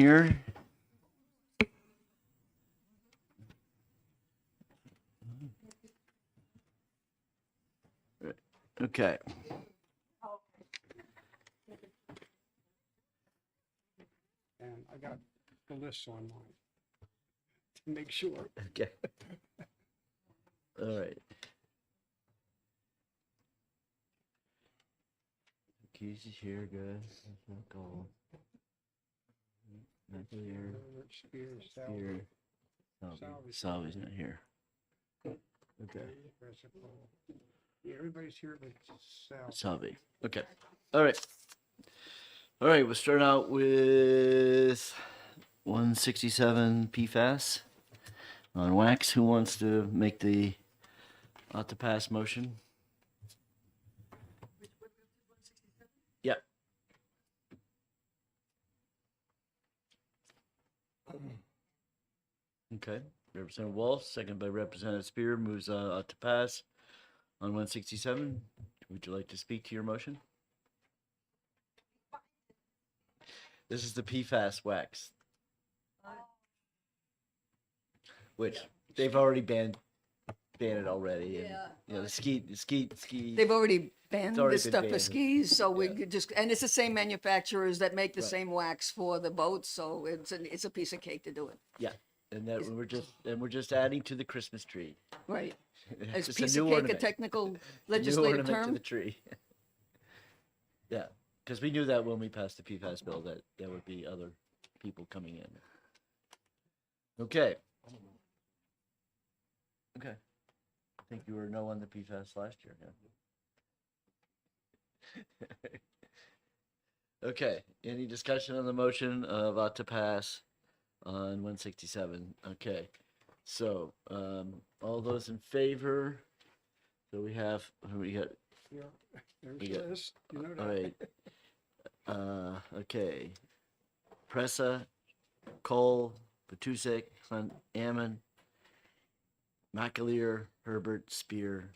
here? Okay. And I got the list on mine to make sure. Okay. All right. Keys is here, good. Goal. Not here. Spears, Here. Salvi. Salvi's not here. Okay. Yeah, everybody's here but Sal. Salvi. Okay. All right. All right. We'll start out with 167 PFAS on wax. Who wants to make the ought to pass motion? Yep. Okay. Representative Walsh, second by Representative Spear, moves ought to pass on 167. Would you like to speak to your motion? This is the PFAS wax, which they've already banned it already. And, you know, the ski. They've already banned already this been stuff for banned. skis, so we Yeah. could just, and it's the same manufacturers that make the Right. same wax for the boats, so it's a piece of cake to do it. Yeah, and that we're just adding to the Christmas tree. Right. It's Is just piece a of new cake a ornament. technical New legislative ornament to term? the tree. Yeah, because we knew that when we passed the PFAS bill that there would be other people coming in. Okay. Okay. I think you were no on the PFAS last year. Yeah. Okay. Any discussion on the motion of ought to pass on 167? Okay. So, all those in favor? So we have, who we got? Yeah, there's We the got- list, you know All that. right. Okay. Pressa, Cole, Patusek, Hunt, Ammon, McAleer, Herbert, Spear,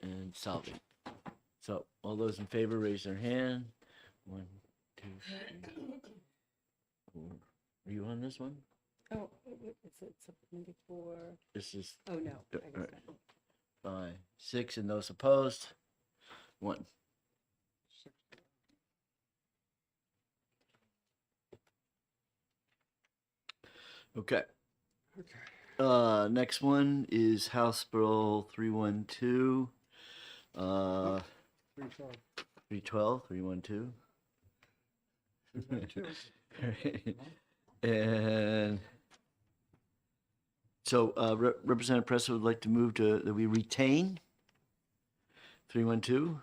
and Salvi. So all those in favor, raise their hand. 1, 2, 3, 4. Are you on this one? Oh, it's submitted for, This is oh, no. I all guess right. not. 5, 6, and those opposed. 1. Okay. Okay. Next one is House Bill 312. 312. 312, 312. 312. And so Representative Pressa would like to move to that we retain 312.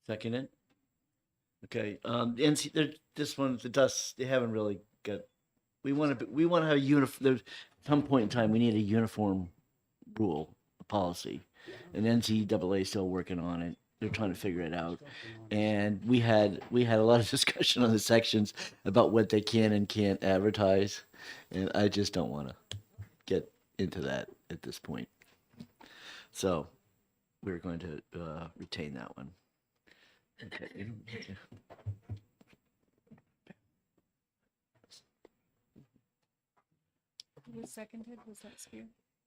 Second it. Okay. NC, this one, the dust, they haven't really got. We want to have a uniform. At some point in time, we need a uniform rule, policy, and NCAA is still working on it. They're trying to figure it out. And we had a lot of discussion on the sections about what they can and can't advertise, and I just don't want to get into that at this point. So we're going to retain that one. Okay. Who was seconded? Was that Spear?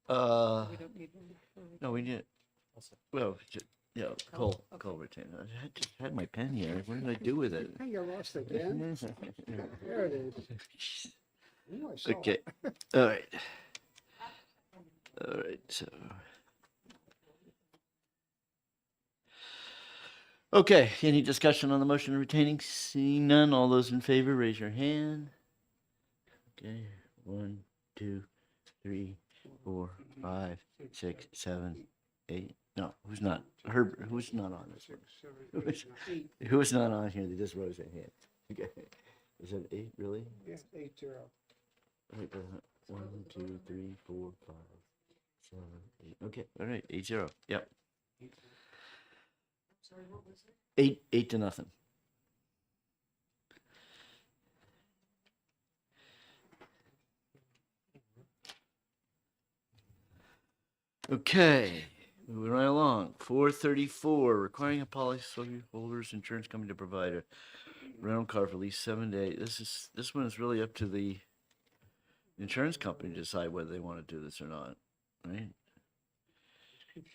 We Uh, don't need one. no, we did. Well, yeah, Cole retained. I just had my pen here. What did I do with it? Hey, you lost again? There it is. Ooh, I saw it. Okay. All right. All right. So. Okay. Any discussion on the motion retaining? Seeing none. All those in favor, raise your hand. Okay. 1, 2, 3, 4, 5, 6, 7, 8. No, who's not? Herb. Who's not on this one? 6, 7, 8, 9. Who's not on here? They just rose their hand. Okay. Is that 8 really? Yeah, 80. Right, 1, 2, 3, 4, 5, 7, 8. Okay, all right, 8-0. Yep. Sorry, what was it? 8 to nothing. Okay, Moving right along. 434, requiring a policyholder's insurance company to provide a rental car for at least 7 days. This one is really up to the insurance company to decide whether they want to do this or not, right?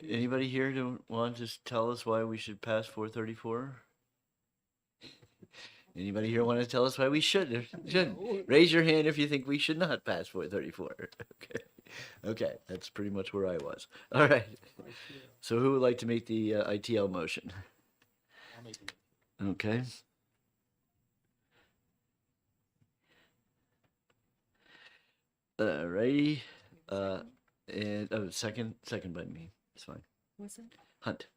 Anybody here to want to just tell us why we should pass 434? Anybody here want to tell us why we shouldn't? Raise your hand if you think we should not pass 434. Okay. Okay, that's pretty much where I was. All right. So who would like to make the ITL motion? Okay. Righty. And second by me. It's fine. Was it? Hunt.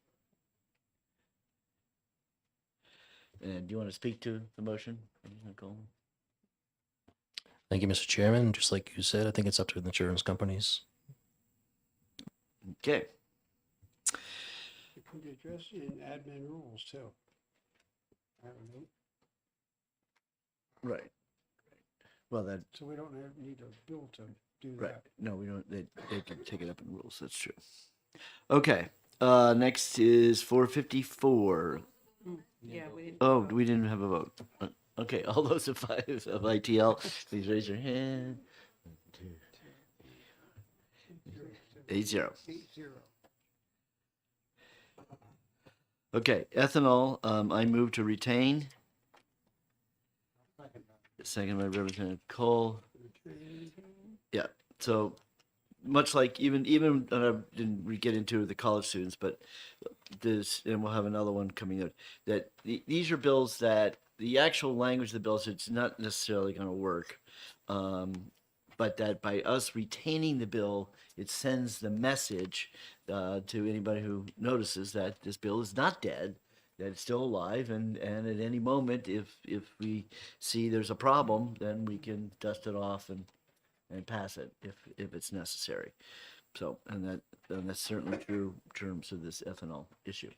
And do you want to speak to the motion, Nicole? Thank you, Mr. Chairman. Just like you said, I think it's up to the insurance companies. Okay. It could be addressed in admin rules too. I don't know. Right. Well, that So we don't need a bill to do right. that. No, we don't. They can take it up in rules. That's true. Okay. Next is 454. Yeah, we didn't. Oh, we didn't have a vote. Okay, all those in favor of ITL, please raise your hand. 8-0. 8-0. Okay, ethanol. I move to retain. Second by Representative Cole. Yeah. So much like even I didn't get into the college students, but this, and we'll have another one coming out. That these are bills that the actual language of the bills, it's not necessarily going to work, but that by us retaining the bill, it sends the message to anybody who notices that this bill is not dead, that it's still alive, and at any moment, if we see there's a problem, then we can dust it off and pass it if it's necessary. So, and that's certainly true in terms of this ethanol issue.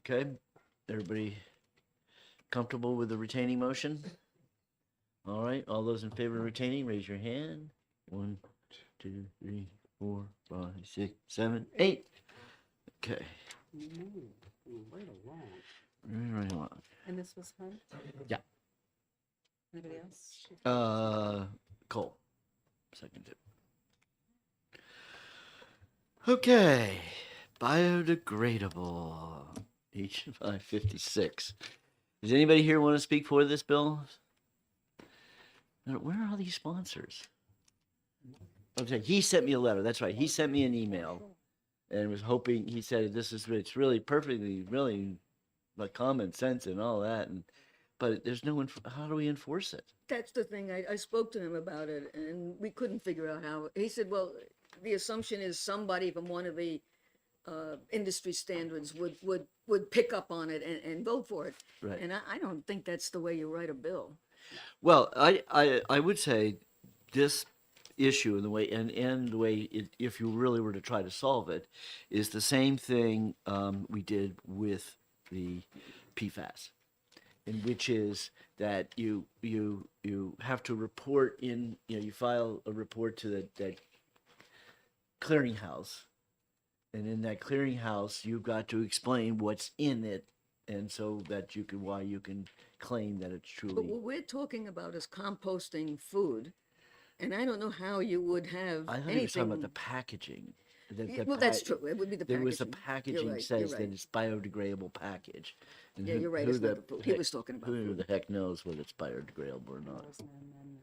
Okay, everybody comfortable with the retaining motion? All right, all those in favor of retaining, raise your hand. 1, 2, 3, 4, 5, 6, 7, 8. Okay, Right along. right along. And this was Hunt? Yeah. Anybody else? Cole, seconded. Okay, biodegradable, H556. Does anybody here want to speak for this bill? Where are all these sponsors? Okay, he sent me a letter. That's right. He sent me an email and was hoping, he said, it's really perfectly, really like common sense and all that. But there's no, how do we enforce it? That's the thing. I spoke to him about it, and we couldn't figure out how. He said, well, the assumption is somebody from one of the industry standards would pick up on it and vote for it. Right. And I don't think that's the way you write a bill. Well, I would say this issue and the way and the way if you really were to try to solve it is the same thing we did with the PFAS, in which is that you have to report in, you file a report to that clearinghouse, and in that clearinghouse you've got to explain what's in it, and so that why you can claim that it's But truly. what we're talking about is composting food, and I don't know how you would have I thought anything. he was talking about the packaging. Well, that's true. It would be the There packaging. was a You're packaging right, says you're that right. it's biodegradable package. And Yeah, you're right, it's not the food. He was talking about Who food. the heck knows whether it's biodegradable or That not? was an amendment.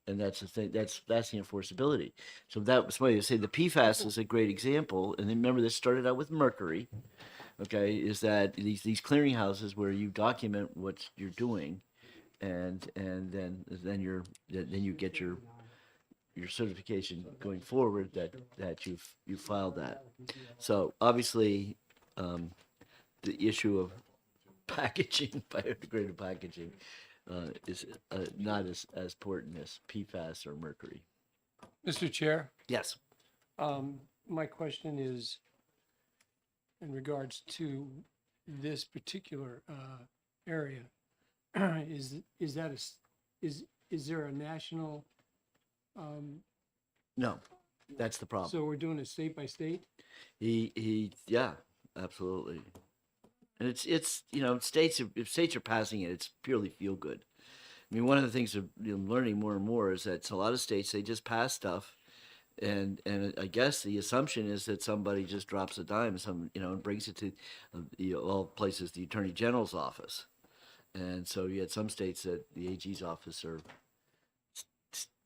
And that's the thing. That's the enforceability. So that was why you say the PFAS is a great example. And then remember, this started out with mercury. Okay, is that these clearinghouses where you document what you're doing, and then you get your certification going forward that you've filed that. So obviously, the issue of packaging, biodegradable packaging, is not as important as PFAS or mercury. Mr. Chair, Yes. my question is in regards to this particular area. Is there a national No. That's the problem. So we're doing it state by state? Yeah, absolutely. And it's you know, if states are passing it, it's purely feel good. I mean, one of the things I'm learning more and more is that a lot of states, they just pass stuff, and I guess the assumption is that somebody just drops a dime, and brings it to all places, the Attorney General's office, and so you had some states that the AG's office are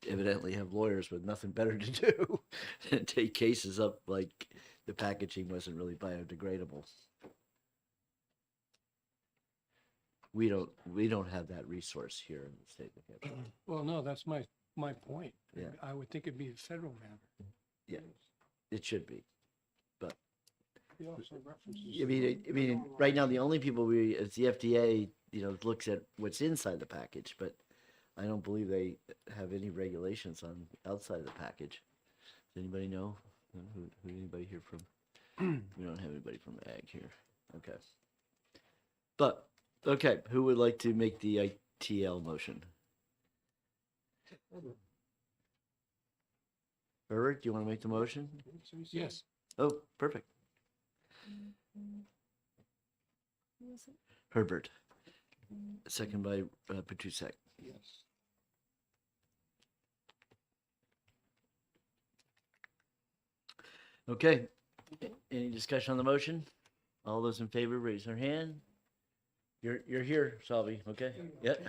evidently have lawyers with nothing better to do than take cases up like the packaging wasn't really biodegradable. We don't have that resource here in the state of New Hampshire. Well, no, that's my point. Yeah. I would think it'd be a federal matter. Yeah, it should be. He also references. I mean, right now the only people it's the FDA. Looks at what's inside the package, but I don't believe they have any regulations on outside of the package. Does anybody know? Who anybody here from? We don't have anybody from Ag here. Okay. But okay, who would like to make the ITL motion? Herbert, do you want to make the motion? Yes. Oh, perfect. Herbert. Second by Petrusek. Yes. Okay. Any discussion on the motion? All those in favor, raise their hand. You're here, Salvi. Okay. Yep.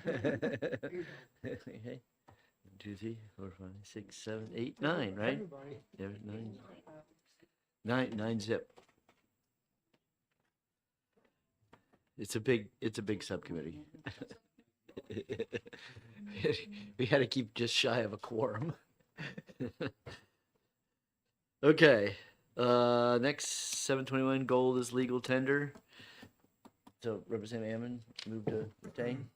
Okay. 1, 2, 3, 4, 5, 6, 7, 8, 9. Right? Everybody. Yeah, 9 zip. It's a big subcommittee. We had to keep just shy of a quorum. Okay. Next 721 gold is legal tender. So Representative Ammon, move to retain.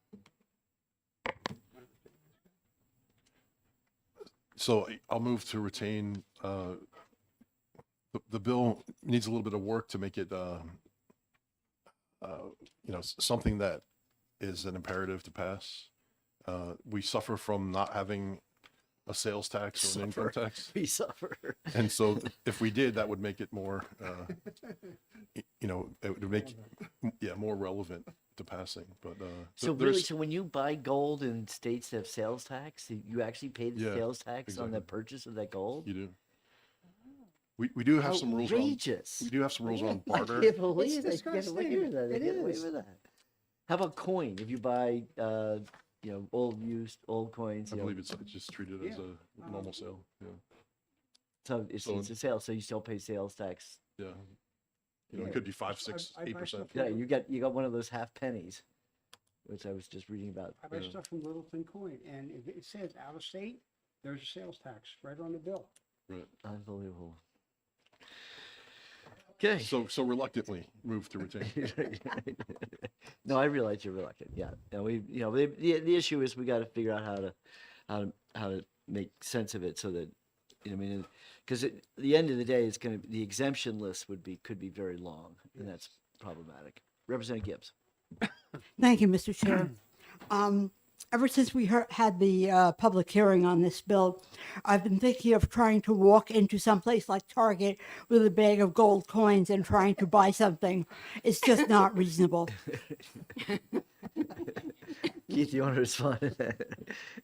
So I'll move to retain. The bill needs a little bit of work to make it, something that is an imperative to pass. We suffer from not having a sales tax or an income Suffer. tax. We suffer. And so if we did, that would make it more, it would make, more relevant to passing. But So there's- really, so when you buy gold in states that have sales tax, you actually pay the Yeah, sales tax on the exactly. purchase of that gold? you do. We do have some rules on, Outrageous. we do have some rules on I barter. can't believe It's they get away with disgusting. that. They It get away is. with that. How about coin? If you buy, old coins, I believe it's just treated as a normal sale. Yeah. so it's so- a sale, so you still pay sales tax. Yeah. It could be 5, 6, I buy 8%. stuff Yeah, you got one of those half pennies, which I was just reading about. I buy stuff from Littleton Coin, and if it says out of state, there's a sales tax right on the bill. Right. Unbelievable. Okay. So reluctantly move to retain. No, I realize you're reluctant. Yeah. No, the issue is we got to figure out how to make sense of it so that, because at the end of the day, the exemption list could be very long, and that's problematic. Representative Gibbs. Thank you, Mr. Chair. Ever since we had the public hearing on this bill, I've been thinking of trying to walk into some place like Target with a bag of gold coins and trying to buy something. It's just not reasonable. Keith, you want to respond?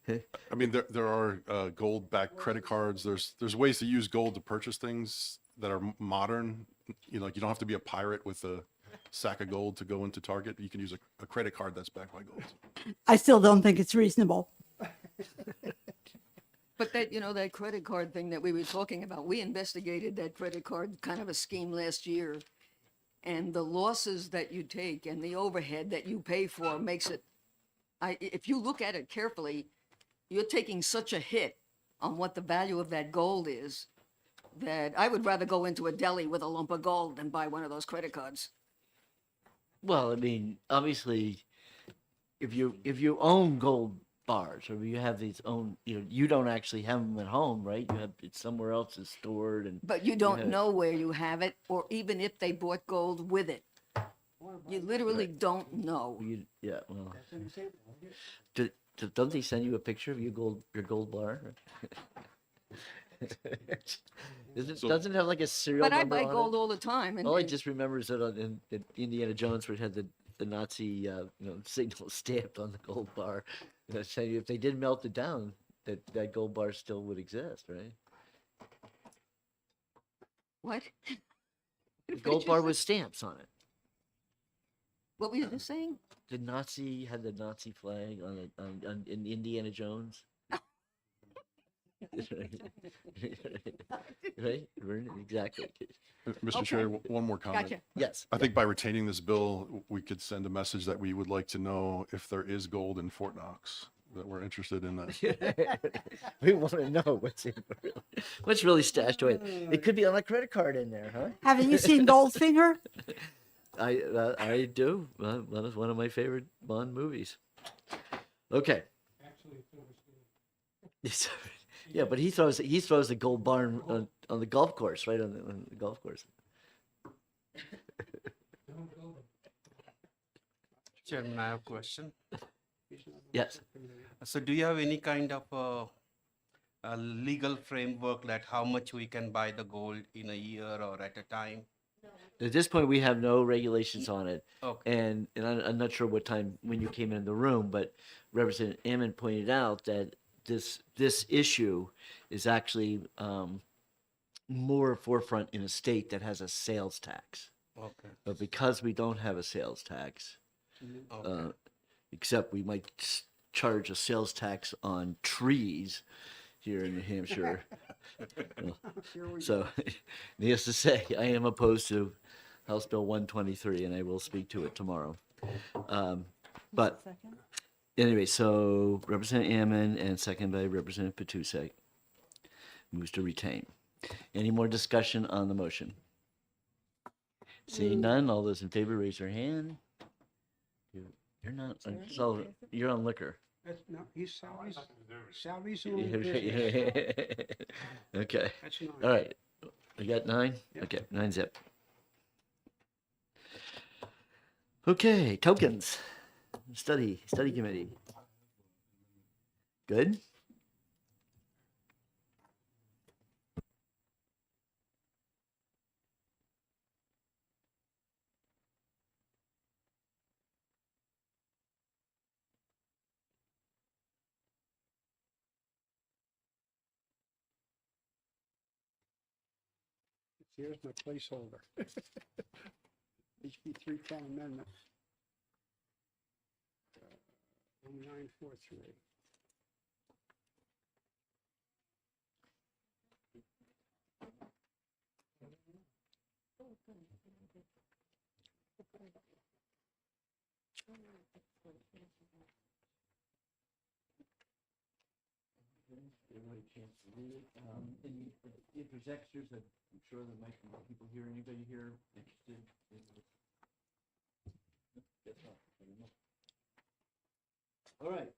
I mean, there are gold-backed credit cards. There's ways to use gold to purchase things that are modern. Like you don't have to be a pirate with a sack of gold to go into Target. You can use a credit card that's backed by gold. I still don't think it's reasonable. But that credit card thing that we were talking about, we investigated that credit card kind of a scheme last year. And the losses that you take and the overhead that you pay for makes it, if you look at it carefully, you're taking such a hit on what the value of that gold is that I would rather go into a deli with a lump of gold than buy one of those credit cards. Well, I mean, obviously, if you own gold bars or you have these own, you don't actually have them at home, right? You have it somewhere else is stored, and But you don't have- know where you have it, or even if they bought gold with it. You literally don't know. yeah. Well, That's an example. don't they send you a picture of your gold bar? Doesn't it have like a serial But I number buy on gold it? all the time, and All I and- just remember is that in Indiana Jones, where it had the Nazi signal stamped on the gold bar, saying if they did melt it down, that gold bar still would exist, right? what? The What gold did you bar say? with stamps on it. What were you just saying? The Nazi had the Nazi flag in Indiana Jones. Right? Exactly. Mr. Okay. Chair, one more comment. Gotcha. Yes. I think by retaining this bill, we could send a message that we would like to know if there is gold in Fort Knox, that we're interested in that. We want to know what's really stashed away. It could be on a credit card in there, huh? Haven't you seen Goldfinger? I do. That is one of my favorite Bond movies. Okay. Yeah, but he throws the gold bar on the golf course, right on the golf course. Chairman, I have a question. Yes. So do you have any kind of a legal framework that how much we can buy the gold in a year or at a time? At this point, we have no regulations on it. Okay. And I'm not sure what time when you came in the room, but Representative Ammon pointed out that this issue is actually more forefront in a state that has a sales tax. Okay. But because we don't have a sales tax, Okay. except we might charge a sales tax on trees here in New Hampshire. So, needless to say, I am opposed to House Bill 123, and I will speak to it tomorrow. But Second? anyway, so Representative Ammon and second by Representative Patusek moves to retain. Any more discussion on the motion? Seeing none, all those in favor raise their hand. You're not, you're on liquor. That's, no, he's Sally's the only business. Okay, That's not. all right. We got 9? Yeah. Okay, 9 zip. Okay, tokens. Study committee. Good? Here's my placeholder. HB 310 amendment. 1943. If there's extras, I'm sure there might be people here, anybody here interested in this? Guess not. All right.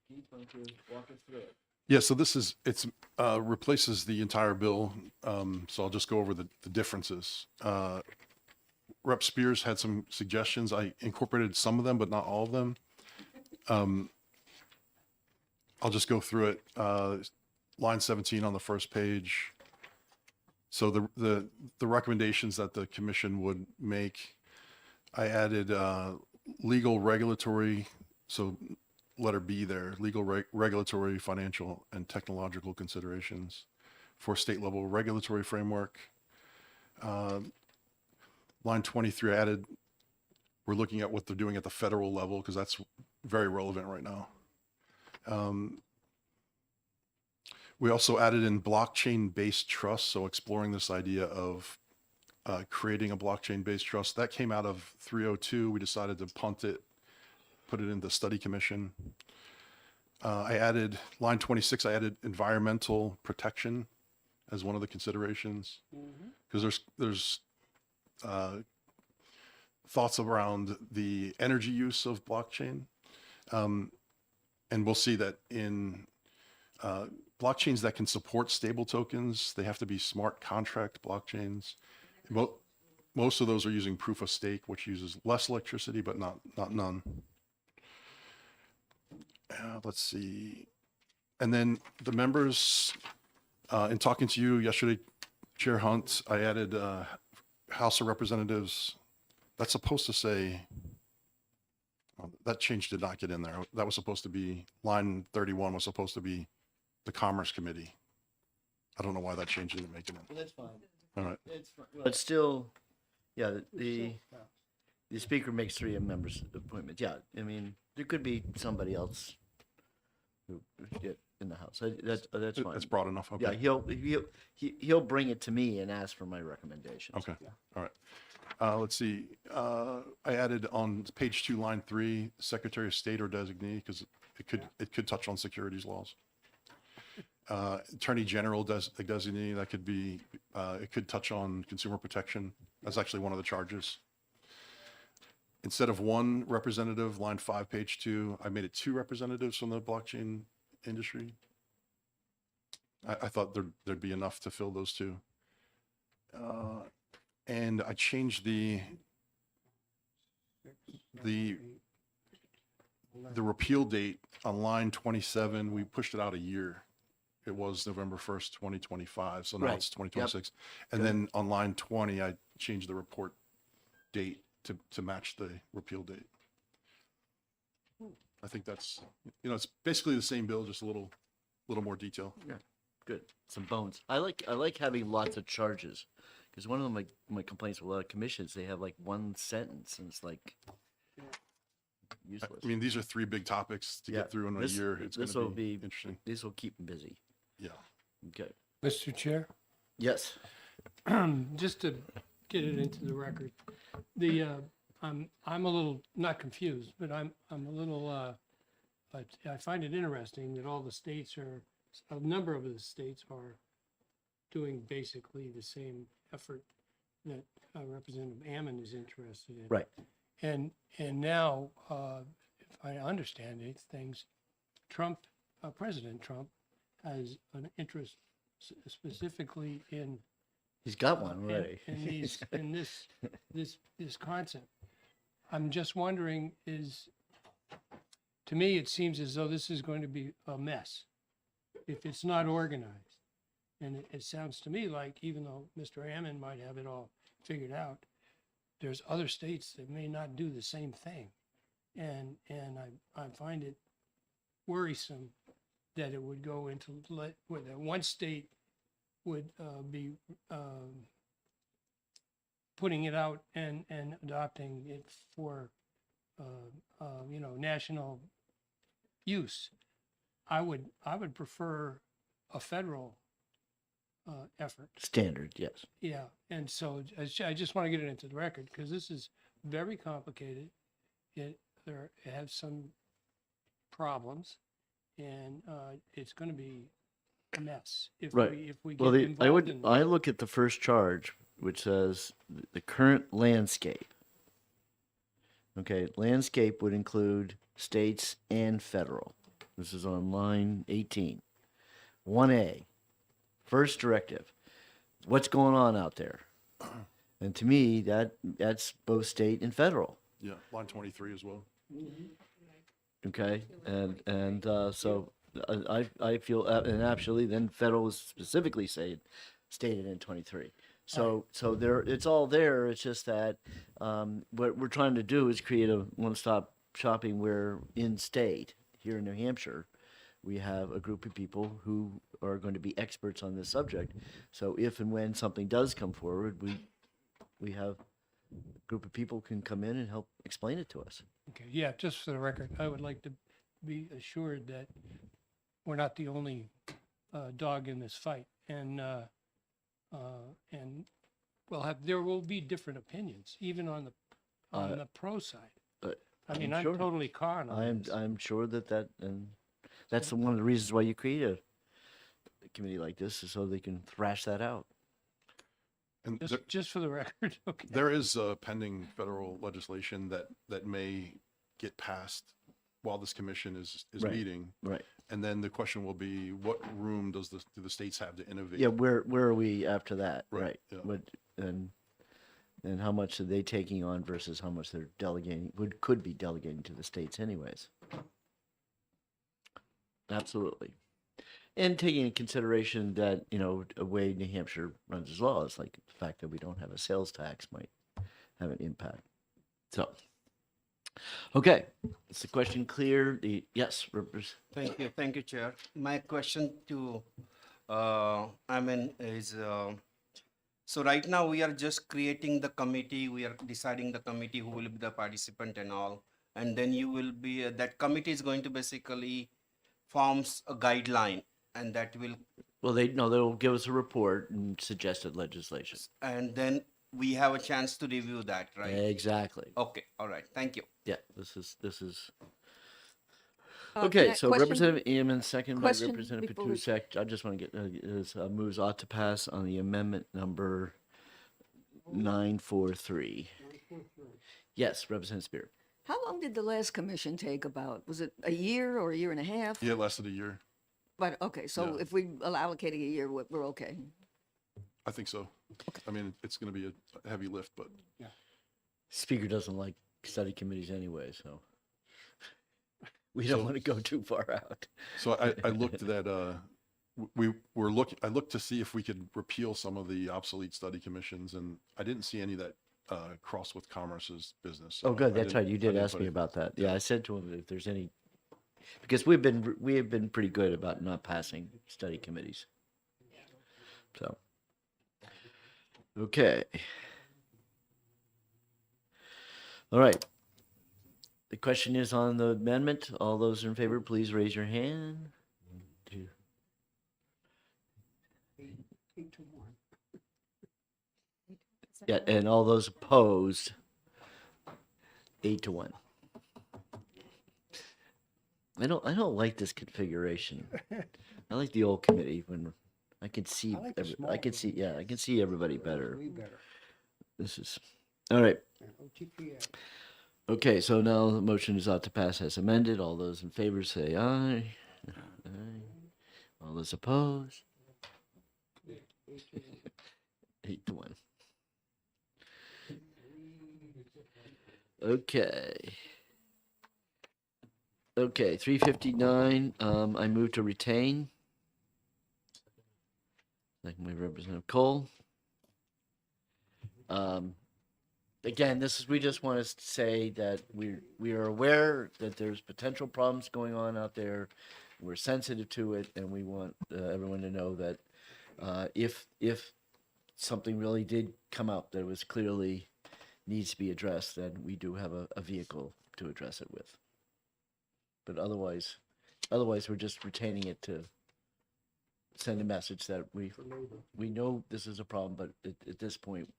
Keith, why don't you walk us through it? Yeah, so it's replaces the entire bill. So I'll just go over the differences. Rep Spears had some suggestions. I incorporated some of them, but not all of them. I'll just go through it. Line 17 on the first page. So the recommendations that the commission would make, I added legal, regulatory, so letter B there, legal, regulatory, financial, and technological considerations for state level regulatory framework. Line 23 added, we're looking at what they're doing at the federal level because that's very relevant right now. We also added in blockchain-based trust, so exploring this idea of creating a blockchain-based trust. That came out of 302. We decided to punt it, put it in the study commission. I added line 26. I added environmental protection as one of the considerations because there's thoughts around the energy use of blockchain, and we'll see that in blockchains that can support stable tokens, they have to be smart contract blockchains. Most of those are using proof of stake, which uses less electricity, but not none. Let's see. And then the members In talking to you yesterday, Chair Hunt, I added House of Representatives. That's supposed to say, that change did not get in there. That was supposed to be, line 31 was supposed to be the Commerce Committee. I don't know why that change didn't make it in. That's fine. All right. But still, yeah, the speaker makes 3 members appointments. Yeah, I mean, there could be somebody else who get in the House. That's fine. It's broad enough. Yeah, Okay. he'll bring it to me and ask for my recommendations. Okay. All right. Let's see. I added on page 2, line 3, Secretary of State or designee, because it could touch on securities laws. Attorney General designee, that could be, it could touch on consumer protection. That's actually one of the charges. Instead of 1 representative, line 5, page 2, I made it 2 representatives from the blockchain industry. I thought there'd be enough to fill those 2. And I changed the repeal date on line 27. We pushed it out a year. It was November 1st, 2025. So now Right. it's 2026. And then on line 20, I changed the report date to match the repeal date. I think that's, it's basically the same bill, just a little more detail. Yeah, good. Some bones. I like having lots of charges, because one of my complaints with a lot of commissions, they have like 1 sentence, and it's like useless. I mean, these are 3 big topics to Yeah, get through in a this- year. It's going this will to be be- interesting. This will keep them busy. Yeah. Okay. Mr. Chair, Yes. just to get it into the record, I'm a little, not confused, but I'm a little, I find it interesting that all the states a number of the states are doing basically the same effort that Representative Ammon is interested in. Right. And now, if I understand it, things, President Trump has an interest specifically in He's got one in- already. in this concept. I'm just wondering to me, it seems as though this is going to be a mess if it's not organized. And it sounds to me like, even though Mr. Ammon might have it all figured out, there's other states that may not do the same thing. And I find it worrisome that it would go into, that one state would be putting it out and adopting it for, national use. I would prefer a federal effort. Standard, yes. Yeah, and so I just want to get it into the record because this is very complicated. It has some problems, and it's going to be a mess if Right. we Well, get involved in I look at the first charge, which says the current landscape. Okay, landscape would include states and federal. This is on line 18. 1A, first directive. What's going on out there? And to me, that's both state and federal. Yeah. Line 23 as well. Okay, and so I feel, and actually then federal is specifically stated in 23. So there, it's all there. It's just that what we're trying to do is create a one-stop shopping where in state here in New Hampshire, we have a group of people who are going to be experts on this subject. So if and when something does come forward, we have a group of people can come in and help explain it to us. Okay, yeah, just for the record, I would like to be assured that we're not the only dog in this fight, and there will be different opinions, even on the pro side. I mean, I'm sure. totally con on this. I'm sure that and that's one of the reasons why you create a committee like this, is so they can thrash that out. And Just for the record, okay. there is pending federal legislation that may get passed while this commission is Right. meeting. Right. And then the question will be, what room do the states have to innovate? Yeah, where are we after that? Right, Right. yeah. What and how much are they taking on versus how much they're delegating could be delegating to the states anyways. Absolutely. And taking into consideration that, you know, a way New Hampshire runs as well, it's like the fact that we don't have a sales tax might have an impact. So, okay, is the question clear? Yes, Thank you, Chair. My question to, is, so right now we are just creating the committee, we are deciding the committee who will be the participant and all. And then you will be, that committee is going to basically forms a guideline and that will, well, they'll give us a report and suggested legislation. and then we have a chance to review that, right? Exactly. Okay, all right, thank you. Yeah, this is. Can Okay, I- so question- Representative Eamon, second by question Representative before we- Patusek. I just want to get, moves ought to pass on the amendment number 943. Yes, Representative Spear. How long did the last commission take about? Was it a year or a year and a half? Yeah, it lasted a year. But, okay, so Yeah. if we allocated a year, we're okay. I think so. I mean, it's going to be a heavy lift, but Speaker doesn't like study committees anyway, so we don't So- want to go too far out. so I looked at, I looked to see if we could repeal some of the obsolete study commissions, and I didn't see any that cross with Commerce's business. so Oh, good. I That's right. didn't- You I did didn't ask put me it- about that. Yeah, I said to him if there's any, because we have been pretty good about not passing study committees. So, okay. All right. The question is on the amendment. All those in favor, please raise your hand. Two. Yeah, and all those opposed, 8-1. I don't like this configuration. I like the old committee when I can see, I can see, yeah, I can see everybody better. This is, all right. Okay, so now the motion is ought to pass as amended. All those in favor say aye. Aye. All those opposed? 8-1. Okay. Okay, 359, I move to retain. Second by Representative Cole. Again, we just want to say that we are aware that there's potential problems going on out there. We're sensitive to it, and we want everyone to know that if something really did come up that was clearly needs to be addressed, then we do have a vehicle to address it with. But otherwise we're just retaining it to send a message that we know this is a problem, but at this point,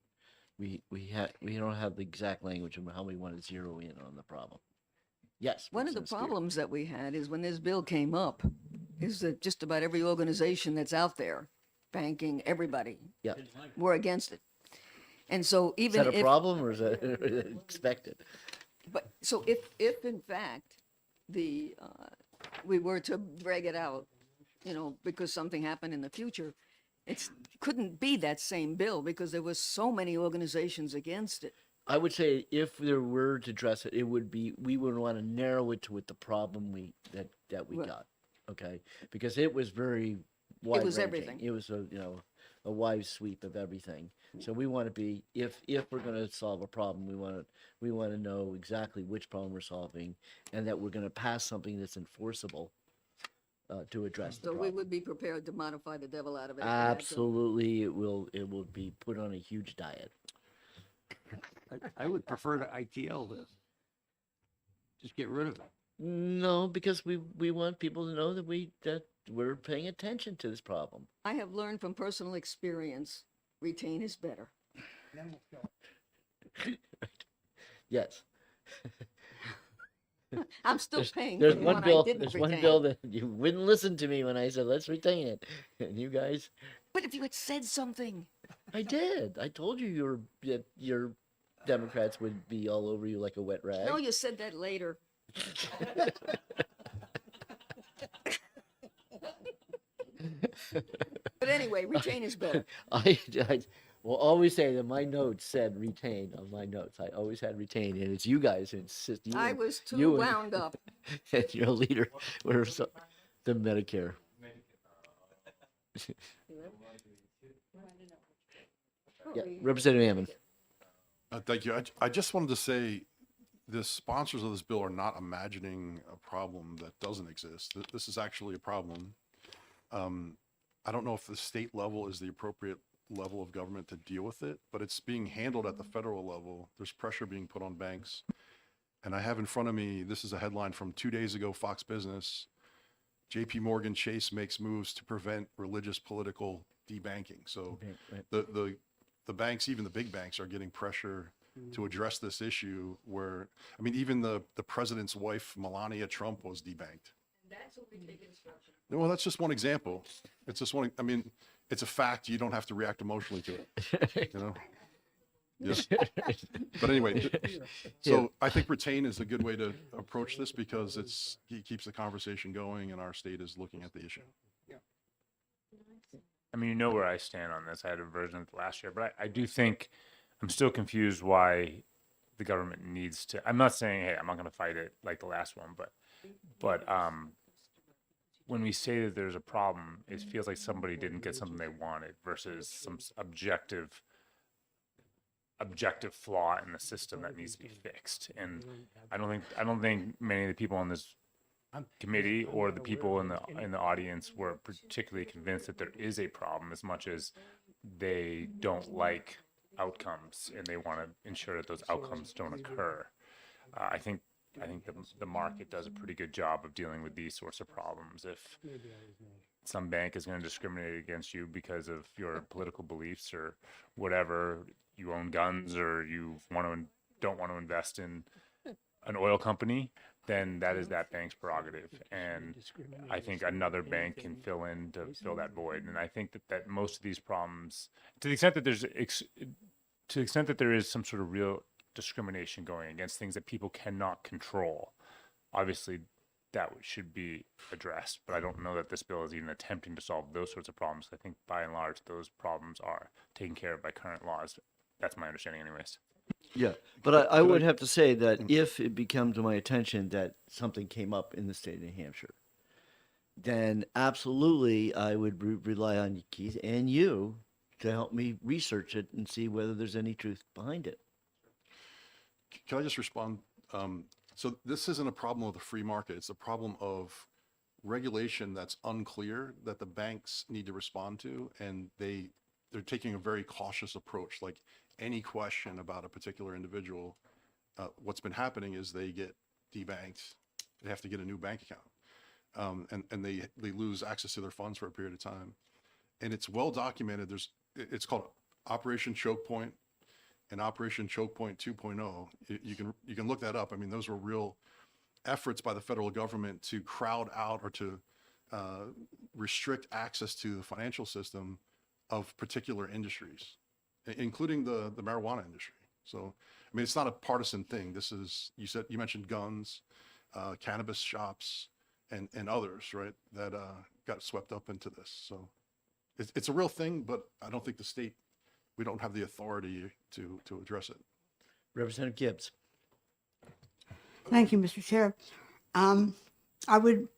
we don't have the exact language of how we want to zero in on the problem. Yes. One of the Representative Spear. problems that we had is when this bill came up, is that just about every organization that's out there, banking, everybody, Yeah. were against it. And so Is even that a if, problem or is that expected? but, so if in fact we were to drag it out, you know, because something happened in the future, couldn't be that same bill because there was so many organizations against it. I would say if there were to address it, we would want to narrow it to what the problem we Right. got. Okay, because it was very wide was ranging. everything. It was a wide sweep of everything. So we want to be, if we're going to solve a problem, we want to know exactly which problem we're solving, and that we're going to pass something that's enforceable to address the So we problem. would be prepared to modify the devil out of it. if we had to. Absolutely, it will be put on a huge diet. I would prefer to ITL this. Just get rid of it. No, because we want people to know that we're paying attention to this problem. I have learned from personal experience, retain is better. Yes. I'm still paying for There's the one one I bill. didn't There's retain. one bill that you wouldn't listen to me when I said let's retain it, and you guys, But if you had said something, I did. I told you your Democrats would be all over you like a wet rag. no, you said that later. But anyway, retain is better. I will always say that my notes said retain on my notes. I always had retain, and it's you guys who insist. You I and- was too you and- wound up. and your leader were the Medicare. Yeah, Representative Hammond. Thank you. I just wanted to say the sponsors of this bill are not imagining a problem that doesn't exist. This is actually a problem. I don't know if the state level is the appropriate level of government to deal with it, but it's being handled at the federal level. There's pressure being put on banks. And I have in front of me, this is a headline from 2 days ago, Fox Business. JP Morgan Chase makes moves to prevent religious political debanking. So Right. the banks, even the big banks, are getting pressure to address this issue where, I mean, even the president's wife, Melania Trump, was debanked. Well, that's just one example. It's just one, I mean, it's a fact. You don't have to react emotionally to it, you know? Yes. But anyway, so I think retain is a good way to approach this because he keeps the conversation going and our state is looking at the issue. I mean, you know where I stand on this. I had a version of it last year, but I do think I'm still confused why the government needs to. I'm not saying, hey, I'm not going to fight it like the last one, but when we say that there's a problem, it feels like somebody didn't get something they wanted versus some objective flaw in the system that needs to be fixed. And I don't think many of the people on this committee or the people in the audience were particularly convinced that there is a problem as much as they don't like outcomes and they want to ensure that those outcomes don't occur. I think the market does a pretty good job of dealing with these sorts of problems. If some bank is going to discriminate against you because of your political beliefs or whatever, you own guns or you don't want to invest in an oil company, then that is that bank's prerogative. And I think another bank can fill that void. And I think that most of these problems, to the extent that there is some sort of real discrimination going against things that people cannot control, obviously that should be addressed. But I don't know that this bill is even attempting to solve those sorts of problems. I think by and large, those problems are taken care of by current laws. That's my understanding anyways. Yeah, but I would have to say that if it becomes to my attention that something came up in the state of New Hampshire, then absolutely I would rely on Keith and you to help me research it and see whether there's any truth behind it. Can I just respond? So this isn't a problem of the free market. It's a problem of regulation that's unclear that the banks need to respond to, and they're taking a very cautious approach. Like any question about a particular individual, what's been happening is they get debanked. They have to get a new bank account, and they lose access to their funds for a period of time. And it's well documented. It's called Operation Choke Point and Operation Choke Point 2.0. You can look that up. I mean, those were real efforts by the federal government to crowd out or to restrict access to the financial system of particular industries, including the marijuana industry. So, I mean, it's not a partisan thing. This is, you mentioned guns, cannabis shops, and others, right, that got swept up into this. So it's a real thing, but I don't think we don't have the authority to address it. Representative Gibbs. Thank you, Mr. Chair. I would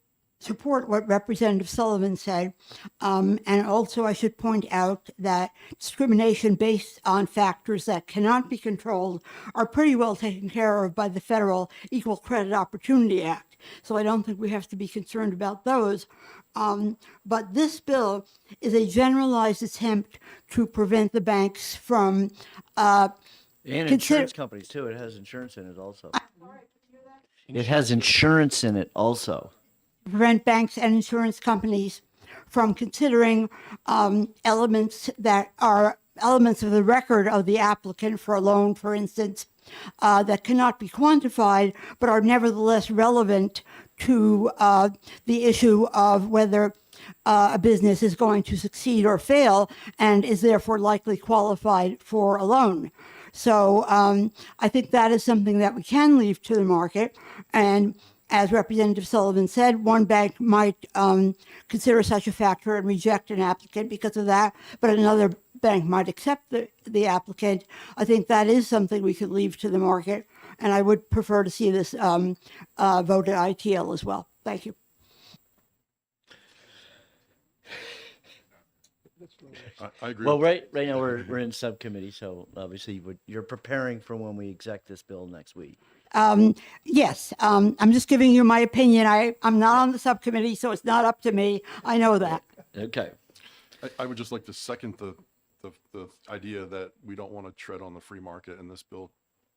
support what Representative Sullivan said. And also I should point out that discrimination based on factors that cannot be controlled are pretty well taken care of by the Federal Equal Credit Opportunity Act. So I don't think we have to be concerned about those. But this bill is a generalized attempt to prevent the banks from And Consider- insurance companies too. It has insurance in it also. It has insurance in it also. prevent banks and insurance companies from considering elements that are elements of the record of the applicant for a loan, for instance, that cannot be quantified, but are nevertheless relevant to the issue of whether a business is going to succeed or fail and is therefore likely qualified for a loan. So I think that is something that we can leave to the market. And as Representative Sullivan said, one bank might consider such a factor and reject an applicant because of that, but another bank might accept the applicant. I think that is something we could leave to the market, and I would prefer to see this voted ITL as well. Thank you. I agree. Well, right now we're in subcommittee, so obviously you're preparing for when we exec this bill next week. Yes, I'm just giving you my opinion. I'm not on the subcommittee, so it's not up to me. I know that. Okay. I would just like to second the idea that we don't want to tread on the free market, and this bill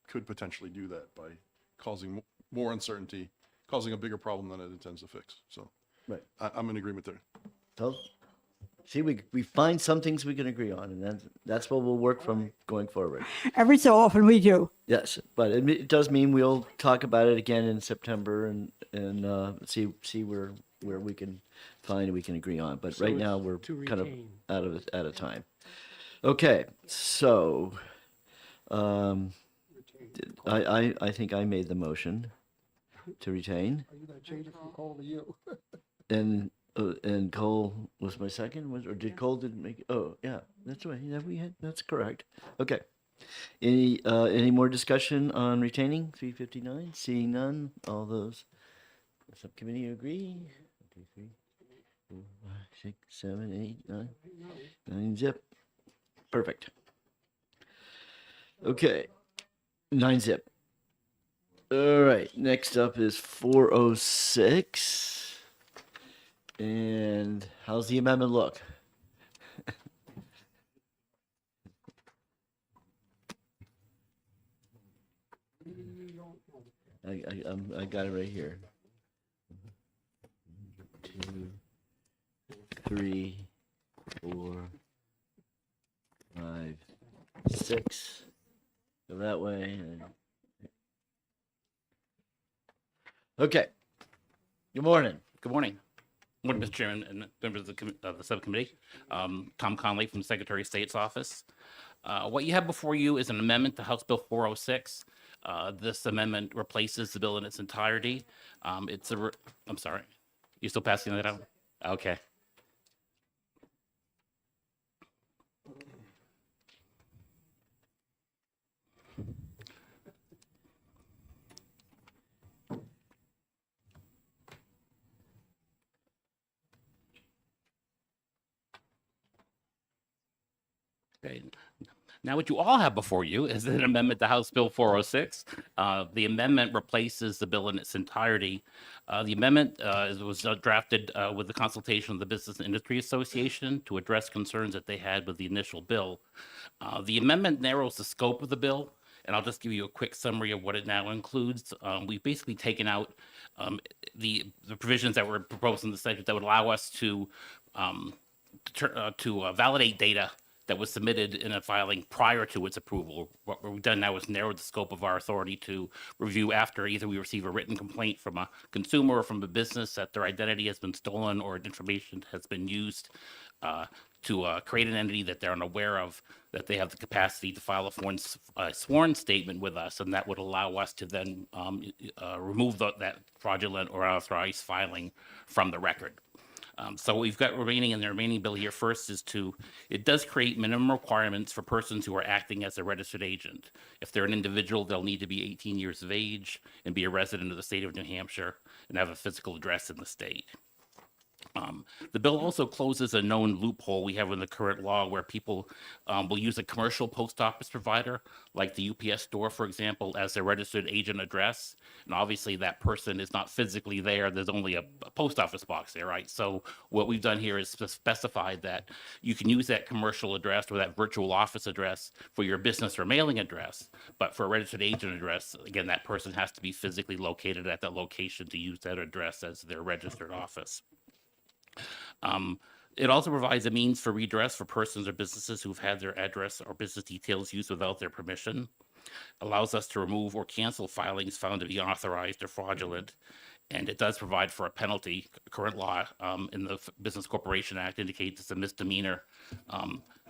could potentially do that by causing more uncertainty, causing a bigger problem than it intends to fix. So Right. I'm in agreement there. So, see, we find some things we can agree on, and that's what we'll work from going forward. Every so often we do. Yes, but it does mean we'll talk about it again in September and see where we can find we can agree on. But So right it's now we're to kind of retain. out of time. Okay, so I think I made the motion to retain, Are you gonna change it from Cole to you? and Cole was my second, or did Cole didn't make? Oh yeah, that's right. Yeah, that's correct. Okay. Any more discussion on retaining 359? Seeing none, all those subcommittee agree. 1, 2, 3, 4, 5, 6, 7, 8, 9, 9 zip. Perfect. Okay, 9 zip. All right, next up is 406. And how's the amendment look? I got it right here. 2, 3, 4, 5, 6. Go that way. Okay. Good morning. Good morning. Morning, Mr. Chairman and members of the subcommittee. Tom Conley from Secretary of State's office. What you have before you is an amendment to House Bill 406. This amendment replaces the bill in its entirety. I'm sorry. You still passing that out? Okay. Okay. Now, what you all have before you is an amendment to House Bill 406. The amendment replaces the bill in its entirety. The amendment was drafted with the consultation of the Business and Industry Association to address concerns that they had with the initial bill. The amendment narrows the scope of the bill, and I'll just give you a quick summary of what it now includes. We've basically taken out the provisions that were proposed in the statute that would allow us to validate data that was submitted in a filing prior to its approval. What we've done now is narrowed the scope of our authority to review after either we receive a written complaint from a consumer or from a business that their identity has been stolen or information has been used to create an entity that they're unaware of, that they have the capacity to file a sworn statement with us, and that would allow us to then remove that fraudulent or unauthorized filing from the record. So what we've got remaining in the remaining bill here first is it does create minimum requirements for persons who are acting as a registered agent. If they're an individual, they'll need to be 18 years of age and be a resident of the state of New Hampshire and have a physical address in the state. The bill also closes a known loophole we have in the current law where people will use a commercial post office provider, like the UPS store, for example, as their registered agent address. And obviously that person is not physically there. There's only a post office box there, right? So what we've done here is specify that you can use that commercial address or that virtual office address for your business or mailing address. But for a registered agent address, again, that person has to be physically located at that location to use that address as their registered office. It also provides a means for redress for persons or businesses who've had their address or business details used without their permission. Allows us to remove or cancel filings found to be unauthorized or fraudulent. And it does provide for a penalty. Current law in the Business Corporation Act indicates it's a misdemeanor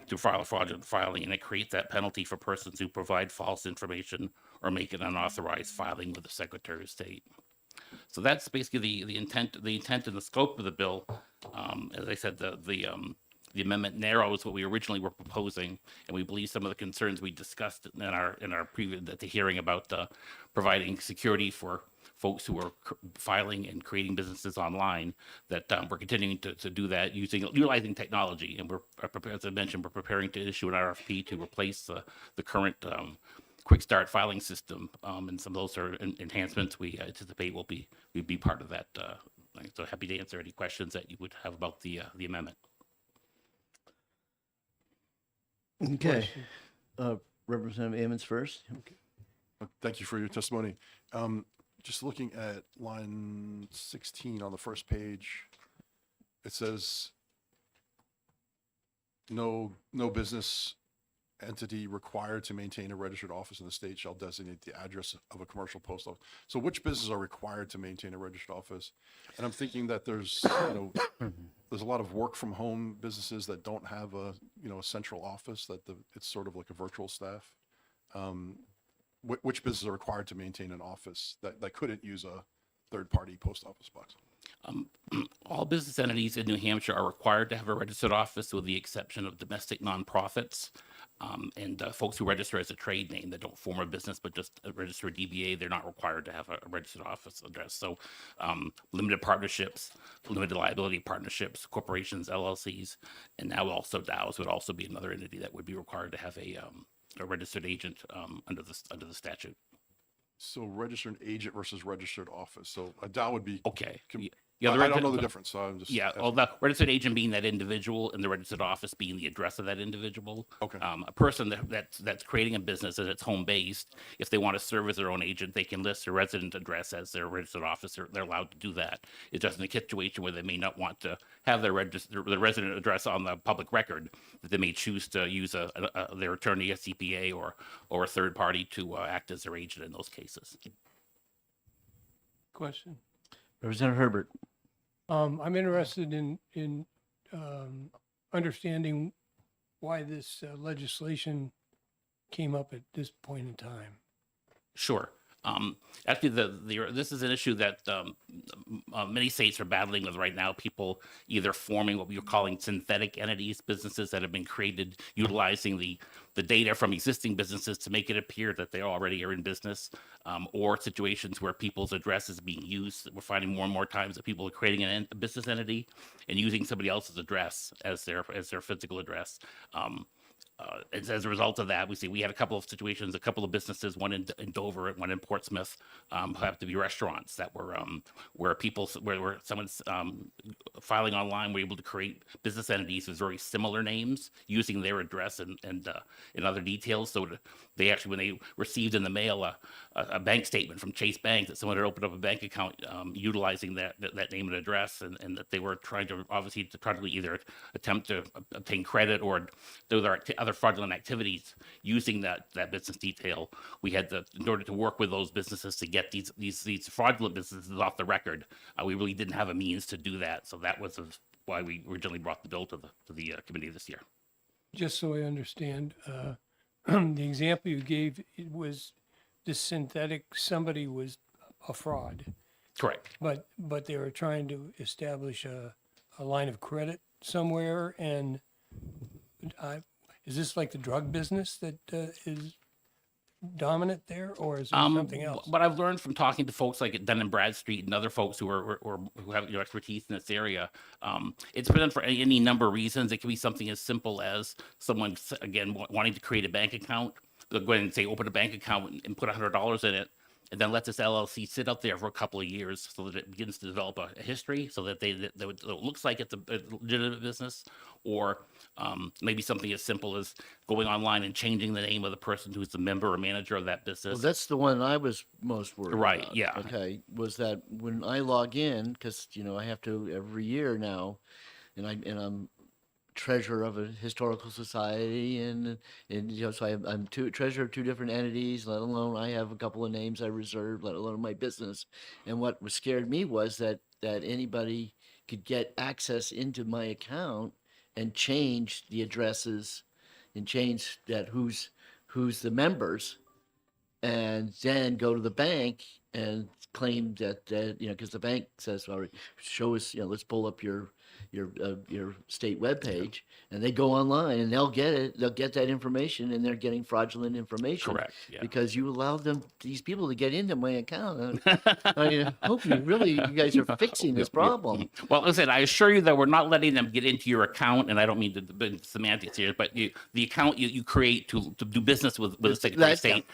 to file a fraudulent filing, and it creates that penalty for persons who provide false information or make an unauthorized filing with the Secretary of State. So that's basically the intent and the scope of the bill. As I said, the amendment narrows what we originally were proposing, and we believe some of the concerns we discussed in our previous at the hearing about providing security for folks who are filing and creating businesses online, that we're continuing to do that utilizing technology. And we're, as I mentioned, we're preparing to issue an RFP to replace the current quick start filing system. And some of those are enhancements we anticipate will be part of that. So happy to answer any questions that you would have about the amendment. Okay. Representative Ammons first. Thank you for your testimony. Just looking at line 16 on the first page, it says no business entity required to maintain a registered office in the state shall designate the address of a commercial post office. So which businesses are required to maintain a registered office? And I'm thinking that there's, there's a lot of work from home businesses that don't have a central office, that it's sort of like a virtual staff. Which businesses are required to maintain an office that couldn't use a third-party post office box? All business entities in New Hampshire are required to have a registered office, with the exception of domestic nonprofits and folks who register as a trade name that don't form a business but just register a DBA. They're not required to have a registered office address. So limited partnerships, limited liability partnerships, corporations, LLCs, and now also DAOs would also be another entity that would be required to have a registered agent under the statute. So registered agent versus registered office. So a DAO would be Okay. I don't know the difference, so I'm just Well, the registered agent being that individual and the registered office being the address of that individual. Okay. A person that's creating a business and it's home based, if they want to serve as their own agent, they can list their resident address as their registered office. They're allowed to do that. It's just in a situation where they may not want to have their resident address on the public record, that they may choose to use their attorney, a CPA, or a third party to act as their agent in those cases. Question. Representative Herbert. I'm interested in understanding why this legislation came up at this point in time. Sure. Actually, this is an issue that many states are battling with right now. People either forming what we are calling synthetic entities, businesses that have been created utilizing the data from existing businesses to make it appear that they already are in business, or situations where people's address is being used. We're finding more and more times that people are creating a business entity and using somebody else's address as their physical address. As a result of that, we had a couple of situations, a couple of businesses, one in Dover and one in Portsmouth, who have to be restaurants that were where someone's filing online were able to create business entities with very similar names using their address and other details. So they actually, when they received in the mail a bank statement from Chase Bank that someone had opened up a bank account utilizing that name and address, and that they were trying to either attempt to obtain credit or do their other fraudulent activities using that business detail. We had in order to work with those businesses to get these fraudulent businesses off the record, we really didn't have a means to do that. So that was why we originally brought the bill to the committee this year. Just so I understand, the example you gave, it was this synthetic, somebody was a fraud, Correct. but they were trying to establish a line of credit somewhere, and is this like the drug business that is dominant there, or is there something else? What I've learned from talking to folks like at Dun & Bradstreet and other folks who have expertise in this area, it's been for any number of reasons. It can be something as simple as someone, again, wanting to create a bank account. They'll go ahead and say, open a bank account and put $100 in it, and then let this LLC sit out there for a couple of years so that it begins to develop a history, so that it looks like it's a legitimate business, or maybe something as simple as going online and changing the name of the person who's the member or manager of that business. Well, that's the one I was most worried Right, about. yeah. Okay, was that when I log in, because I have to every year now, and I'm treasurer of a historical society, and so I'm treasurer of two different entities, let alone I have a couple of names I reserve, let alone my business. And what scared me was that anybody could get access into my account and change the addresses and change that who's the members, and then go to the bank and claim that because the bank says, well, show us, let's pull up your your state webpage, and they go online and they'll get it. They'll get that information, and they're getting fraudulent information. Correct, yeah. Because you allowed these people to get into my account. I hope you guys are fixing this problem. Well, listen, I assure you that we're not letting them get into your account, and I don't mean to be semantics here, but the account you create to do business with the Secretary of State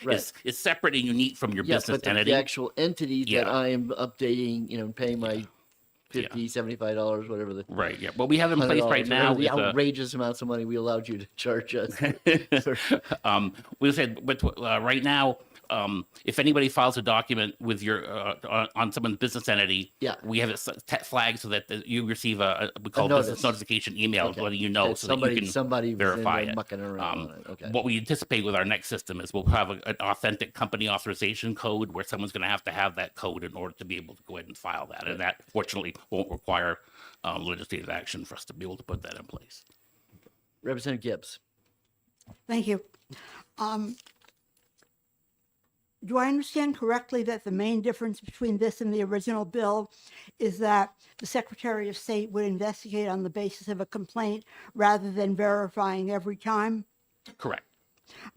is separate and unique from your Yeah, business but entity. the actual entity Yeah. that I am updating, paying my $50, $75, whatever the Right, yeah. What we have in place right $100, now whatever the is a- outrageous amounts of money we allowed you to charge us. We said, but right now, if anybody files a document with your on someone's business entity, Yeah. we have it flagged so that you receive we call it business notice. notification email Okay. letting you know That so that you can somebody was in verify there it. mucking around on it. Okay. What we anticipate with our next system is we'll have an authentic company authorization code where someone's going to have that code in order to be able to go ahead and file that, and that fortunately won't require legislative action for us to be able to put that in place. Representative Gibbs. Thank you. Do I understand correctly that the main difference between this and the original bill is that the Secretary of State would investigate on the basis of a complaint rather than verifying every time? Correct.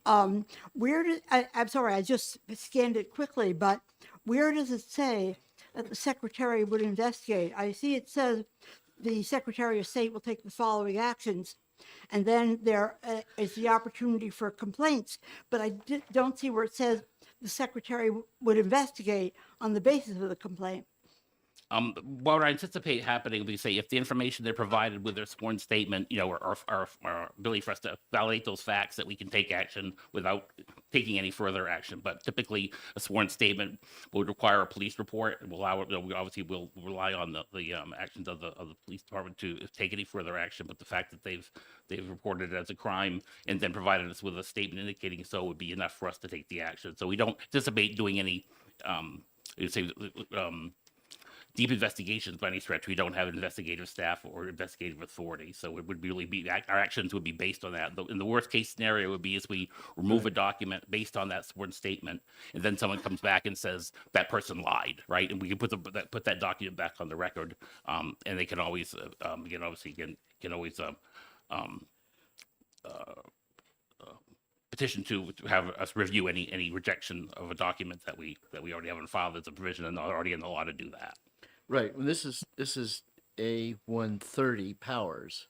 I'm sorry, I just scanned it quickly, but where does it say that the Secretary would investigate? I see it says the Secretary of State will take the following actions, and then there is the opportunity for complaints, but I don't see where it says the Secretary would investigate on the basis of the complaint. What I anticipate happening, we say, if the information they're provided with their sworn statement, our ability for us to validate those facts, that we can take action without taking any further action. But typically, a sworn statement would require a police report. And we obviously will rely on the actions of the police department to take any further action. But the fact that they've reported it as a crime and then provided us with a statement indicating so would be enough for us to take the action. So we don't anticipate doing any, deep investigations by any stretch. We don't have investigative staff or investigative authority, so it would really be our actions would be based on that. In the worst case scenario would be is we remove a document based on that sworn statement, and then someone comes back and says that person lied, right? And we can put that document back on the record, and they can always petition to have us review any rejection of a document that we already have on file. There's a provision and already in the law to do that. Right. Well, this is A130 powers,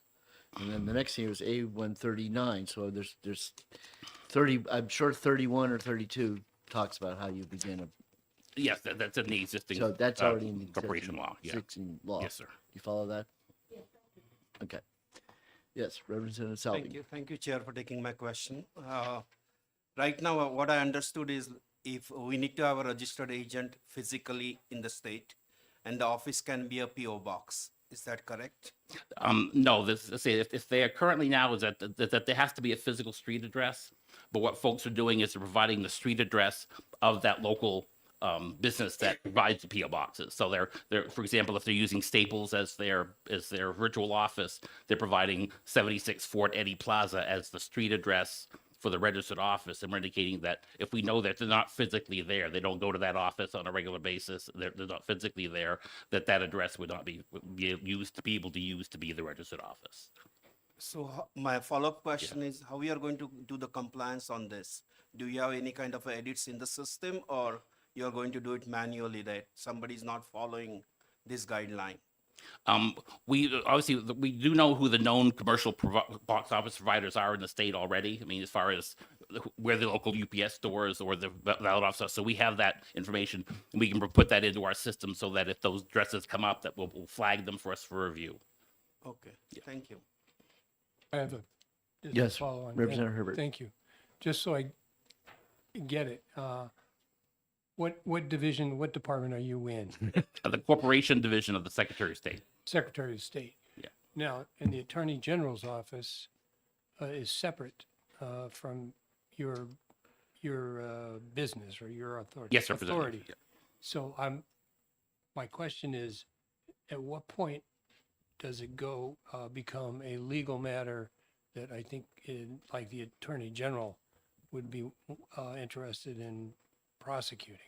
and then the next thing was A139. So there's 30. I'm sure 31 or 32 talks about how you begin a. Yes, that's in the existing. So that's already in the corporation law. Yeah. existing law. Yes, sir. You follow that? Okay. Yes, Representative Salvi. Thank you, Chair, for taking my question. Right now, what I understood is if we need to have a registered agent physically in the state, and the office can be a PO box. Is that correct? No, if they are currently now is that there has to be a physical street address, but what folks are doing is they're providing the street address of that local business that provides the PO boxes. So they're for example, if they're using Staples as their virtual office, they're providing 76 Fort Eddy Plaza as the street address for the registered office, and we're indicating that if we know that they're not physically there, they don't go to that office on a regular basis, they're not physically there, that address would not be used to be the registered office. So my follow-up question is how we are going to do the compliance on this? Do you have any kind of edits in the system, or you're going to do it manually that somebody's not following this guideline? We do know who the known commercial box office providers are in the state already. I mean, as far as where the local UPS stores or the ballot office. So we have that information, and we can put that into our system so that if those addresses come up, that we'll flag them for us for review. Okay, thank you. I have a Yes, follow-on. Representative Herbert. Thank you. Just so I get it, what division, what department are you in? The corporation division of the Secretary of State. Secretary of State. Yeah. Now, and the Attorney General's office is separate from your business or your authority. Yes, sir, Representative. Authority. Yeah. So my question is, at what point does it become a legal matter that I think like the Attorney General would be interested in prosecuting?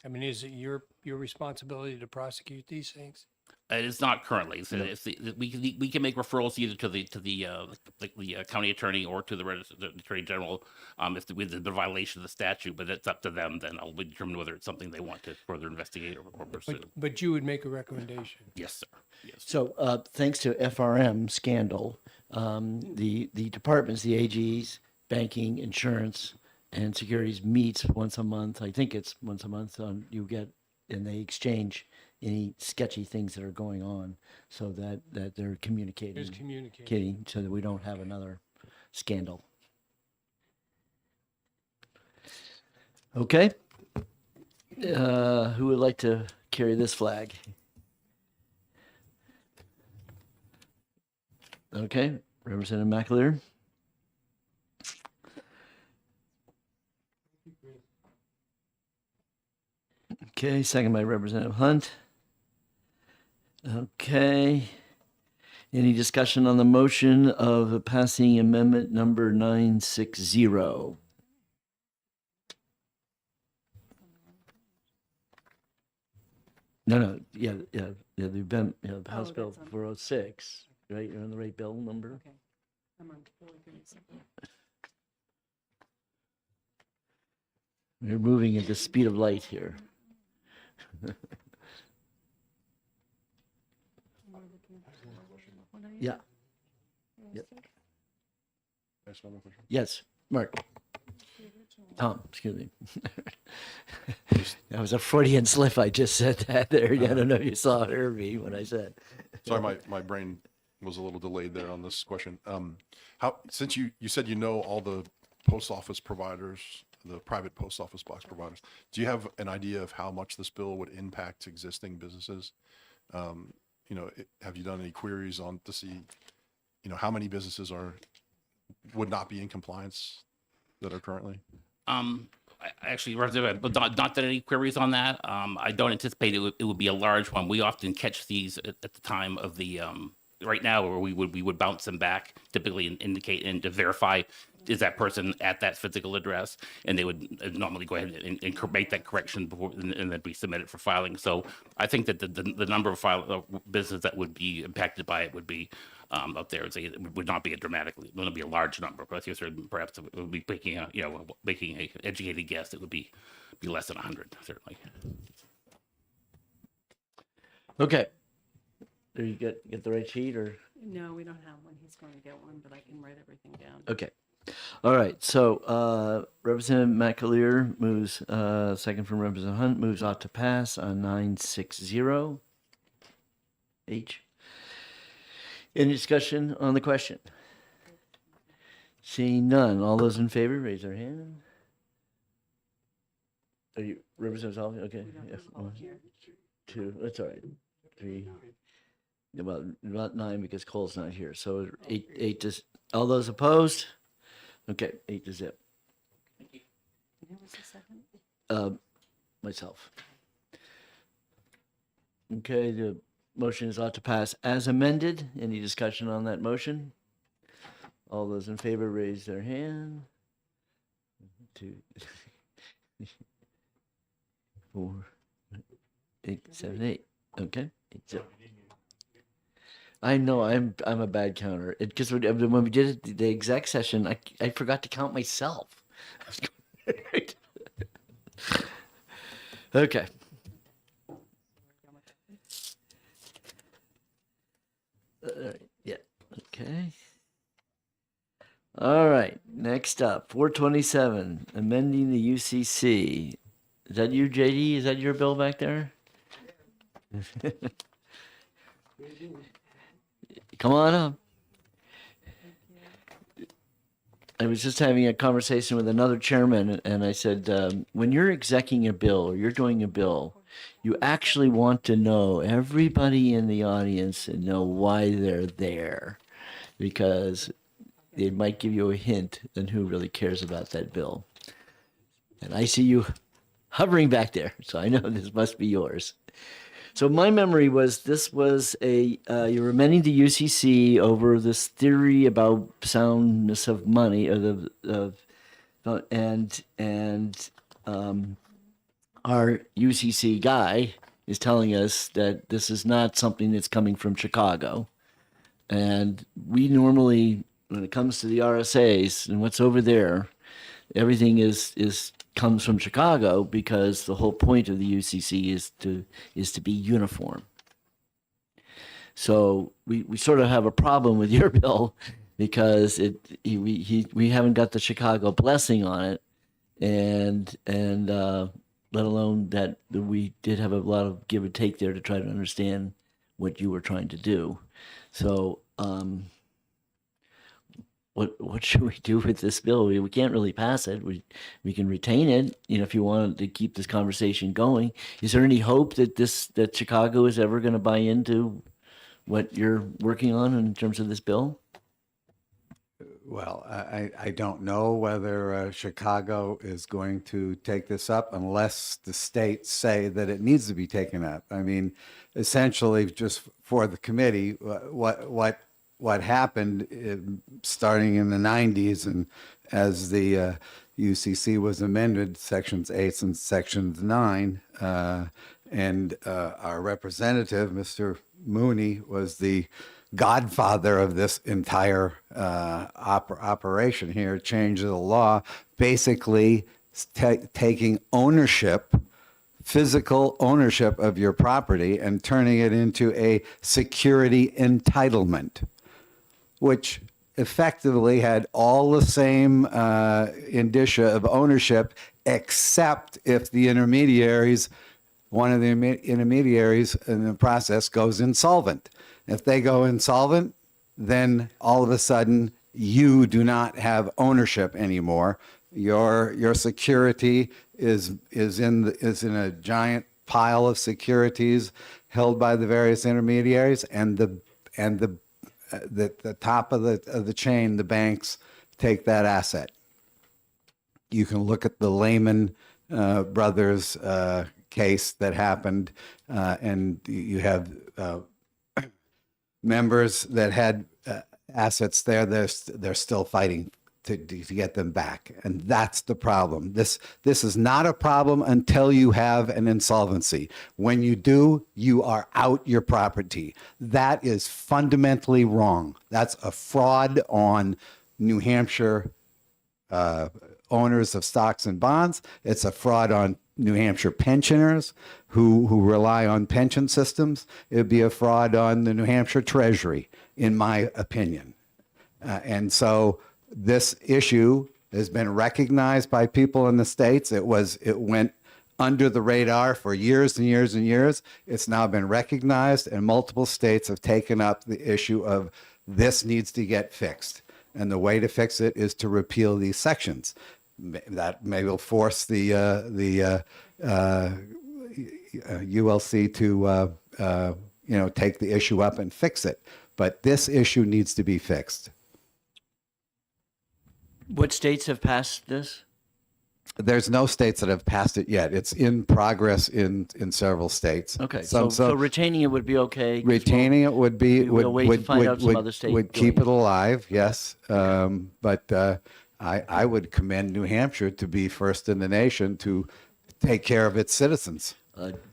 I mean, is it your responsibility to prosecute these things? It's not currently. So we can make referrals either to the county attorney or to the attorney general if with the violation of the statute. But it's up to them. Then I'll determine whether it's something they want to further investigate or pursue. But you would make a recommendation. Yes, sir. Yes. So thanks to FRM scandal, the departments, the AGs, banking, insurance, and securities meets once a month. I think it's once a month. And they exchange any sketchy things that are going on, so that they're communicating. There's communication. Kidding, so that we don't have another scandal. Okay. Who would like to carry this flag? Okay, Representative McAleer. Okay, second by Representative Hunt. Okay. Any discussion on the motion of passing amendment number 960? No, yeah, the House Bill that's on- 406, right? You're on the right bill number? Okay. I'm on 437. We're moving at the speed of light here. Yeah. Yep. Yes, Mark. Tom, excuse me. That was a Freudian slip. I just said that there. I don't know if you saw it or me when I said. Sorry, my brain was a little delayed there on this question. Since you said you know all the post office providers, the private post office box providers, do you have an idea of how much this bill would impact existing businesses? Have you done any queries on to see, how many businesses would not be in compliance that are currently? Actually, but not done any queries on that. I don't anticipate it would be a large one. We often catch these at the time of the right now, where we would bounce them back, typically indicate and to verify is that person at that physical address, and they would normally go ahead and make that correction before, and then we submit it for filing. So I think that the number of businesses that would be impacted by it would be up there. It would not be a large number, but perhaps it would be making an educated guess. It would be less than 100, certainly. Okay. Do you get the right sheet or? No, we don't have one. He's going to get one, but I can write everything down. Okay. All right. So Representative McAleer moves, second from Representative Hunt, moves ought to pass on 960. H. Any discussion on the question? Seeing none. All those in favor, raise their hand. Are you Representative Solomon? Okay. We don't Yeah. have Paul here. 2. That's all right. 3. Well, not 9 because Cole's not here. So 8 to all those opposed. Okay, 8 to 0. And who was the second? Myself. Okay, the motion is ought to pass as amended. Any discussion on that motion? All those in favor raise their hand. 2, 4, 8, 7, 8. Okay, 8, 0. I know I'm a bad counter. Because when we did it, the exec session, I forgot to count myself. Okay. Yeah. Okay. All right. Next up, 427, amending the UCC. Is that you, JD? Is that your bill back there? Come on up. I was just having a conversation with another chairman, and I said, when you're executing a bill or you're doing a bill, you actually want to know everybody in the audience and know why they're there, because it might give you a hint on who really cares about that bill. And I see you hovering back there, so I know this must be yours. So my memory was this was you were amending the UCC over this theory about soundness of money, or and our UCC guy is telling us that this is not something that's coming from Chicago. And we normally, when it comes to the RSAs and what's over there, everything is comes from Chicago because the whole point of the UCC is to be uniform. So we sort of have a problem with your bill because we haven't got the Chicago blessing on it, and let alone that we did have a lot of give and take there to try to understand what you were trying to do. So what should we do with this bill? We can't really pass it. We can retain it, if you want to keep this conversation going. Is there any hope that Chicago is ever going to buy into what you're working on in terms of this bill? Well, I don't know whether Chicago is going to take this up unless the states say that it needs to be taken up. I mean, essentially, just for the committee, what happened starting in the 90s and as the UCC was amended, sections 8 and sections 9, and our representative, Mr. Mooney, was the godfather of this entire operation here, change of the law, basically taking ownership, physical ownership of your property and turning it into a security entitlement, which effectively had all the same indicia of ownership, except if the intermediaries, one of the intermediaries in the process goes insolvent. If they go insolvent, then all of a sudden you do not have ownership anymore. Your security is in a giant pile of securities held by the various intermediaries, and the top of the chain, the banks, take that asset. You can look at the Lehman Brothers case that happened, and you have members that had assets there. They're still fighting to get them back, and that's the problem. This is not a problem until you have an insolvency. When you do, you are out your property. That is fundamentally wrong. That's a fraud on New Hampshire owners of stocks and bonds. It's a fraud on New Hampshire pensioners who rely on pension systems. It would be a fraud on the New Hampshire Treasury, in my opinion. And so this issue has been recognized by people in the states. It went under the radar for years and years and years. It's now been recognized, and multiple states have taken up the issue of this needs to get fixed. And the way to fix it is to repeal these sections. That may will force the ULC to take the issue up and fix it. But this issue needs to be fixed. What states have passed this? There's no states that have passed it yet. It's in progress in several states. Okay, so retaining it would be okay. 'cause Retaining it would be we'll wait to find out some other states would doing keep it. it alive. Yes, but I would commend New Hampshire to be first in the nation to take care of its citizens.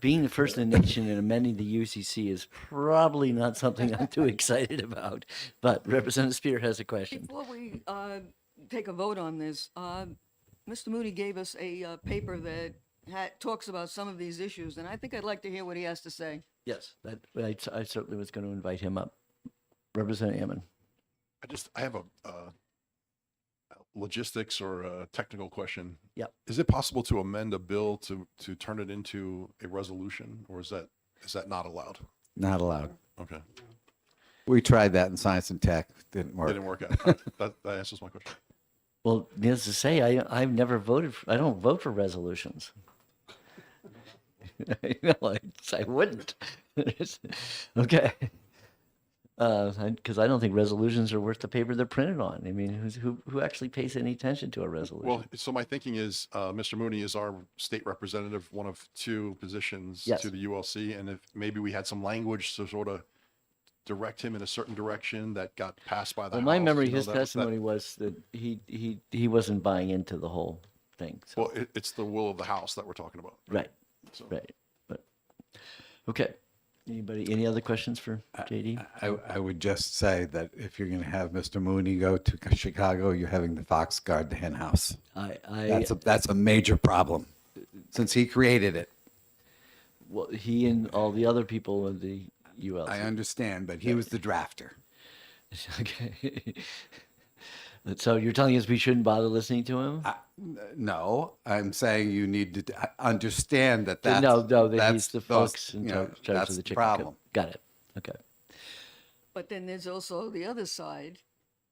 Being the first in the nation and amending the UCC is probably not something I'm too excited about. But Representative Spear has a question. Before we take a vote on this, Mr. Mooney gave us a paper that talks about some of these issues, and I think I'd like to hear what he has to say. Yes, I certainly was going to invite him up. Representative Ammon. I have a logistics or a technical question. Yep. Is it possible to amend a bill to turn it into a resolution, or is that not allowed? Not allowed. Okay. We tried that in science and tech. Didn't work. Didn't work out. That answers my question. Well, needless to say, I've never voted. I don't vote for resolutions. I wouldn't. Okay. Because I don't think resolutions are worth the paper they're printed on. I mean, who actually pays any attention to a resolution? Well, so my thinking is, Mr. Mooney is our state representative, one of two positions Yes. to the ULC, and if maybe we had some language to sort of direct him in a certain direction that got passed by the Well, House. my memory, you know, his that- testimony was that he wasn't buying into the whole thing. So. Well, it's the will of the House that we're talking about. Right. So. Right. But Okay. Anybody, any other questions for JD? I would just say that if you're going to have Mr. Mooney go to Chicago, you're having the fox guard the hen house. That's a major problem since he created it. Well, he and all the other people in the UL. I understand, but he was the drafter. Okay. So you're telling us we shouldn't bother listening to him? No, I'm saying you need to understand that No, that that's he's the those- fox in you know, charge that's of the the chicken problem. coop. Got it. Okay. But then there's also the other side,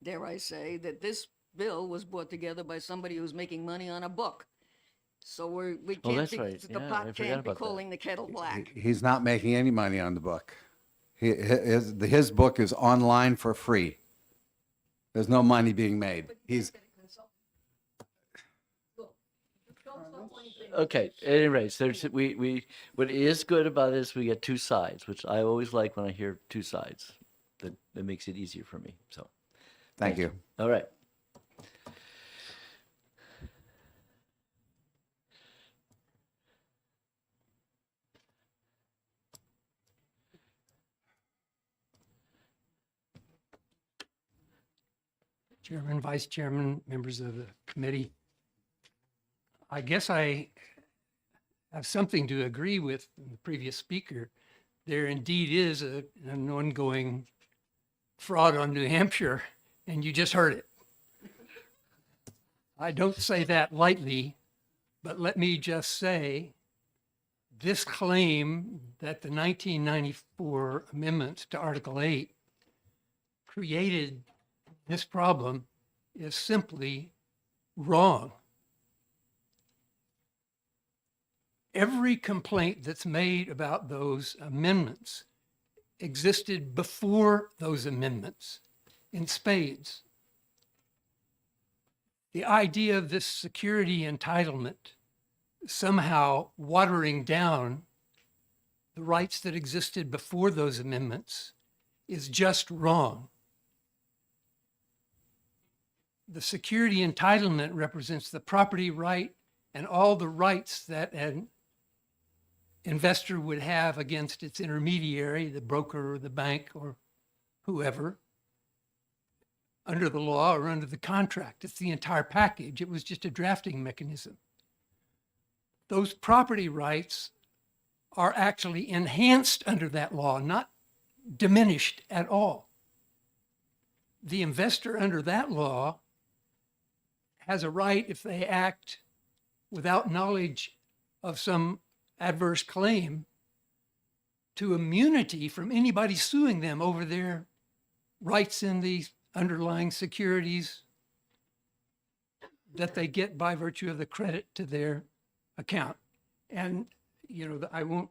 dare I say, that this bill was brought together by somebody who's making money on a book. So we Oh, can't that's be, right. the Yeah, I pot forgot can't be about that. calling the kettle black. He's not making any money on the book. His book is online for free. There's no money being made. He's Okay. At any rate, we what is good about this, we get two sides, which I always like when I hear two sides. That makes it easier for me. So thank you. all right. Chairman, Vice Chairman, members of the committee. I guess I have something to agree with the previous speaker. There indeed is an ongoing fraud on New Hampshire, and you just heard it. I don't say that lightly, but let me just say this claim that the 1994 amendments to Article 8 created this problem is simply wrong. Every complaint that's made about those amendments existed before those amendments in spades. The idea of this security entitlement somehow watering down the rights that existed before those amendments is just wrong. The security entitlement represents the property right and all the rights that an investor would have against its intermediary, the broker or the bank or whoever, under the law or under the contract. It's the entire package. It was just a drafting mechanism. Those property rights are actually enhanced under that law, not diminished at all. The investor under that law has a right, if they act without knowledge of some adverse claim, to immunity from anybody suing them over their rights in the underlying securities that they get by virtue of the credit to their account. And, you know, I won't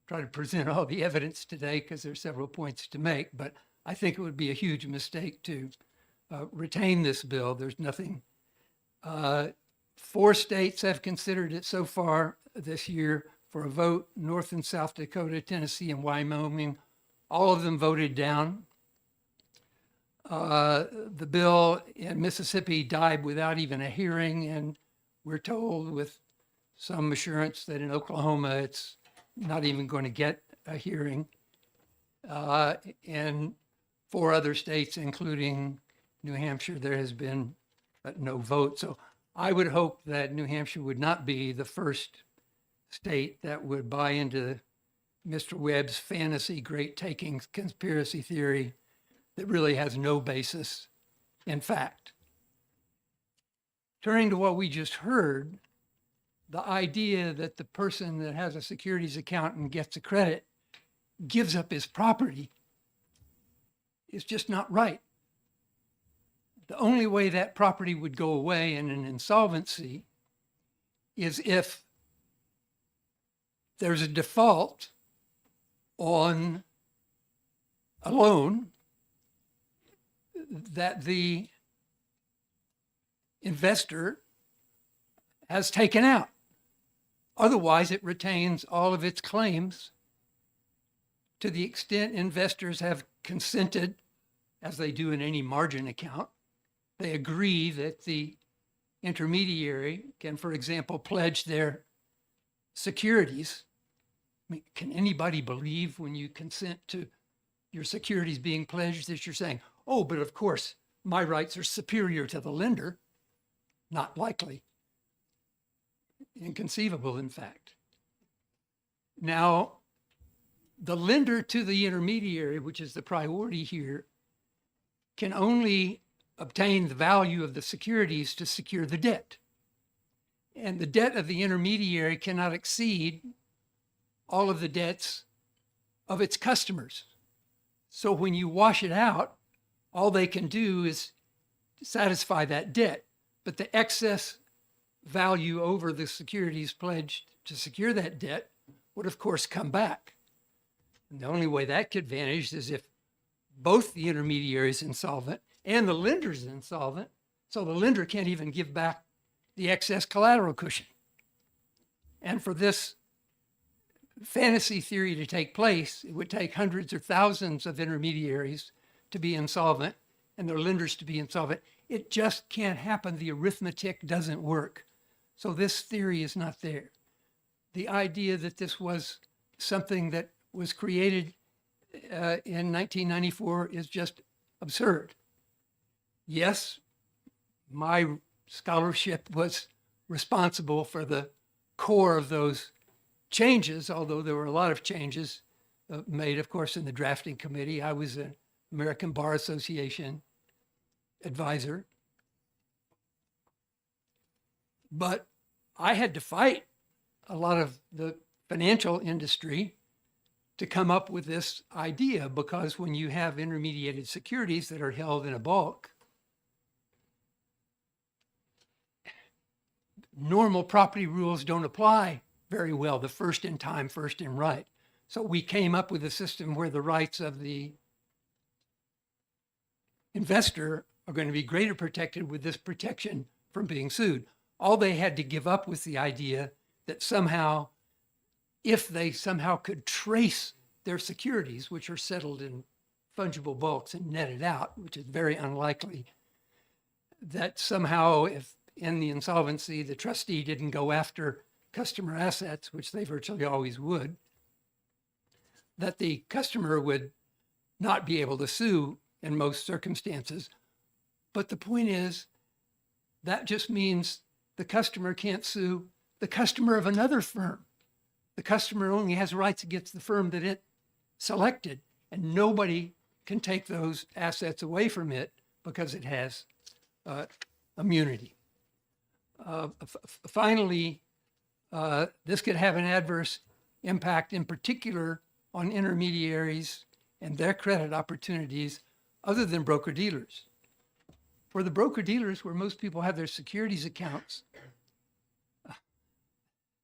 try to present all the evidence today because there's several points to make, but I think it would be a huge mistake to retain this bill. There's nothing. 4 states have considered it so far this year for a vote: North and South Dakota, Tennessee, and Wyoming. All of them voted down. The bill in Mississippi died without even a hearing, and we're told with some assurance that in Oklahoma it's not even going to get a hearing. In 4 other states, including New Hampshire, there has been no vote. So I would hope that New Hampshire would not be the first state that would buy into Mr. Webb's fantasy great takings conspiracy theory that really has no basis in fact. Turning to what we just heard, the idea that the person that has a securities account and gets a credit gives up his property is just not right. The only way that property would go away in an insolvency is if there's a default on a loan that the investor has taken out. Otherwise, it retains all of its claims to the extent investors have consented, as they do in any margin account. They agree that the intermediary can, for example, pledge their securities mean, can anybody believe when you consent to your securities being pledged that you're saying, oh, but of course, my rights are superior to the lender? Not likely. Inconceivable, in fact. Now, the lender to the intermediary, which is the priority here, can only obtain the value of the securities to secure the debt. And the debt of the intermediary cannot exceed all of the debts of its customers. So when you wash it out, all they can do is satisfy that debt. But the excess value over the securities pledged to secure that debt would, of course, come back. And the only way that could vanish is if both the intermediary is insolvent and the lender is insolvent, so the lender can't even give back the excess collateral cushion. And for this fantasy theory to take place, it would take hundreds or thousands of intermediaries to be insolvent and their lenders to be insolvent. It just can't happen. The arithmetic doesn't work. So this theory is not there. The idea that this was something that was created in 1994 is just absurd. Yes, my scholarship was responsible for the core of those changes, although there were a lot of changes made, of course, in the drafting committee. I was an American Bar Association advisor. But I had to fight a lot of the financial industry to come up with this idea, because when you have intermediated securities that are held in a bulk, normal property rules don't apply very well, the first in time, first in right. So we came up with a system where the rights of the investor are going to be greater protected with this protection from being sued. All they had to give up was the idea that somehow, if they somehow could trace their securities, which are settled in fungible bulks and netted out, which is very unlikely, that somehow if in the insolvency, the trustee didn't go after customer assets, which they virtually always would, that the customer would not be able to sue in most circumstances. But the point is, that just means the customer can't sue the customer of another firm. The customer only has rights against the firm that it selected, and nobody can take those assets away from it because it has immunity. Finally, this could have an adverse impact, in particular on intermediaries and their credit opportunities other than broker-dealers. For the broker-dealers, where most people have their securities accounts,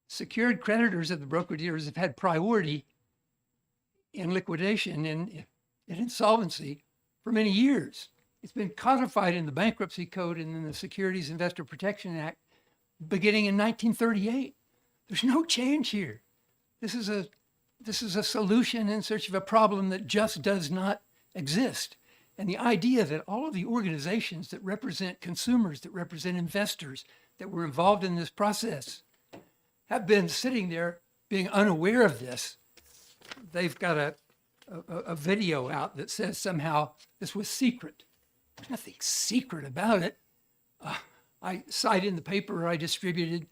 secured creditors of the broker-dealers have had priority in liquidation and in insolvency for many years. It's been codified in the Bankruptcy Code and in the Securities Investor Protection Act beginning in 1938. There's no change here. This is a solution in search of a problem that just does not exist. And the idea that all of the organizations that represent consumers, that represent investors, that were involved in this process have been sitting there being unaware of this. They've got a video out that says somehow this was secret. There's nothing secret about it. I cite in the paper I distributed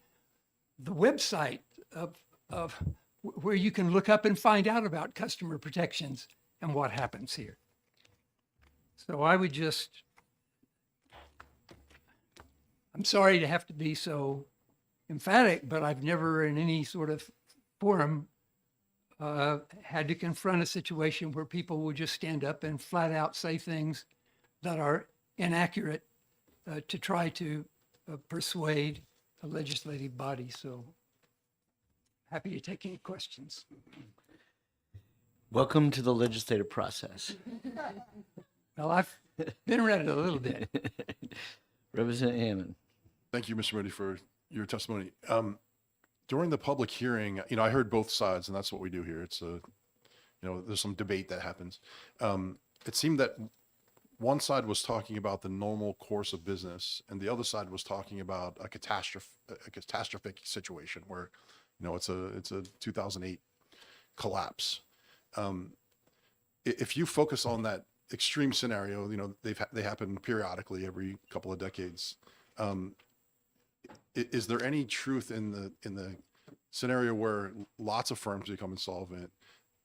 the website of where you can look up and find out about customer protections and what happens here. So I would just, I'm sorry to have to be so emphatic, but I've never in any sort of forum had to confront a situation where people would just stand up and flat out say things that are inaccurate to try to persuade a legislative body. So happy to take any questions. Welcome to the legislative process. Well, I've been around it a little bit. Representative Hammond. Thank you, Mr. Moody, for your testimony. During the public hearing, I heard both sides, and that's what we do here. It's there's some debate that happens. It seemed that one side was talking about the normal course of business, and the other side was talking about a catastrophic situation where, it's a 2008 collapse. If you focus on that extreme scenario, you know, they happen periodically every couple of decades. Is there any truth in the scenario where lots of firms become insolvent,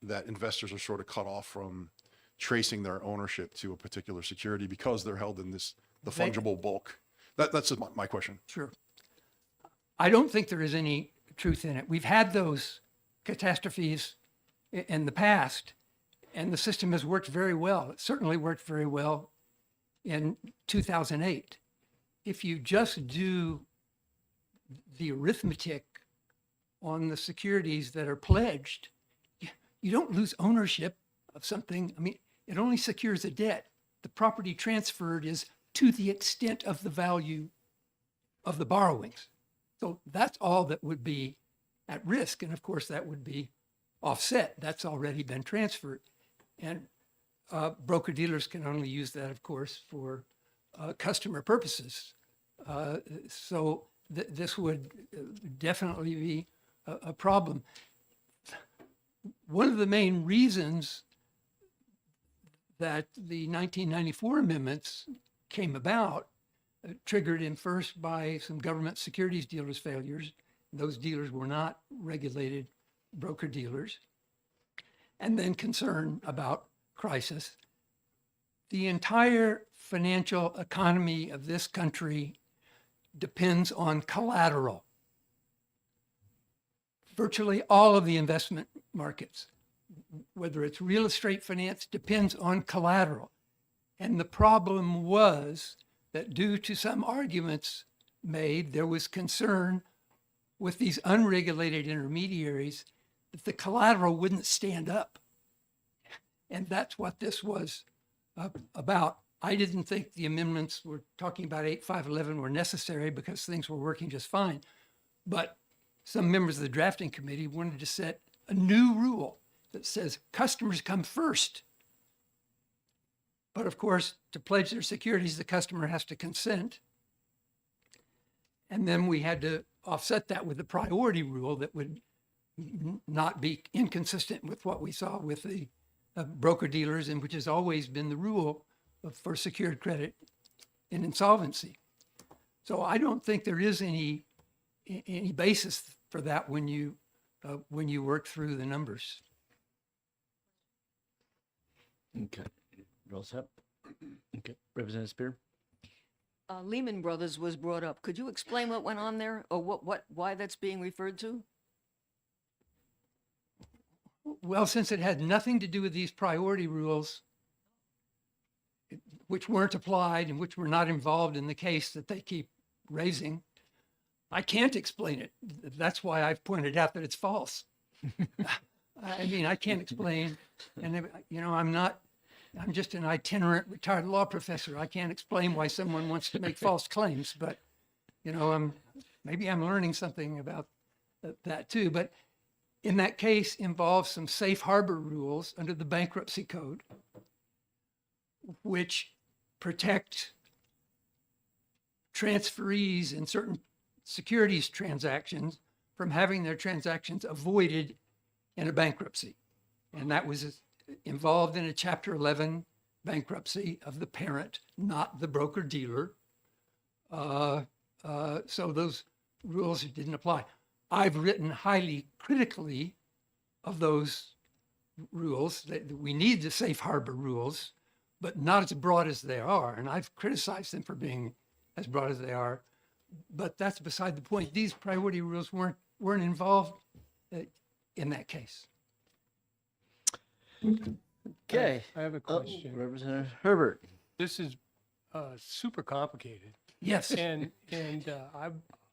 that investors are sort of cut off from tracing their ownership to a particular security because they're held in the fungible bulk? That's just my question. Sure. I don't think there is any truth in it. We've had those catastrophes in the past, and the system has worked very well. It certainly worked very well in 2008. If you just do the arithmetic on the securities that are pledged, you don't lose ownership of something. I mean, it only secures a debt. The property transferred is to the extent of the value of the borrowings. So that's all that would be at risk. And of course, that would be offset. That's already been transferred. And broker dealers can only use that, of course, for customer purposes. So this would definitely be a problem. One of the main reasons that the 1994 amendments came about, triggered in first by some government securities dealers' failures. Those dealers were not regulated broker dealers. And then concern about crisis. The entire financial economy of this country depends on collateral. Virtually all of the investment markets, whether it's real estate finance, depends on collateral. And the problem was that due to some arguments made, there was concern with these unregulated intermediaries that the collateral wouldn't stand up. And that's what this was about. I didn't think the amendments we're talking about 8511 were necessary because things were working just fine. But some members of the drafting committee wanted to set a new rule that says customers come first. But of course, to pledge their securities, the customer has to consent. And then we had to offset that with the priority rule that would not be inconsistent with what we saw with the broker dealers, and which has always been the rule for secured credit in insolvency. So I don't think there is any basis for that when you work through the numbers. Okay. Roll set. Okay. Representative Spear? Lehman Brothers was brought up. Could you explain what went on there, or why that's being referred to? Well, since it had nothing to do with these priority rules, which weren't applied and which were not involved in the case that they keep raising, I can't explain it. That's why I've pointed out that it's false. I mean, I can't explain, and you know, I'm just an itinerant retired law professor. I can't explain why someone wants to make false claims, but you know, maybe I'm learning something about that too. But in that case, involves some safe harbor rules under the bankruptcy code, which protect transferees in certain securities transactions from having their transactions avoided in a bankruptcy. And that was involved in a Chapter 11 bankruptcy of the parent, not the broker dealer. So those rules didn't apply. I've written highly critically of those rules, that we need the safe harbor rules, but not as broad as they are. And I've criticized them for being as broad as they are, but that's beside the point. These priority rules weren't involved in that case. Okay. I have a question. Representative Herbert? This is super complicated. Yes. And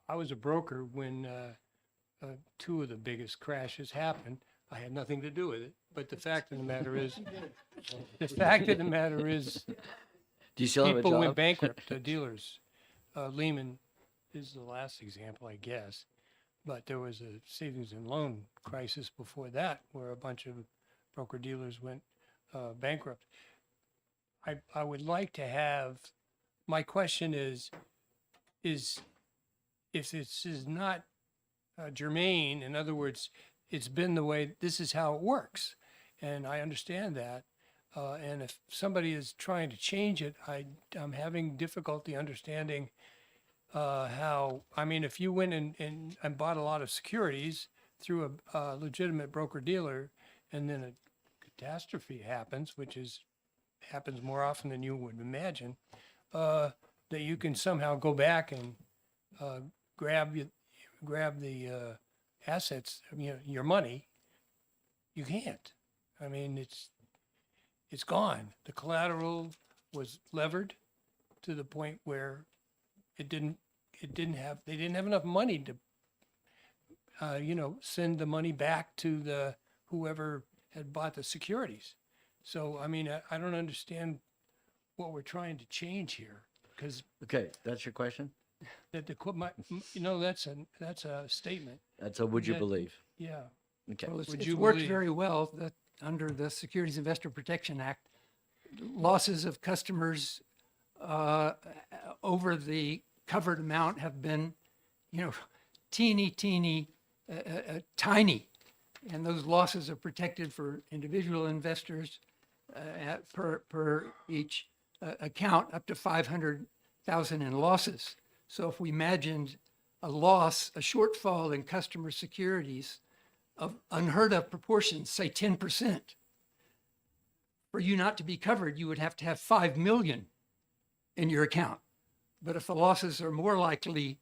I was a broker when two of the biggest crashes happened. I had nothing to do with it. But the fact of the matter is, Do you still have a people job? went bankrupt, the dealers. Lehman is the last example, I guess. But there was a savings and loan crisis before that where a bunch of broker dealers went bankrupt. I would like to have, my question is if this is not germane, in other words, it's been the way, this is how it works. And I understand that. And if somebody is trying to change it, I'm having difficulty understanding how, I mean, if you went and bought a lot of securities through a legitimate broker dealer, and then a catastrophe happens, happens more often than you would imagine, that you can somehow go back and grab the assets, your money. You can't. I mean, it's gone. The collateral was levered to the point where they didn't have enough money to send the money back to the whoever had bought the securities. So I mean, I don't understand what we're trying to change here, because Okay, that's your question? that's a statement. That's a would you That- believe? Yeah. Okay. Well, it's Would you worked believe- very well that under the Securities Investor Protection Act, losses of customers over the covered amount have been, teeny, tiny. And those losses are protected for individual investors per each account up to 500,000 in losses. So if we imagined a loss, a shortfall in customer securities of unheard of proportions, say 10%, for you not to be covered, you would have to have 5 million in your account. But if the losses are more likely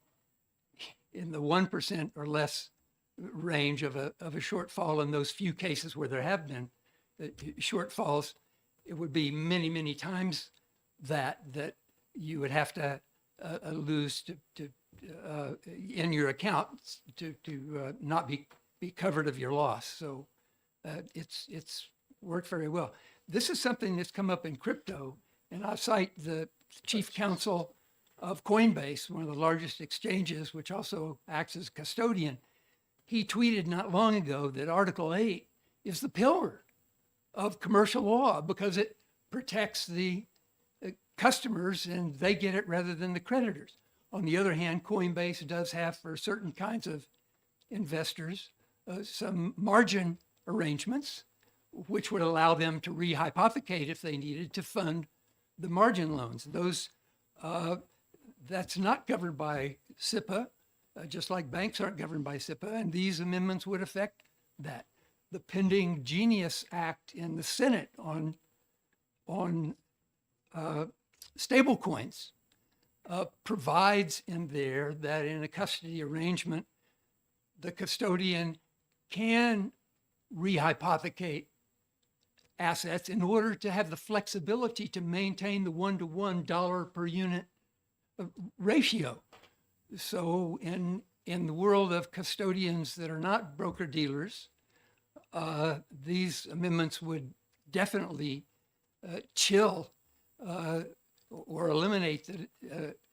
in the 1% or less range of a shortfall in those few cases where there have been shortfalls, it would be many, many times that you would have to lose to in your account to not be covered of your loss. So it's worked very well. This is something that's come up in crypto, and I cite the chief counsel of Coinbase, one of the largest exchanges, which also acts as custodian. He tweeted not long ago that Article 8 is the pillar of commercial law because it protects the customers and they get it rather than the creditors. On the other hand, Coinbase does have for certain kinds of investors some margin arrangements, which would allow them to rehypothecate if they needed to fund the margin loans. Those that's not governed by SIPA, just like banks aren't governed by SIPA, and these amendments would affect that. The pending Genius Act in the Senate on stable coins provides in there that in a custody arrangement, the custodian can rehypothecate assets in order to have the flexibility to maintain the one-to-one dollar per unit ratio. So in the world of custodians that are not broker dealers, these amendments would definitely chill or eliminate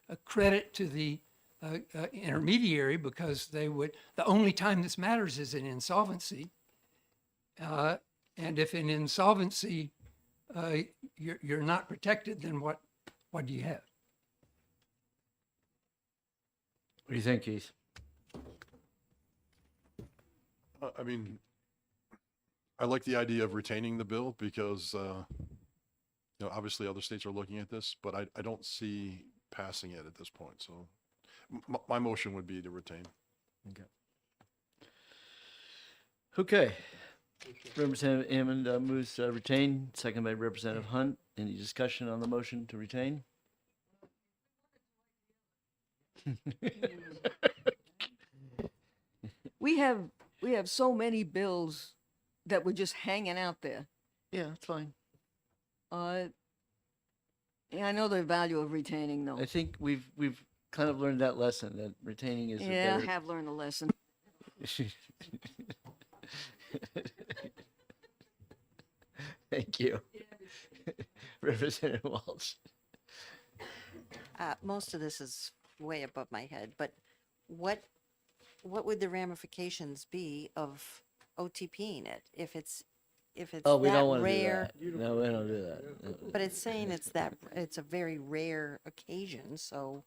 a credit to the intermediary, because they would, the only time this matters is in insolvency. And if in insolvency you're not protected, then what do you have? What do you think, Keith? I mean, I like the idea of retaining the bill because, obviously other states are looking at this, but I don't see passing it at this point. So my motion would be to retain. Okay. Representative Hammond moves retain, second by Representative Hunt. Any discussion on the motion to retain? We have so many bills that were just hanging out there. Yeah, that's fine. Yeah, I know the value of retaining though. I think we've kind of learned that lesson, that retaining is a Yeah, I better. have learned a lesson. Thank you. Representative Walsh. Most of this is way above my head, but what would the ramifications be of OTPing it if it's Oh, we that don't want to do rare? that. No, we don't do that. But it's saying it's a very rare occasion, so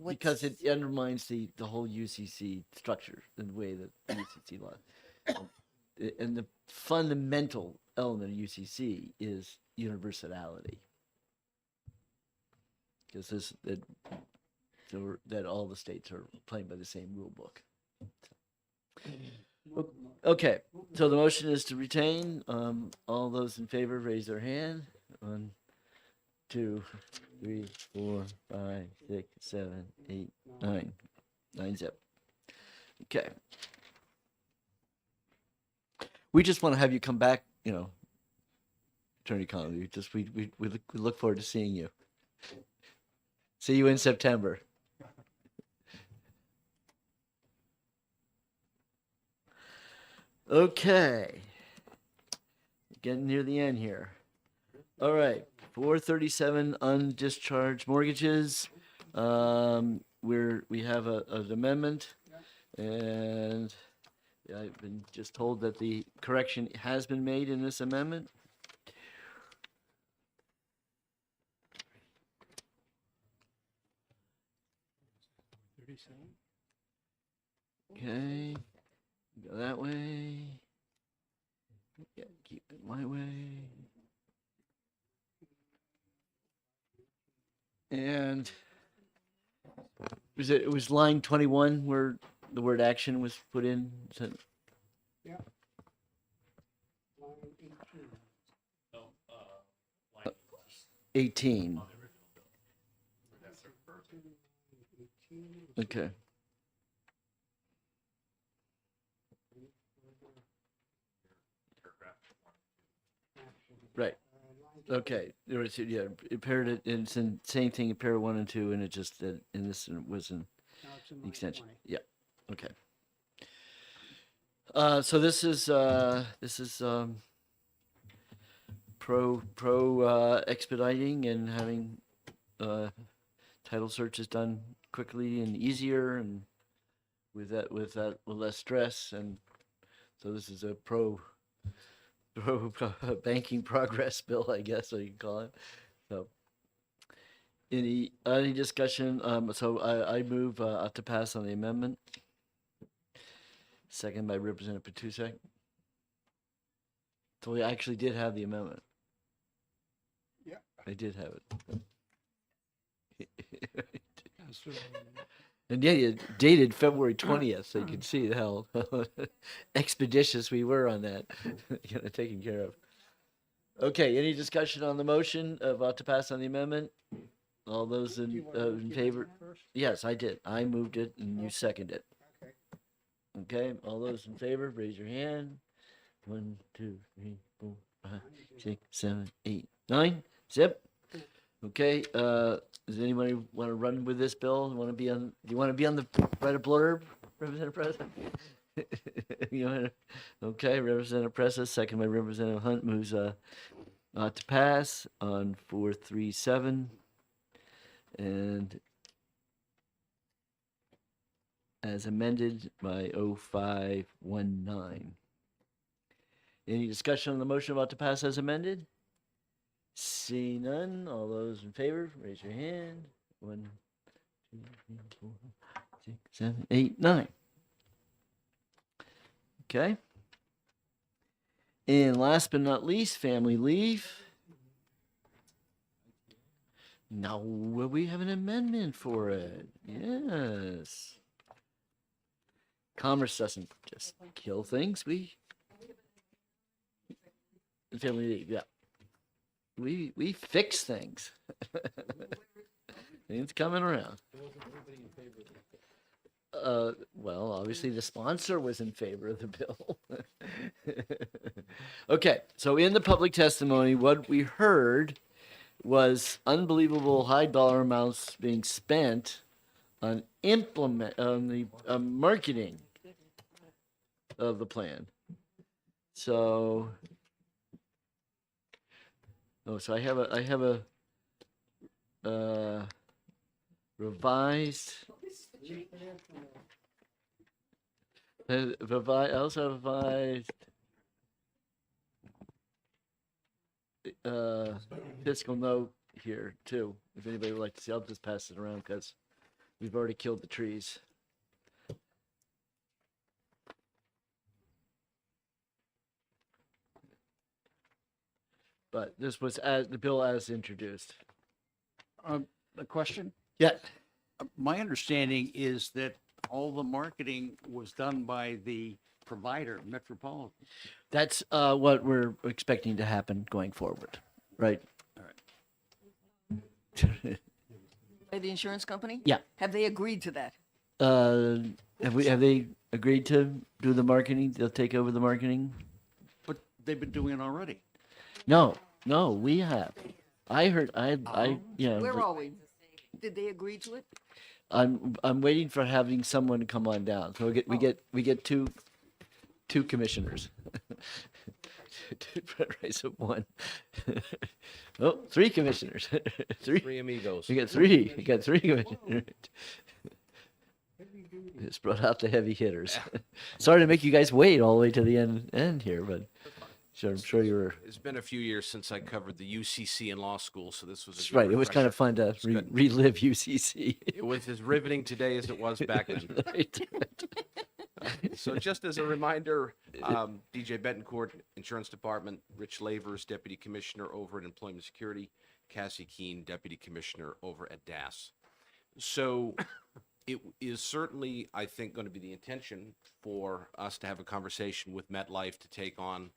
Because it undermines the whole UCC structure, the way that the UCC law. And the fundamental element of UCC is universality. Because that all the states are playing by the same rule book. Okay, so the motion is to retain. All those in favor, raise their hand. 1, 2, 3, 4, 5, 6, 7, 8, 9. 9-zip. Okay. We just want to have you come back, Attorney Connolly. We look forward to seeing you. See you in September. Okay. Getting near the end here. All right. 437 undischarged mortgages. We have an amendment, and I've been just told that the correction has been made in this amendment. Okay, go that way. Yeah, keep it my way. And it was line 21 where the word action was put in? Is that- Yeah. 18. Okay. Right. Okay. There was, yeah, it paired it, it's the same thing in pair 1 and 2, and it just, in this was an extension. Yeah. Okay. So this is pro expediting and having title searches done quickly and easier, and with less stress, and so this is a pro banking progress bill, I guess, what you can call it. So any discussion? So I move to pass on the amendment. Second by Representative Patusek. So we actually did have the amendment. Yeah. I did have it. That's what And yeah, you dated February 20th, so you can see how expeditious we were on that, taken care of. Okay, any discussion on the motion to pass on the amendment? All those in favor? Yes, I did. I moved it and you seconded it. Okay, all those in favor, raise your hand. 1, 2, 3, 4, 5, 6, 7, 8, 9. Zip. Okay, does anybody want to run with this bill? Do you want to be on the write a blurb, Representative President? Okay, Representative Presses, second by Representative Hunt, moves to pass on 437. And as amended by 0519. Any discussion on the motion about to pass as amended? See none. All those in favor, raise your hand. 1, 2, 3, 4, 6, 7, 8, 9. Okay. And last but not least, family leave. Now we have an amendment for it. Yes. Commerce doesn't just kill things. Family leave, yeah. We fix things. It's coming around. Well, obviously the sponsor was in favor of the bill. Okay, so in the public testimony, what we heard was unbelievable high dollar amounts being spent on the marketing of the plan. So, so I have a revised. I also have revised fiscal note here too. If anybody would like to see, I'll just pass it around because we've already killed the trees. but this was as the bill as introduced. A question? Yeah. My understanding is that all the marketing was done by the provider, Metropolitan. That's what we're expecting to happen going forward, right? By the insurance company? Yeah. Have they agreed to that? Have they agreed to do the marketing? They'll take over the marketing? But they've been doing it already. No, we have. I heard, yeah. Where are we? Did they agree to it? I'm waiting for having someone to come on down. So we get two commissioners. Right, so one. Oh, three commissioners. Three amigos. We got three. We got three commissioners. Just brought out the heavy hitters. Sorry to make you guys wait all the way to the end here, but I'm sure you were. It's been a few years since I covered the UCC in law school, so this was a That's good right. It was kind of refresher. fun to It's good. relive UCC. It was as riveting today as it was back then. Right. So just as a reminder, DJ Betancourt, Insurance Department, Rich Lavers, Deputy Commissioner over at Employment Security, Cassie Keene, Deputy Commissioner over at DAS. So it is certainly, I think, going to be the intention for us to have a conversation with MetLife to take on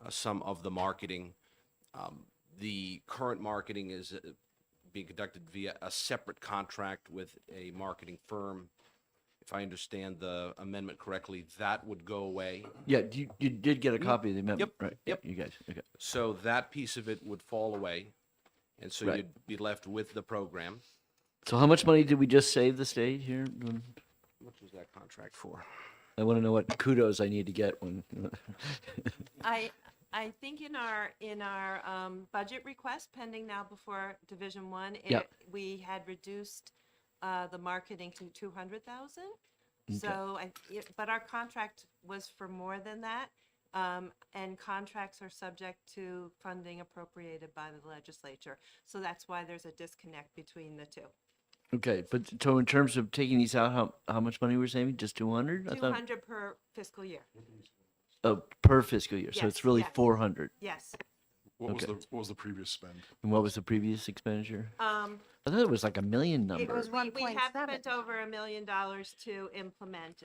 some of the marketing. The current marketing is being conducted via a separate contract with a marketing firm. If I understand the amendment correctly, that would go away. Yeah, you did get a copy of the amendment, Yep, right? yep. You guys. Okay. So that piece of it would fall away. And so Right. you'd be left with the program. So how much money did we just save the state here? How much was that contract for? I want to know what kudos I need to get when. I think in our budget request pending now before Division One, Yep. we had reduced the marketing to 200,000. Okay. So but our contract was for more than that. And contracts are subject to funding appropriated by the legislature. So that's why there's a disconnect between the two. Okay, but so in terms of taking these out, how much money we're saving? Just 200? 200 per fiscal year. Oh, per fiscal year. So Yes, it's really yes. 400. Yes. What Okay. was the previous spend? And what was the previous expenditure? I thought it was like a million number. It was We have 1.7. spent over $1 million to implement.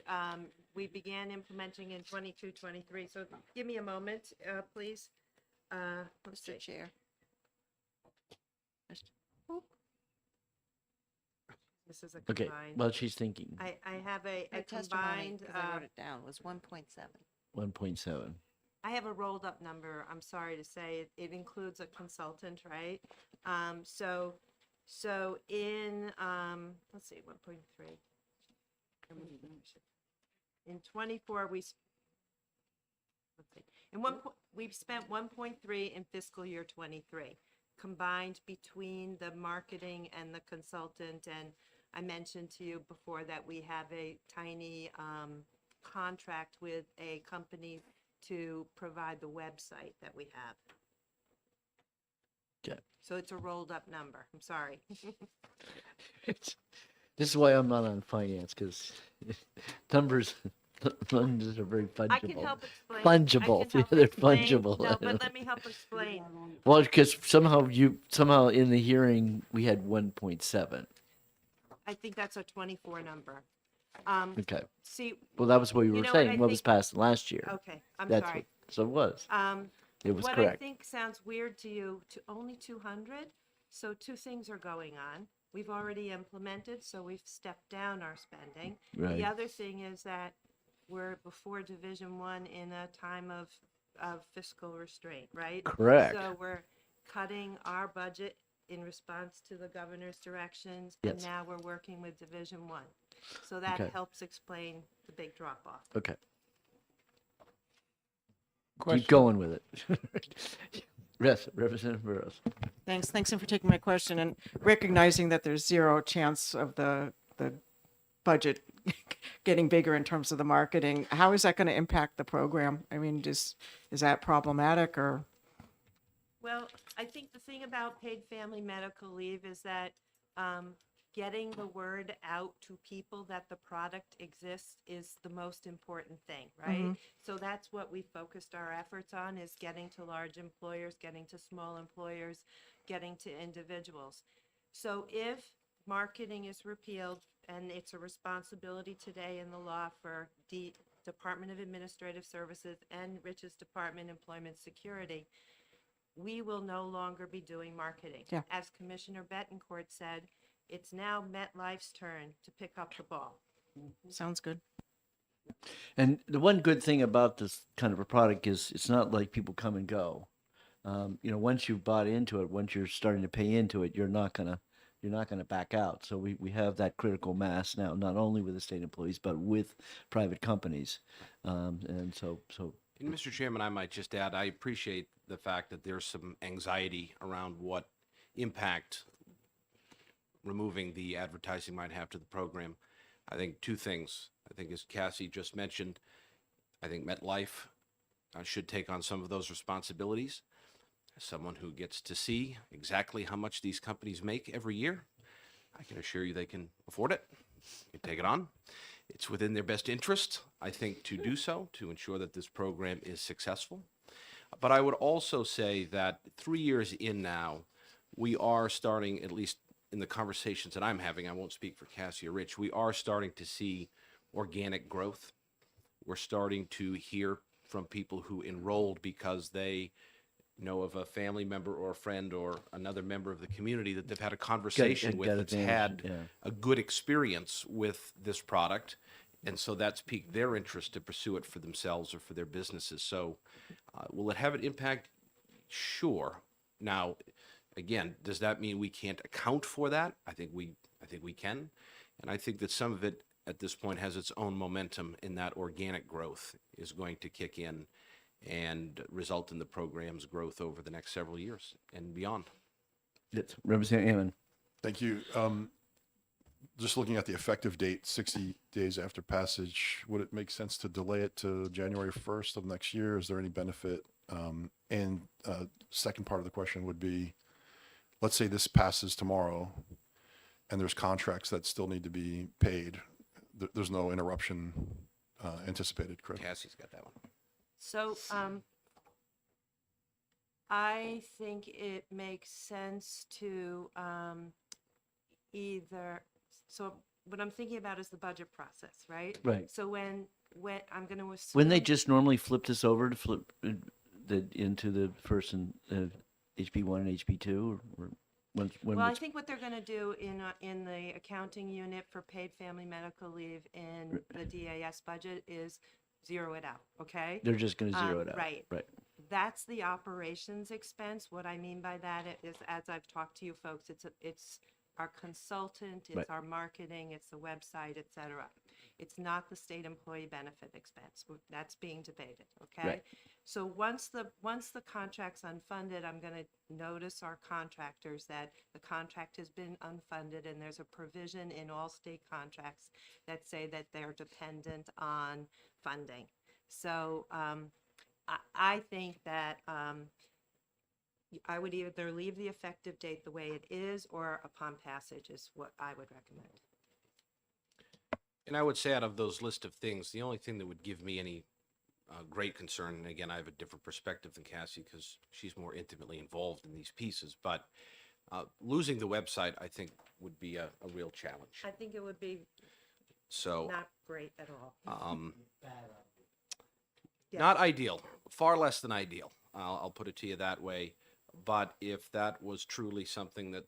We began implementing in 22, 23. So give me a moment, please. Let's see. Mr. Chair. This is a Okay, combined. well, she's thinking I have a Her testimony, combined, 'cause I wrote it down, was 1.7. 1.7. I have a rolled up number. I'm sorry to say it includes a consultant, right? So in, let's see, 1.3. In 24, let's see, we've spent 1.3 in fiscal year 23, combined between the marketing and the consultant. And I mentioned to you before that we have a tiny contract with a company to provide the website that we have. Okay. So it's a rolled up number. I'm sorry. This is why I'm not on finance, because numbers are very fungible. I can help explain. Fungible. I can help They're explain. fungible. No, but let me help explain. Well, because somehow in the hearing, we had 1.7. I think that's a 24 number. Okay. See, Well, that was what you were know what saying, I what was think- passed last year. okay, I'm That's sorry. So it was. It was What I correct. think sounds weird to you, to only 200, so two things are going on. We've already implemented, so we've stepped down our spending. Right. The other thing is that we're before Division One in a time of fiscal restraint, right? Correct. So we're cutting our budget in response to the governor's directions, and Yes. now we're working with Division One. So that Okay. helps explain the big drop off. Okay. Question. Keep going with it. Representative Burrows. Thanks for taking my question and recognizing that there's zero chance of the budget getting bigger in terms of the marketing. How is that going to impact the program? I mean, is that problematic or? Well, I think the thing about paid family medical leave is that getting the word out to people that the product exists is the most important thing, right? So that's what we focused our efforts on, is getting to large employers, getting to small employers, getting to individuals. So if marketing is repealed, and it's a responsibility today in the law for the Department of Administrative Services and Rich's Department Employment Security, we will no longer be doing marketing. Yeah. As Commissioner Bettencourt said, it's now MetLife's turn to pick up the ball. Sounds good. And the one good thing about this kind of a product is it's not like people come and go. Once you've bought into it, once you're starting to pay into it, you're not gonna back out. So we have that critical mass now, not only with the state employees, but with private companies. And so And Mr. Chairman, I might just add, I appreciate the fact that there's some anxiety around what impact removing the advertising might have to the program. I think two things. I think, as Cassie just mentioned, I think MetLife should take on some of those responsibilities. As someone who gets to see exactly how much these companies make every year, I can assure you they can afford it, can take it on. It's within their best interest, I think, to do so, to ensure that this program is successful. But I would also say that 3 years in now, we are starting, at least in the conversations that I'm having, I won't speak for Cassie or Rich, we are starting to see organic growth. We're starting to hear from people who enrolled because they know of a family member or a friend or another member of the community that they've had a conversation with that's had a good experience with this product. And so that's piqued their interest to pursue it for themselves or for their businesses. So will it have an impact? Sure. Now, again, does that mean we can't account for that? I think we can. And I think that some of it at this point has its own momentum in that organic growth is going to kick in and result in the program's growth over the next several years and beyond. Yes, Representative Hammond. Thank you. Just looking at the effective date, 60 days after passage, would it make sense to delay it to January 1st of next year? Is there any benefit? And second part of the question would be, let's say this passes tomorrow and there's contracts that still need to be paid. There's no interruption anticipated, correct? Cassie's got that one. So, I think it makes sense to, so what I'm thinking about is the budget process, right? Right. So when I'm gonna assume. Wouldn't they just normally flip this over to flip into the first and HB1 and HB2? Or when Well, I it's- think what they're gonna do in the accounting unit for paid family medical leave in the DAS budget is zero it out, okay? They're just going to zero it out. Right. Right. That's the operations expense. What I mean by that is, as I've talked to you folks, it's our consultant, it's Right. our marketing, it's the website, et cetera. It's not the state employee benefit expense. That's being debated, okay? Right. So once the contract's unfunded, I'm gonna notice our contractors that the contract has been unfunded, and there's a provision in all state contracts that say that they're dependent on funding. So, I think that, I would either leave the effective date the way it is, or upon passage is what I would recommend. And I would say, out of those list of things, the only thing that would give me any great concern, and again, I have a different perspective than Cassie because she's more intimately involved in these pieces, but losing the website, I think, would be a real challenge. I think it would be So, not great at all. Yeah. not ideal, far less than ideal. I'll put it to you that way. But if that was truly something that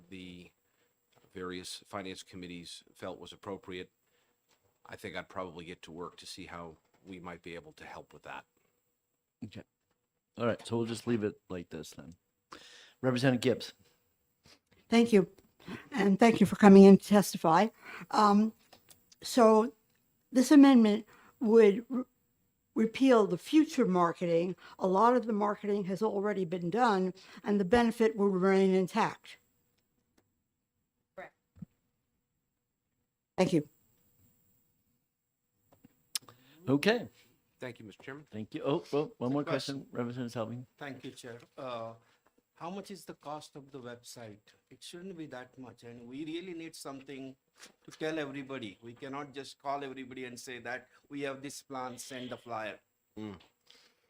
the various finance committees felt was appropriate, I think I'd probably get to work to see how we might be able to help with that. Okay. All right. So we'll just leave it like this then. Representative Gibbs. Thank you. And thank you for coming in to testify. So this amendment would repeal the future marketing. A lot of the marketing has already been done, and the benefit will remain intact. Correct. Thank you. Okay. Thank you, Mr. Chairman. Thank you. Oh, one more question. Representative Selving. Thank you, Chair. how much is the cost of the website? It shouldn't be that much, and we really need something to tell everybody. We cannot just call everybody and say that we have this plan, send the flyer.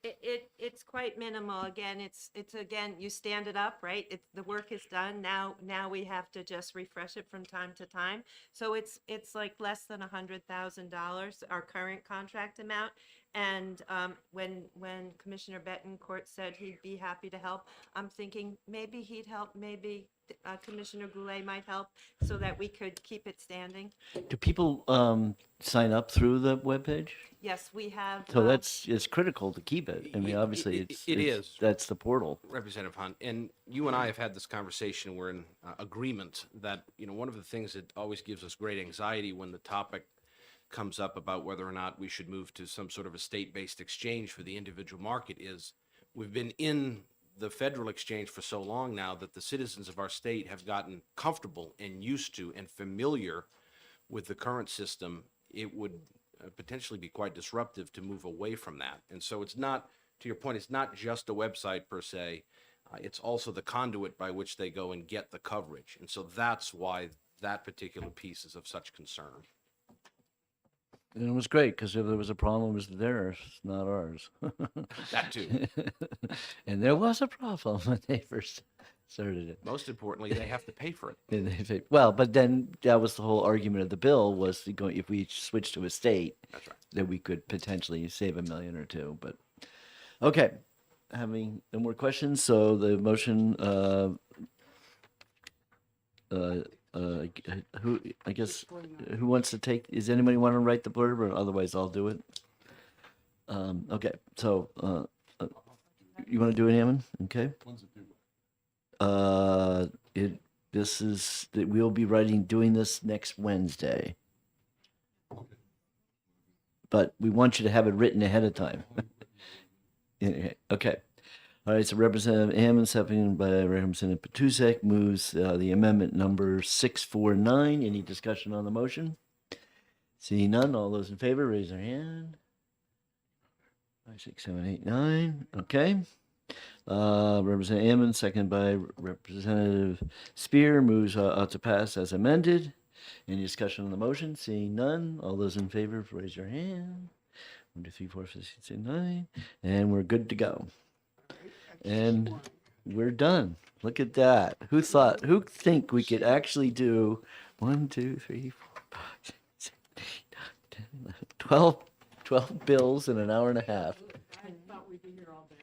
It's quite minimal. Again, it's again, you stand it up, right? It's, the work is done. Now we have to just refresh it from time to time. So it's like less than $100,000, our current contract amount. And when Commissioner Betancourt said he'd be happy to help, I'm thinking maybe he'd help, maybe Commissioner Goulet might help so that we could keep it standing. Do people sign up through the webpage? Yes, we have. So it's critical to keep it. I mean, obviously, It is. That's the portal. Representative Hunt, and you and I have had this conversation. We're in agreement that, one of the things that always gives us great anxiety when the topic comes up about whether or not we should move to some sort of a state-based exchange for the individual market is we've been in the federal exchange for so long now that the citizens of our state have gotten comfortable and used to and familiar with the current system. It would potentially be quite disruptive to move away from that. And so it's not, to your point, it's not just a website per se. It's also the conduit by which they go and get the coverage. And so that's why that particular piece is of such concern. And it was great because if there was a problem, it was theirs, not ours. That too. And there was a problem when they first started it. Most importantly, they have to pay for it. And well, but then that was the whole argument of the bill was to go, if we switch to a state, That's right. that we could potentially save $1 million or $2 million. But okay, having no more questions, so the motion. Who I guess who wants to take? Is anybody want to write the blurb, or otherwise I'll do it. Okay, so you want to do it, Hammond? Okay. We'll be doing this next Wednesday. But we want you to have it written ahead of time. Okay. All right, so Representative Hammond, seconded by Representative Patusek, moves the amendment number 649. Any discussion on the motion? Seeing none, all those in favor, raise their hand. 5, 6, 7, 8, 9. Okay. Representative Hammond, seconded by Representative Spear, moves to pass as amended. Any discussion on the motion? Seeing none, all those in favor, raise your hand. 1, 2, 3, 4, 5, 6, 7, 9. And we're good to go. And we're done. Look at that. Who think we could actually do 1, 2, 3, 4, 5, 6, 7, 8, 9, 10, 11, 12 bills in an hour and a half. I thought we'd be here all day.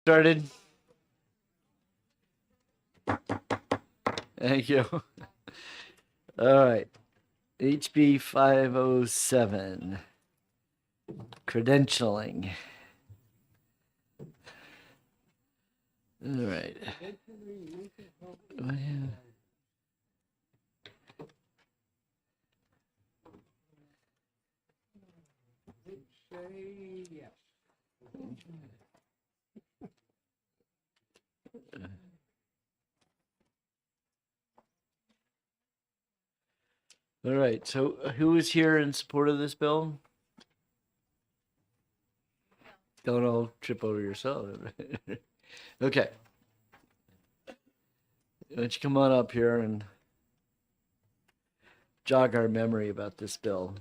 Started. Thank you. All right. HB 507. Credentialing. All right. Oh, yeah. All right, so who is here in support of this bill? Don't all trip over yourself. Okay. Why don't you come on up here and jog our memory about this bill?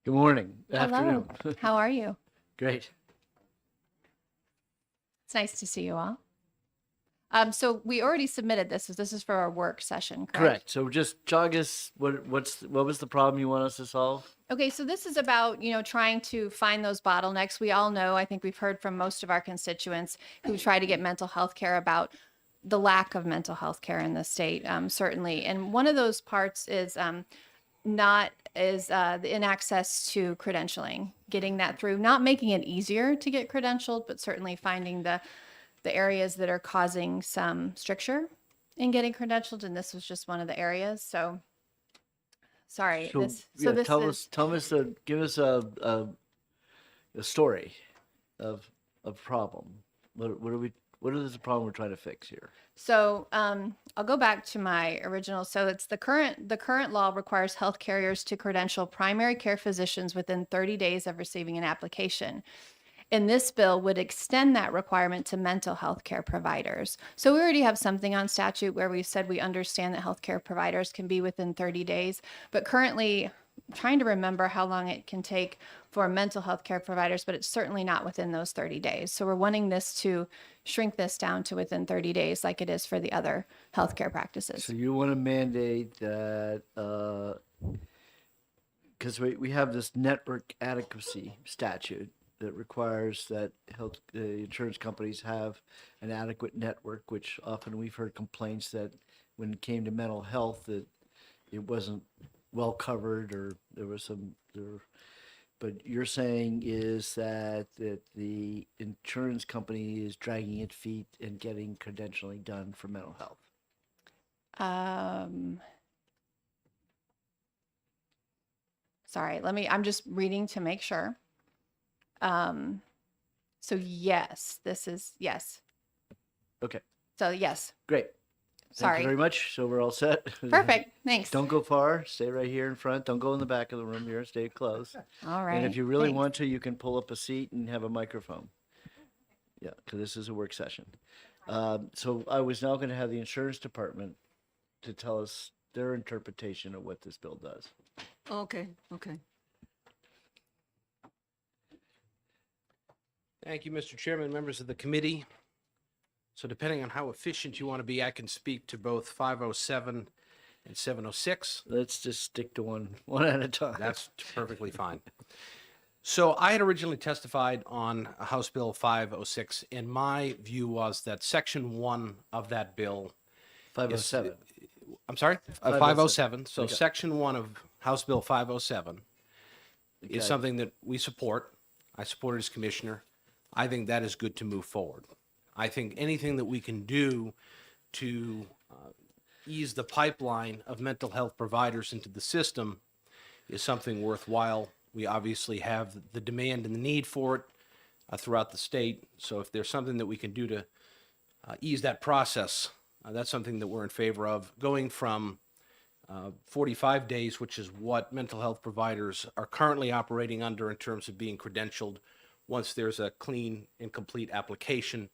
Good morning. Afternoon. Hello. How are you? Great. It's nice to see you all. So we already submitted this. This is for our work session, correct? Correct. So just jog us. What was the problem you want us to solve? Okay, so this is about, trying to find those bottlenecks. We all know, I think we've heard from most of our constituents who try to get mental health care about the lack of mental health care in the state, certainly. And one of those parts is the inaccess to credentialing, getting that through, not making it easier to get credentialed, but certainly finding the areas that are causing some stricture in getting credentialed. And this was just one of the areas. So sorry. So, give us a story of a problem. What is the problem we're trying to fix here? So I'll go back to my original. So it's the current law requires health carriers to credential primary care physicians within 30 days of receiving an application. And this bill would extend that requirement to mental health care providers. So we already have something on statute where we said we understand that healthcare providers can be within 30 days. But currently, I'm trying to remember how long it can take for mental health care providers, but it's certainly not within those 30 days. So we're wanting this to shrink this down to within 30 days like it is for the other healthcare practices. So you want to mandate that, because we have this network adequacy statute that requires that insurance companies have an adequate network, which often we've heard complaints that when it came to mental health that it wasn't well covered, or there was but you're saying is that the insurance company is dragging its feet and getting credentialing done for mental health. Sorry, I'm just reading to make sure. So yes, yes. Okay, So yes, great. Thank sorry. you very much. So we're all set. Perfect. Thanks. Don't go far. Stay right here in front. Don't go in the back of the room here. Stay close. All right. And if you really thanks. want to, you can pull up a seat and have a microphone. Yeah, because this is a work session. So I was now going to have the insurance department to tell us their interpretation of what this bill does. Okay. Thank you, Mr. Chairman, members of the committee. So depending on how efficient you want to be, I can speak to both 507 and 706. Let's just stick to one at a time. That's perfectly fine. So I had originally testified on House Bill 506, and my view was that Section 1 of that bill 507. I'm sorry? 507. So Okay. Section 1 of House Bill 507 Okay. is something that we support. I support it as commissioner. I think that is good to move forward. I think anything that we can do to ease the pipeline of mental health providers into the system is something worthwhile. We obviously have the demand and the need for it throughout the state. So if there's something that we can do to ease that process, that's something that we're in favor of. Going from 45 days, which is what mental health providers are currently operating under in terms of being credentialed once there's a clean and complete application,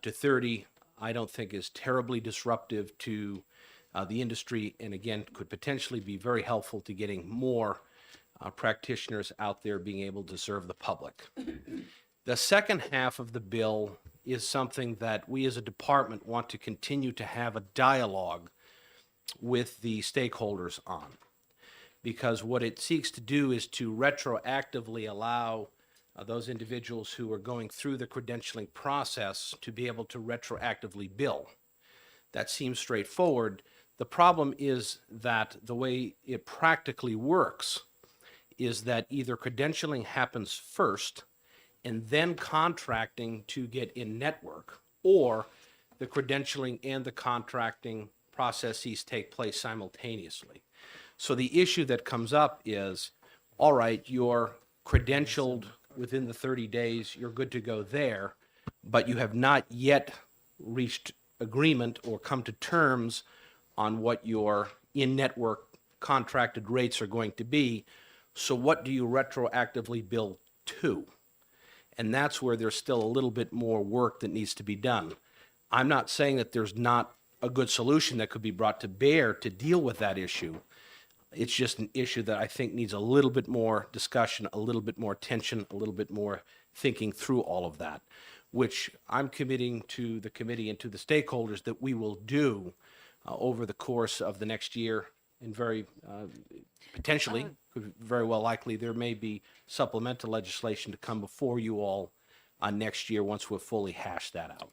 to 30, I don't think is terribly disruptive to the industry, and again, could potentially be very helpful to getting more practitioners out there being able to serve the public. The second half of the bill is something that we as a department want to continue to have a dialogue with the stakeholders on. Because what it seeks to do is to retroactively allow those individuals who are going through the credentialing process to be able to retroactively bill. That seems straightforward. The problem is that the way it practically works is that either credentialing happens first and then contracting to get in network, or the credentialing and the contracting processes take place simultaneously. So the issue that comes up is, all right, you're credentialed within the 30 days, you're good to go there, but you have not yet reached agreement or come to terms on what your in-network contracted rates are going to be. So what do you retroactively bill to? And that's where there's still a little bit more work that needs to be done. I'm not saying that there's not a good solution that could be brought to bear to deal with that issue. It's just an issue that I think needs a little bit more discussion, a little bit more attention, a little bit more thinking through all of that, which I'm committing to the committee and to the stakeholders that we will do over the course of the next year. And very potentially, very well likely, there may be supplemental legislation to come before you all next year once we've fully hashed that out.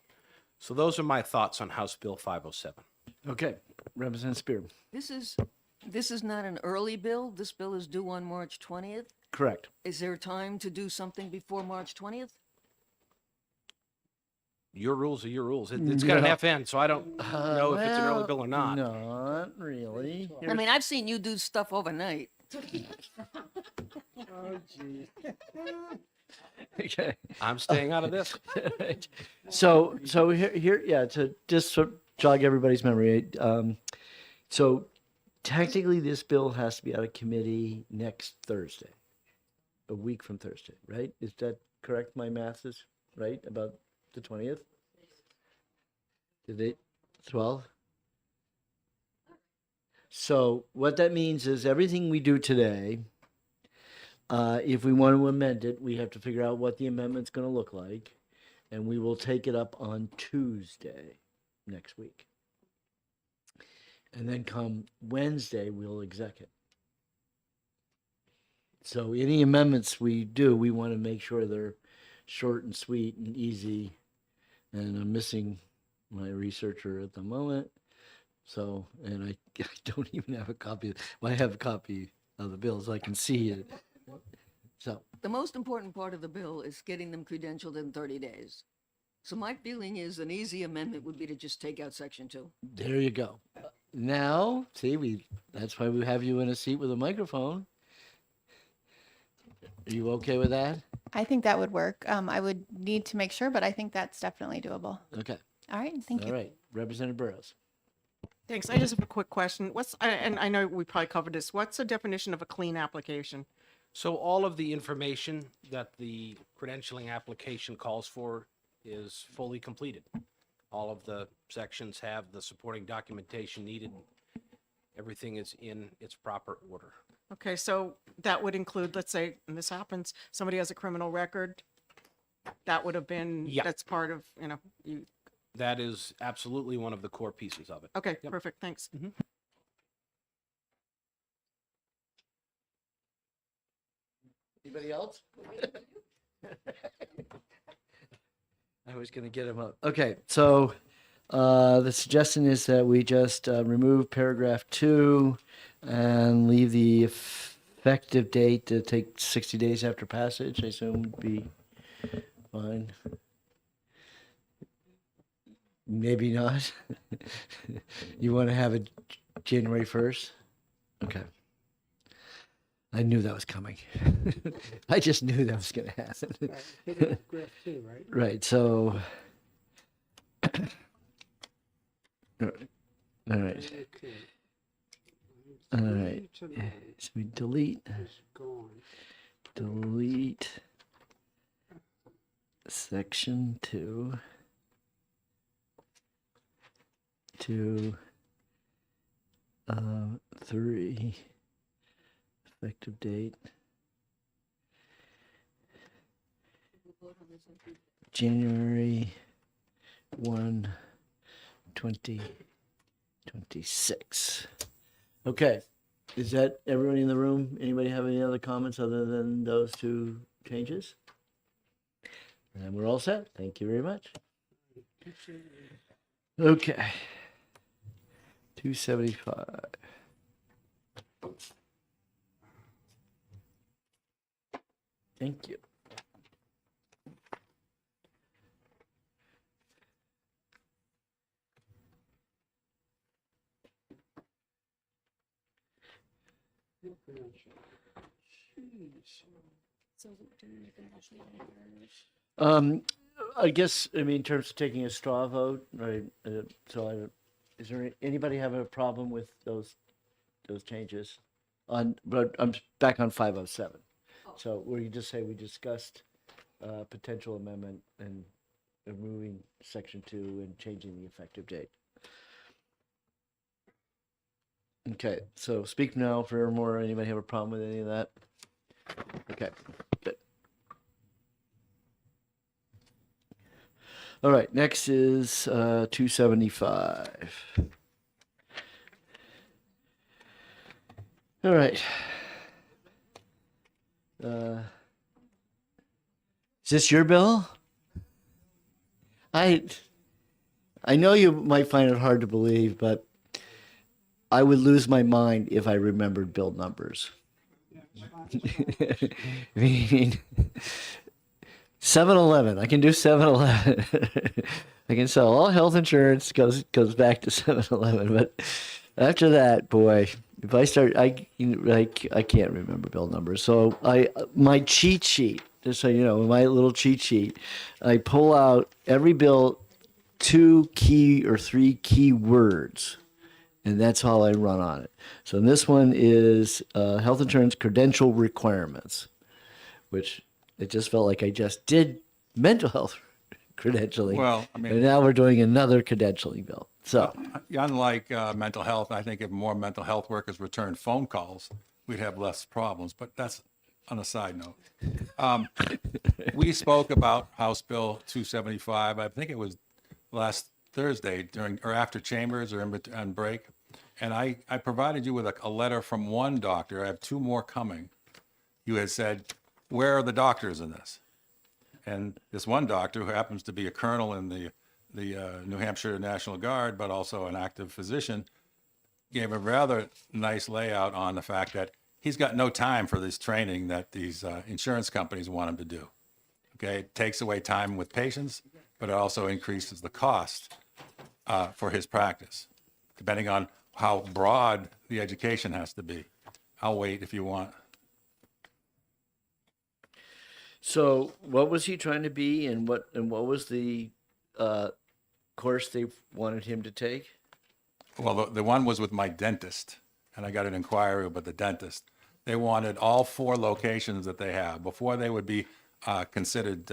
So those are my thoughts on House Bill 507. Okay, Representative Spear. This is not an early bill. This bill is due on March 20th. Correct. Is there time to do something before March 20th? Your rules are your rules. It's got an No. FN, so I don't know if it's an early bill or not. Not really. I mean, I've seen you do stuff overnight. Oh, geez. Okay. I'm staying out of this. Right. So here, yeah, to just sort of jog everybody's memory. So technically, this bill has to be out of committee next Thursday, a week from Thursday, right? Is that correct? My math is right about the 20th. Did it 12? So what that means is everything we do today, if we want to amend it, we have to figure out what the amendment's going to look like, and we will take it up on Tuesday next week. And then come Wednesday, we'll exec it. So any amendments we do, we want to make sure they're short and sweet and easy. And I'm missing my researcher at the moment. So, and I don't even have a copy. Well, I have a copy of the bill so I can see it. So The most important part of the bill is getting them credentialed in 30 days. So my feeling is an easy amendment would be to just take out section 2. there you go. Now, see, that's why we have you in a seat with a microphone. Are you okay with that? I think that would work. I would need to make sure, but I think that's definitely doable. Okay. All right, thank you. All right. Representative Burrows. Thanks. I just have a quick question. And I know we probably covered this. What's the definition of a clean application? So all of the information that the credentialing application calls for is fully completed. All of the sections have the supporting documentation needed. Everything is in its proper order. Okay, so that would include, let's say, and this happens, somebody has a criminal record. That would have been, Yeah. that's part of, you, That is absolutely one of the core pieces of it. okay, Yep. perfect, thanks. Anybody else? I was going to get him up. Okay, so the suggestion is that we just remove paragraph 2 and leave the effective date to take 60 days after passage. I assume would be fine. Maybe not. You want to have it January 1st? Okay. I knew that was coming. I just knew that was going to happen. Paragraph 2, right? Right. So, all right. Okay. All right. To the- So we delete is gone. section 2 to 3. Effective date January 1, 20 26. Okay. Is that everybody in the room? Anybody have any other comments other than those two changes? And we're all set. Thank you very much. Okay. 275. Thank you. I guess, I mean, in terms of taking a straw vote, right? Is there anybody have a problem with those changes? But I'm back on 507. So where you just say we discussed potential amendment and removing section 2 and changing the effective date. Okay, so speak now for more. Anybody have a problem with any of that? Okay, good. All right, next is 275. All right. Is this your bill? I know you might find it hard to believe, but I would lose my mind if I remembered bill numbers. I mean, 7-Eleven. I can do 7-Eleven. I can sell all health insurance. Goes back to 7-Eleven. But after that, boy, if I start, I can't remember bill numbers. So my cheat sheet, just so you know, my little cheat sheet, I pull out every bill, 2 key or 3 key words. And that's how I run on it. So this one is health insurance credential requirements, which it just felt like I just did mental health credentialing. Well, I mean, and now we're doing another credentialing bill. So unlike mental health, I think if more mental health workers returned phone calls, we'd have less problems. But that's on a side note. We spoke about House Bill 275. I think it was last Thursday during or after chambers or on break. And I provided you with a letter from one doctor. I have 2 more coming. You had said, where are the doctors in this? And this one doctor, who happens to be a colonel in the New Hampshire National Guard, but also an active physician, gave a rather nice layout on the fact that he's got no time for this training that these insurance companies want him to do. Okay, it takes away time with patients, but it also increases the cost for his practice, depending on how broad the education has to be. I'll wait if you want. So what was he trying to be, and what was the course they wanted him to take? Well, the one was with my dentist, and I got an inquiry about the dentist. They wanted all 4 locations that they have before they would be considered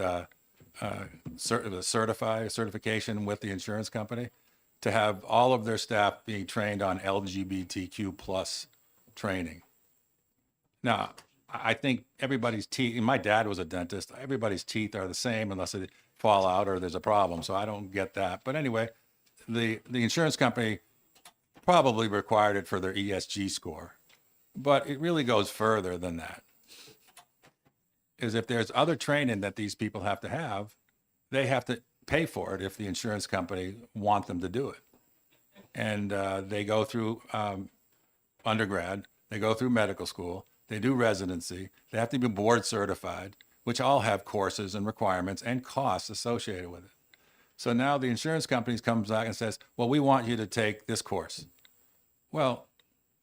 certification with the insurance company, to have all of their staff being trained on LGBTQ plus training. Now, I think everybody's teeth, and my dad was a dentist, everybody's teeth are the same unless they fall out or there's a problem. So I don't get that. But anyway, the insurance company probably required it for their ESG score. But it really goes further than that. Is if there's other training that these people have to have, they have to pay for it if the insurance company want them to do it. And they go through undergrad, they go through medical school, they do residency, they have to be board certified, which all have courses and requirements and costs associated with it. So now the insurance companies comes back and says, well, we want you to take this course. Well,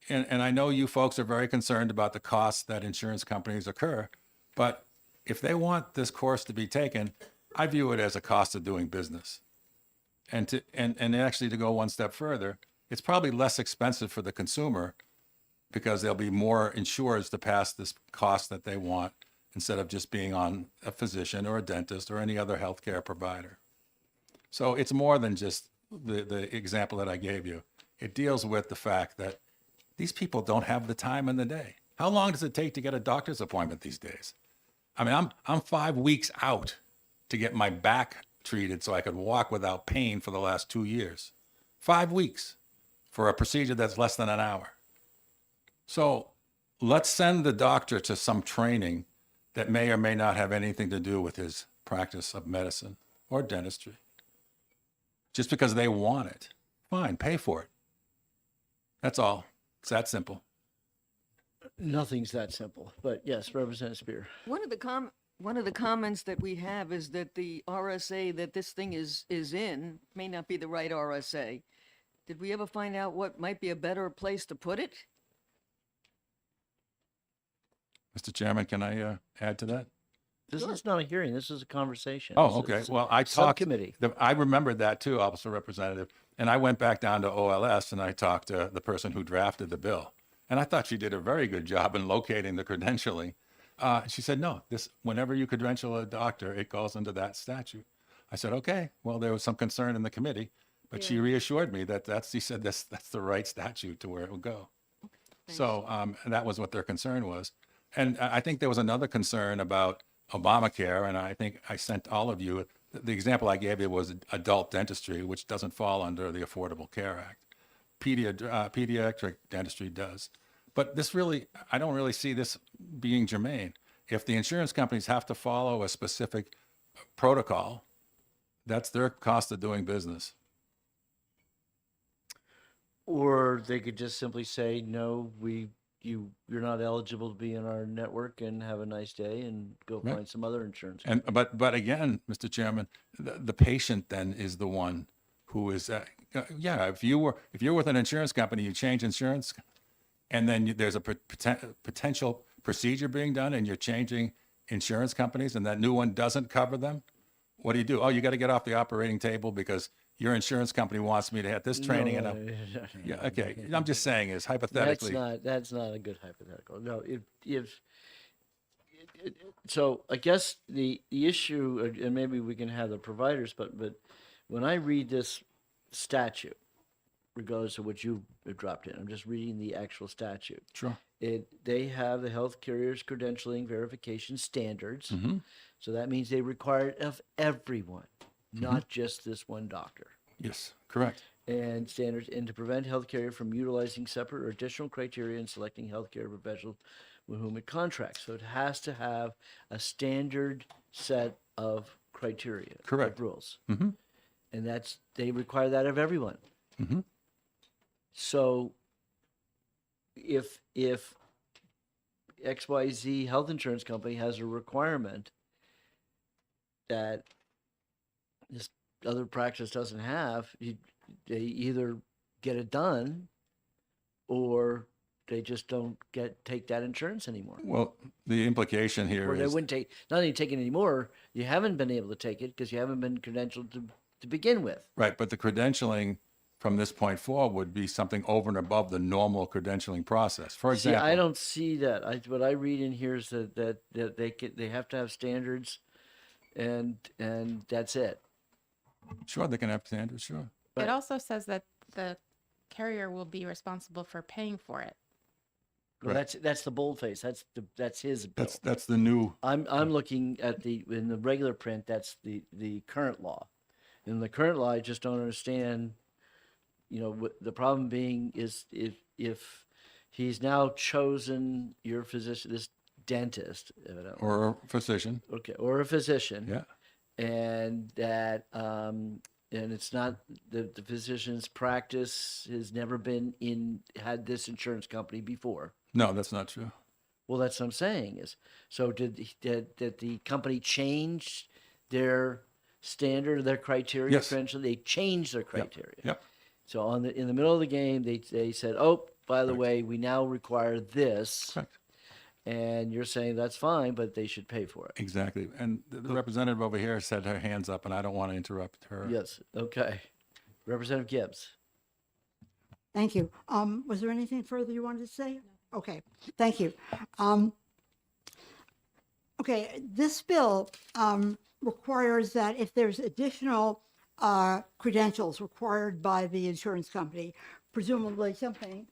and I know you folks are very concerned about the costs that insurance companies incur, but if they want this course to be taken, I view it as a cost of doing business. And actually to go one step further, it's probably less expensive for the consumer because there'll be more insurers to pass this cost that they want instead of just being on a physician or a dentist or any other healthcare provider. So it's more than just the example that I gave you. It deals with the fact that these people don't have the time in the day. How long does it take to get a doctor's appointment these days? I mean, I'm 5 weeks out to get my back treated so I could walk without pain for the last 2 years. 5 weeks. for a procedure that's less than an hour. So let's send the doctor to some training that may or may not have anything to do with his practice of medicine or dentistry. Just because they want it. Fine, pay for it. That's all. It's that simple. Nothing's that simple, but yes, Representative Spear. One of the comments that we have is that the RSA that this thing is in may not be the right RSA. Did we ever find out what might be a better place to put it? Mr. Chairman, can I add to that? This is not a hearing. This is a conversation. Oh, This okay. is Well, I talked. Subcommittee. I remembered that too, Officer Representative. And I went back down to OLS and I talked to the person who drafted the bill. And I thought she did a very good job in locating the credentialing. She said, no, whenever you credential a doctor, it goes into that statute. I said, okay. Well, there was some concern in the committee, but she reassured me that she said that's the right statute to where it would go. So and that was what their concern was. And I think there was another concern about Obamacare, and I think I sent all of you, the example I gave you was adult dentistry, which doesn't fall under the Affordable Care Act. Pediatric dentistry does. But this really, I don't really see this being germane. If the insurance companies have to follow a specific protocol, that's their cost of doing business. Or they could just simply say, no, you're not eligible to be in our network, and have a nice day and go Right. find some other insurance. And but again, Mr. Chairman, the patient then is the one who is yeah. If you're with an insurance company, you change insurance, and then there's a potential procedure being done, and you're changing insurance companies, and that new one doesn't cover them. What do? Oh, you got to get off the operating table because your insurance company wants me to have this training. No, And yeah, okay. I'm just saying is hypothetically. That's not a good hypothetical. No, so I guess the issue, and maybe we can have the providers, but when I read this statute, regardless of what you dropped in, I'm just reading the actual statute. Sure. They have the health carriers credentialing verification standards. Mm-hmm. So that means they require it of everyone, not just this one doctor. Yes, correct. And standards, and to prevent health carrier from utilizing separate or additional criteria in selecting healthcare professionals with whom it contracts. So it has to have a standard set of criteria, Correct. of rules, Mm-hmm. and they require that of everyone. Mm-hmm. So if XYZ health insurance company has a requirement that this other practice doesn't have, they either get it done or they just don't take that insurance anymore. Well, the implication here Or they is wouldn't not only take it anymore, you haven't been able to take it because you haven't been credentialed to begin with. right, but the credentialing from this point forward would be something over and above the normal credentialing process. For See, example, I don't see that. What I read in here is that they have to have standards, and that's it. Sure, they can have standards. Sure. But- It also says that the carrier will be responsible for paying for it. Well, Right. that's the boldface. That's his bill. That's the new. I'm looking at in the regular print. That's the current law. In the current law, I just don't understand. The problem being is if he's now chosen your physician, this dentist, evidently, Or a physician. okay, or a physician, Yeah. and that and it's not the physician's practice has never been had this insurance company before. No, that's not true. Well, that's what I'm saying is, so did the company change their standard, their criteria? Yes. Essentially, they changed their criteria. Yep. So in the middle of the game, they said, oh, by the Correct. way, we now require this, Correct. and you're saying that's fine, but they should pay for it. Exactly. And the representative over here said her hands up, and I don't want to interrupt her. Yes. Okay. Representative Gibbs. Thank you. Was there anything further you wanted to say? Okay, thank you. Okay, this bill requires that if there's additional credentials required by the insurance company, presumably something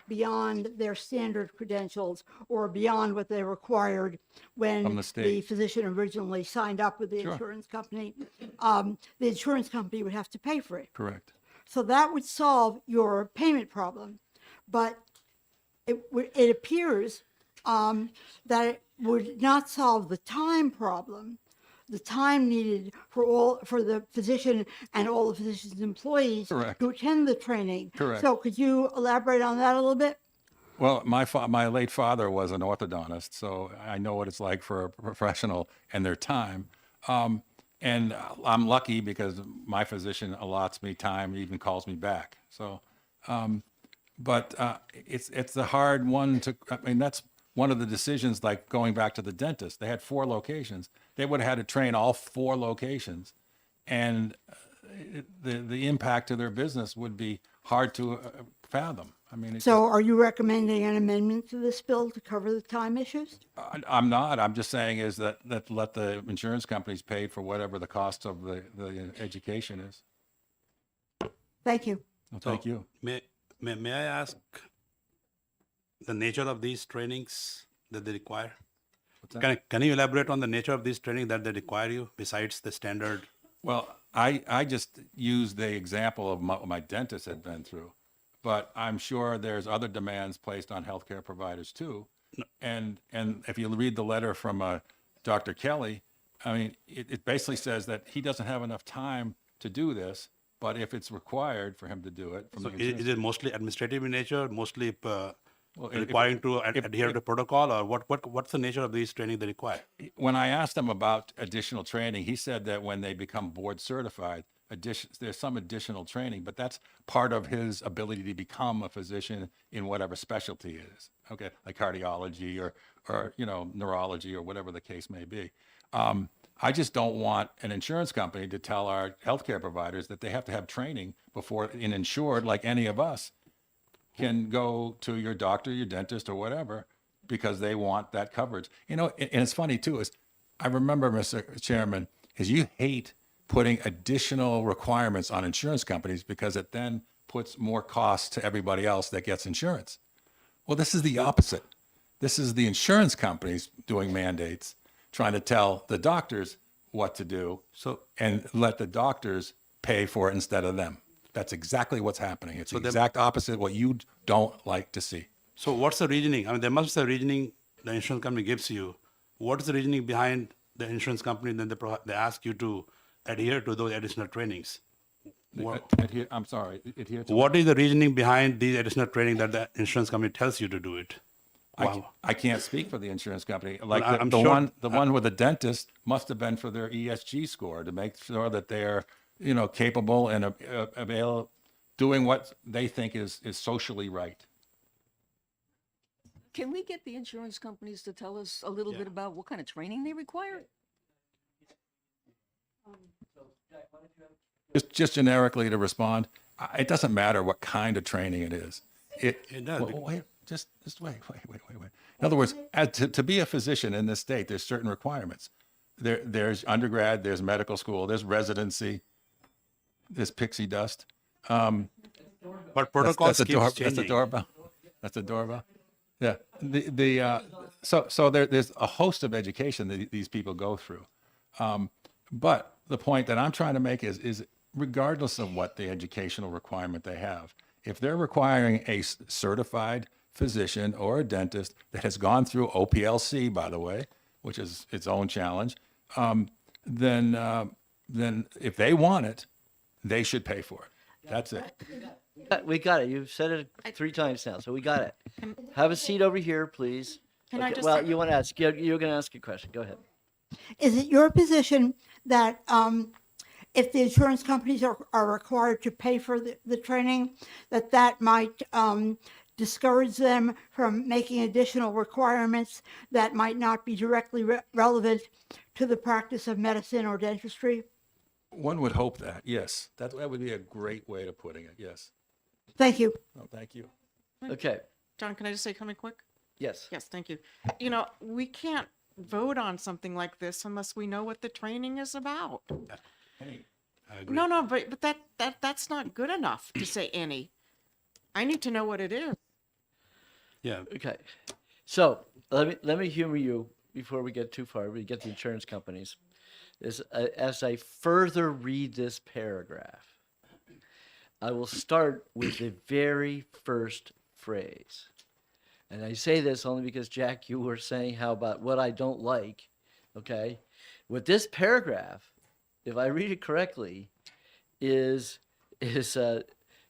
beyond their standard credentials or beyond what they required when From the state. physician originally signed up with the Sure. insurance company, the insurance company would have to pay for it. Correct. So that would solve your payment problem. But it appears that it would not solve the time problem, the time needed for the physician and all the physician's employees Correct. to attend the training. Correct. So could you elaborate on that a little bit? Well, my late father was an orthodontist, so I know what it's like for a professional and their time. And I'm lucky because my physician allots me time, even calls me back. So, but it's a hard one to. I mean, that's one of the decisions. Like going back to the dentist, they had 4 locations. They would have had to train all 4 locations, and the impact to their business would be hard to fathom. I mean, So are you recommending an amendment to this bill to cover the time issues? I'm not. I'm just saying is that let the insurance companies pay for whatever the cost of the education is. Thank you. Well, thank you. May I ask the nature of these trainings that they require? Can you elaborate on the nature of these training that they require you besides the standard? Well, I just used the example of what my dentist had been through, but I'm sure there's other demands placed on healthcare providers too. And if you read the letter from Dr. Kelly, I mean, it basically says that he doesn't have enough time to do this, but if it's required for him to do it, from So the insurance- is it mostly administrative in nature, mostly Well, if- requiring to if- adhere to protocol, or what's the nature of these training they require? when I asked him about additional training, he said that when they become board certified, there's some additional training, but that's part of his ability to become a physician in whatever specialty it is. Okay, like cardiology or neurology or whatever the case may be. I just don't want an insurance company to tell our healthcare providers that they have to have training before an insured, like any of us, can go to your doctor, your dentist, or whatever, because they want that coverage. And it's funny too, is I remember, Mr. Chairman, is you hate putting additional requirements on insurance companies because it then puts more costs to everybody else that gets insurance. Well, this is the opposite. This is the insurance companies doing mandates, trying to tell the doctors what to do, and let the doctors pay for it instead of them. That's exactly what's happening. It's the exact opposite of what you don't like to see. So what's the reasoning? I mean, there must be a reasoning the insurance company gives you. What is the reasoning behind the insurance company? Then they ask you to adhere to those additional trainings. I'm sorry. Adhere to What is the reasoning behind these additional training that the insurance company tells you to do it? I can't speak for the insurance company. Like I'm the sure- one with the dentist must have been for their ESG score to make sure that they're capable and available, doing what they think is socially right. Can we get the insurance companies to tell us a little bit about what kind of training they require? Just generically to respond, it doesn't matter what kind of training it is. It does. Wait, just wait. In other words, to be a physician in this state, there's certain requirements. There's undergrad, there's medical school, there's residency, there's pixie dust. But protocols keeps That's a changing. doorbell. That's a doorbell. Yeah. So there's a host of education that these people go through. But the point that I'm trying to make is regardless of what the educational requirement they have, if they're requiring a certified physician or a dentist that has gone through OPLC, by the way, which is its own challenge, then if they want it, they should pay for it. That's it. We got it. You've said it 3 times now, so we got it. Have a seat over here, please. Can I just- Well, you want to ask? You're going to ask a question. Go ahead. Is it your position that if the insurance companies are required to pay for the training, that might discourage them from making additional requirements that might not be directly relevant to the practice of medicine or dentistry? One would hope that, yes. That would be a great way of putting it, yes. Thank you. Oh, thank you. Okay. John, can I just say something quick? Yes. Yes, thank you. We can't vote on something like this unless we know what the training is about. No, but that's not good enough to say any. I need to know what it is. Yeah. Okay. So let me humor you before we get too far. We get the insurance companies. As I further read this paragraph, I will start with the very first phrase. And I say this only because, Jack, you were saying how about what I don't like, okay? What this paragraph, if I read it correctly, is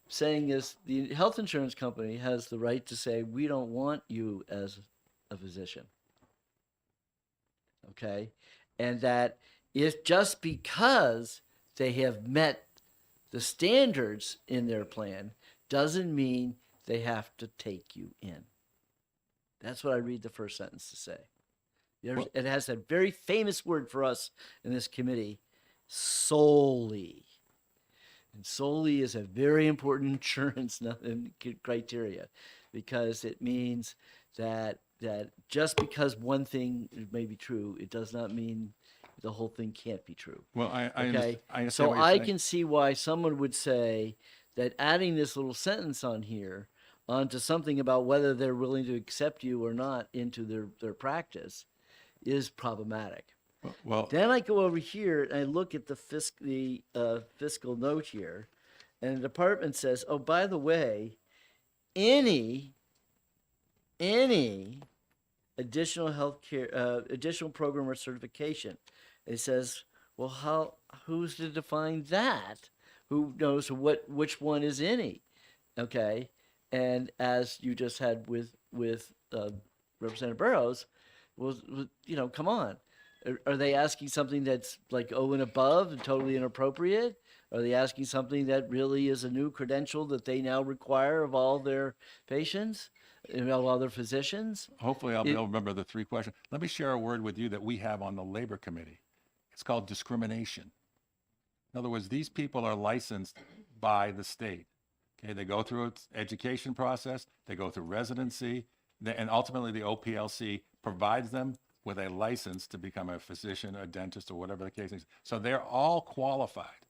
saying is the health insurance company has the right to say, we don't want you as a physician, okay? And that is just because they have met the standards in their plan doesn't mean they have to take you in. That's what I read the first sentence to say. It has that very famous word for us in this committee, solely. And solely is a very important insurance criteria, because it means that just because one thing may be true, it does not mean the whole thing can't be true. Well, I Okay, understand so what you're I saying. can see why someone would say that adding this little sentence on here onto something about whether they're willing to accept you or not into their practice is problematic. Well, Then I go over here and I look at the fiscal note here, and the department says, "Oh, by the way, any additional healthcare, additional program or certification." It says, "Well, who's to define that? Who knows which one is any?" Okay, and as you just had with Representative Burrows, well, come on. Are they asking something that's like and above and totally inappropriate? Are they asking something that really is a new credential that they now require of all their patients, and all their physicians? hopefully I'll be able to remember the three questions. Let me share a word with you that we have on the Labor Committee. It's called discrimination. In other words, these people are licensed by the state. Okay, they go through its education process, they go through residency, and ultimately the OPLC provides them with a license to become a physician, a dentist, or whatever the case is. So they're all qualified.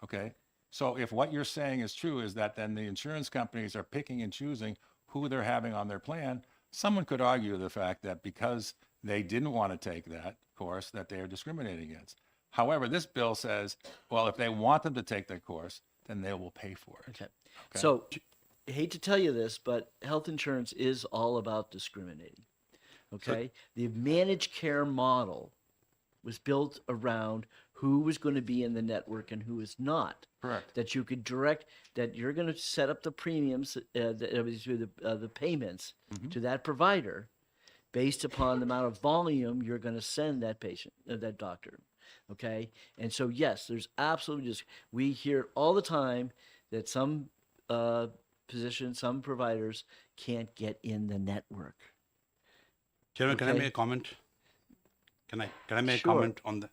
Okay, so if what you're saying is true, is that then the insurance companies are picking and choosing who they're having on their plan, someone could argue the fact that because they didn't want to take that course, that they are discriminating against. However, this bill says, well, if they want them to take that course, then they will pay for it. Okay. So, I hate to tell you this, but health insurance is all about discriminating. Okay? The managed care model was built around who was going to be in the network and who is not. Correct. That you could direct, that you're going to set up the premiums, the payments to that provider based upon the amount of volume you're going to send that patient, that doctor. Okay? And so, yes, there's absolutely just, we hear all the time that some physicians, some providers can't get in the network. Chairman, can I Okay. make a comment? Can I make a Sure. comment on that?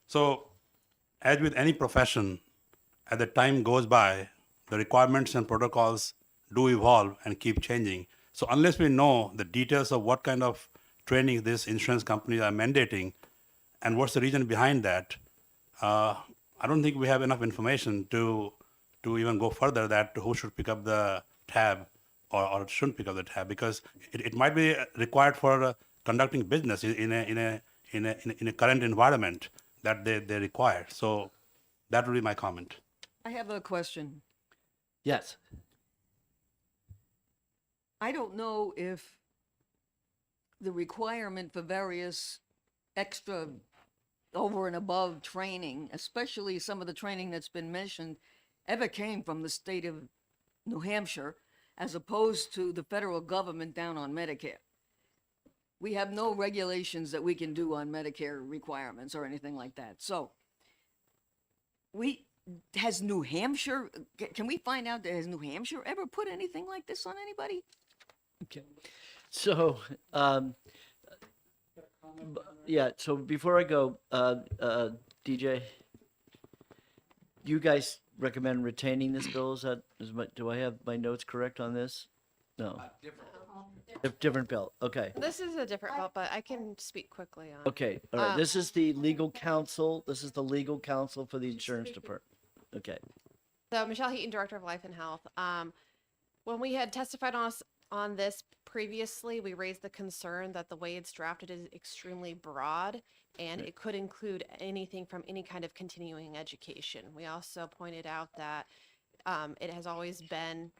So, as with any profession, as the time goes by, the requirements and protocols do evolve and keep changing. So, unless we know the details of what kind of training these insurance companies are mandating and what's the reason behind that, I don't think we have enough information to even go further that who should pick up the tab or shouldn't pick up the tab, because it might be required for conducting business in a current environment that they require. So that would be my comment. I have a question. Yes. I don't know if the requirement for various extra over and above training, especially some of the training that's been mentioned, ever came from the state of New Hampshire as opposed to the federal government down on Medicare. We have no regulations that we can do on Medicare requirements or anything like that. So has New Hampshire, can we find out that has New Hampshire ever put anything like this on anybody? Okay. So, yeah, so before I go, DJ, you guys recommend retaining this bill? Do I have my notes correct on this? No. Different bill. Okay. This is a different bill, but I can speak quickly on. Okay. All right. This is the legal counsel. This is the legal counsel for the insurance department. Okay. So Michelle Heaton, Director of Life and Health. When we had testified on this previously, we raised the concern that the way it's drafted is extremely broad and it could include anything from any kind of continuing education. We also pointed out that it has always been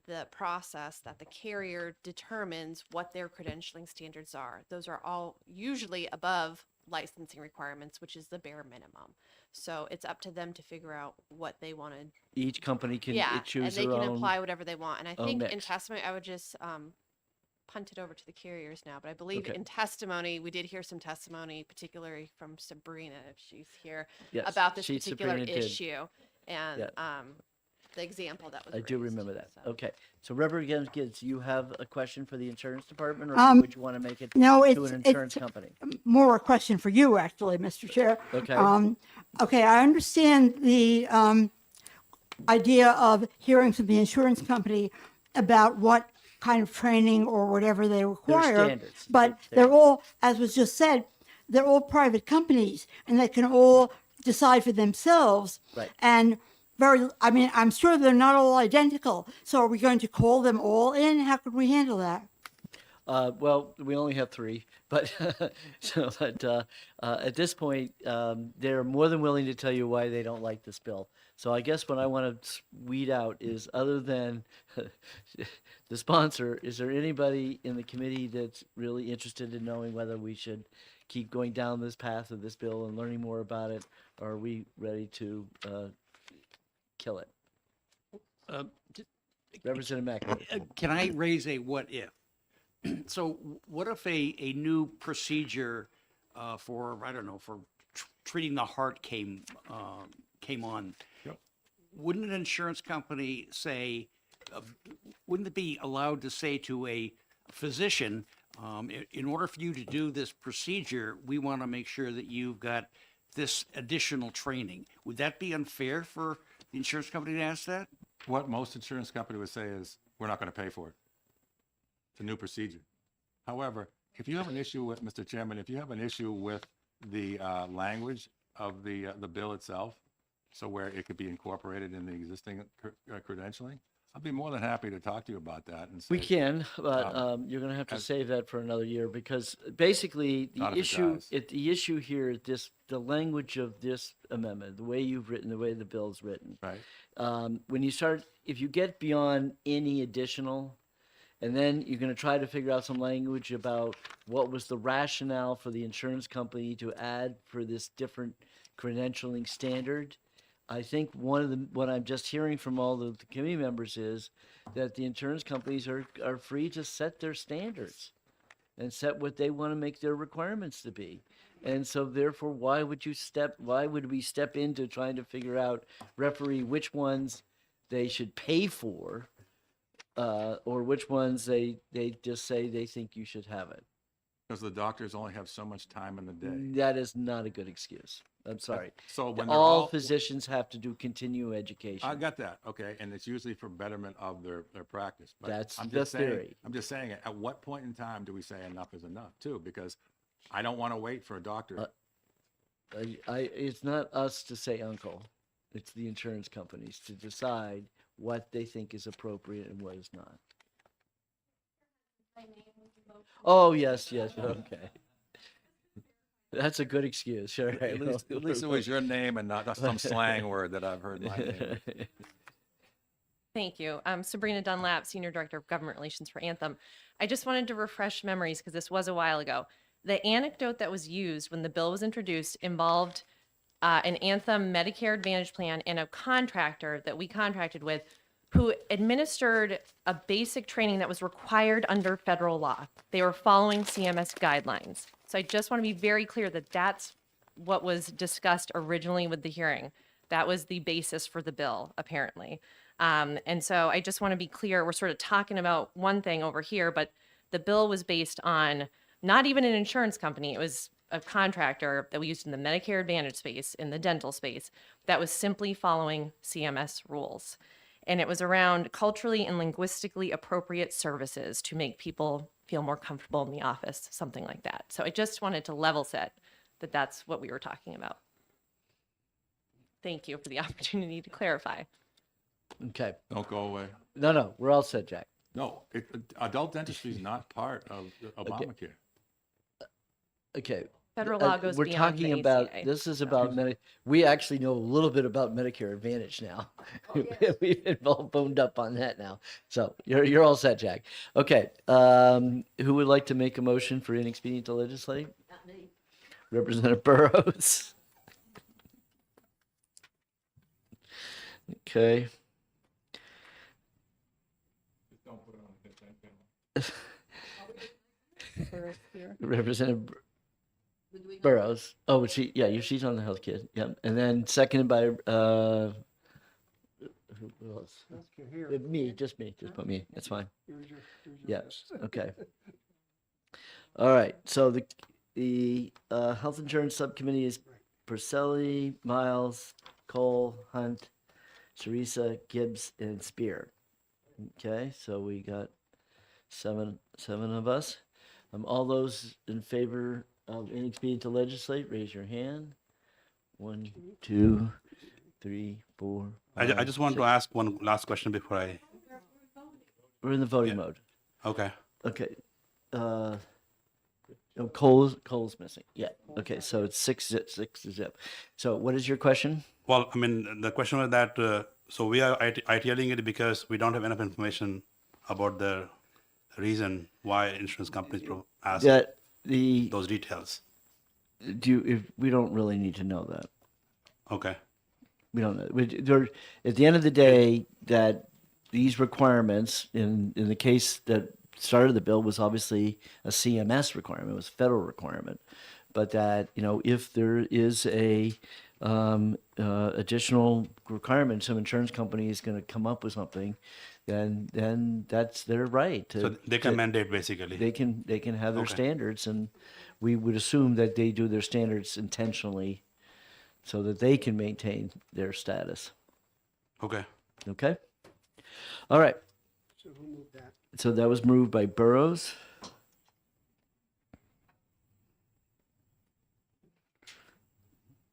the process that the carrier determines what their credentialing standards are. Those are all usually above licensing requirements, which is the bare minimum. So it's up to them to figure out what they want to. Each company can Yeah, and choose they their can own. apply whatever they want. And I own think in mix. testimony, I would just punt it over to the carriers now. But I believe Okay. in testimony, we did hear some testimony, particularly from Sabrina, if she's here, Yes, about this she- particular Sabrina did. issue and Yeah. the example that was I do raised. remember that. Okay. So Reverend Gibbs, you have a question for the insurance department, or Um, would you want to make it no, to it's- an insurance it's- company? More a question for you, actually, Mr. Chair. Okay. Okay, I understand the idea of hearing from the insurance company about what kind of training or whatever they require. standards. But they're all, as was just said, they're all private companies, and they can all decide for themselves. Right. And I mean, I'm sure they're not all identical. So are we going to call them all in? How could we handle that? Well, we only have 3, but at this point, they're more than willing to tell you why they don't like this bill. So I guess what I want to weed out is, other than the sponsor, is there anybody in the committee that's really interested in knowing whether we should keep going down this path of this bill and learning more about it, or are we ready to kill it? Representative McNamee. Can I raise a what if? So what if a new procedure for, I don't know, for treating the heart came on? Yep. Wouldn't an insurance company say, wouldn't it be allowed to say to a physician, in order for you to do this procedure, we want to make sure that you've got this additional training? Would that be unfair for the insurance company to ask that? What most insurance company would say is, we're not going to pay for it. It's a new procedure. However, if you have an issue with, Mr. Chairman, if you have an issue with the language of the bill itself, so where it could be incorporated in the existing credentialing, I'd be more than happy to talk to you about that. And We say, can, but you're going to have to save that for another year, because basically Not the if it issue, does. the issue here, the language of this amendment, the way you've written, the way the bill's written. Right. When you start, if you get beyond any additional, and then you're going to try to figure out some language about what was the rationale for the insurance company to add for this different credentialing standard. I think what I'm just hearing from all of the committee members is that the insurance companies are free to set their standards and set what they want to make their requirements to be. And so therefore, why would we step into trying to figure out, referee, which ones they should pay for, or which ones they just say they think you should have it? Because the doctors only have so much time in the day. That is not a good excuse. I'm sorry. So when they're all physicians have to do continuing education. I got that, okay, and it's usually for betterment of their practice. But That's I'm the just saying, theory. I'm just saying, at what point in time do we say enough is enough, too? Because I don't want to wait for a doctor. It's not us to say uncle. It's the insurance companies to decide what they think is appropriate and what is not. Oh, yes, okay. That's a good excuse, sure. At least it was your name and not some slang word that I've heard my name. Thank you. I'm Sabrina Dunlap, Senior Director of Government Relations for Anthem. I just wanted to refresh memories because this was a while ago. The anecdote that was used when the bill was introduced involved an Anthem Medicare Advantage plan and a contractor that we contracted with who administered a basic training that was required under federal law. They were following CMS guidelines. So I just want to be very clear that that's what was discussed originally with the hearing. That was the basis for the bill, apparently. And so I just want to be clear, we're sort of talking about one thing over here, but the bill was based on not even an insurance company. It was a contractor that we used in the Medicare Advantage space, in the dental space, that was simply following CMS rules. And it was around culturally and linguistically appropriate services to make people feel more comfortable in the office, something like that. So I just wanted to level set that that's what we were talking about. Thank you for the opportunity to clarify. Okay. Don't go away. No, we're all set, Jack. No, adult dentistry is not part of Obamacare. Okay. Federal law goes we're beyond talking the about, ACA. this is about, we actually know a little bit about Medicare Advantage now. We've been all boned up on that now. So you're all set, Jack. Okay, who would like to make a motion for inexpedient to legislate? Not me. Representative Burrows. Okay. Representative Burrows. Oh, she's on the health kit. Yep. And then seconded by who else? Me, just put me. That's fine. Yeah. Okay. All right. So the health insurance subcommittee is Purcelli, Miles, Cole, Hunt, Teresa, Gibbs, and Spear. Okay, so we got seven of us. All those in favor of inexpedient to legislate, raise your hand. 1, 2, 3, 4. I 5, just want to 6. ask one last question before I. We're in the voting mode. Okay. Okay. No, Cole's missing. Yeah. Okay. So it's 6 zip. So what is your question? Well, I mean, the question was that, so we are ITLing it because we don't have enough information about the reason why insurance companies ask That those details. We don't really need to know that. Okay. We don't know. At the end of the day, that these requirements, in the case that started the bill, was obviously a CMS requirement, it was a federal requirement. But that, if there is a additional requirement, some insurance company is going to come up with something, then that's their right. So they can mandate basically. They can have their Okay. standards, and we would assume that they do their standards intentionally so that they can maintain their status. Okay. Okay? All right. So who moved that? So that was moved by Burrows.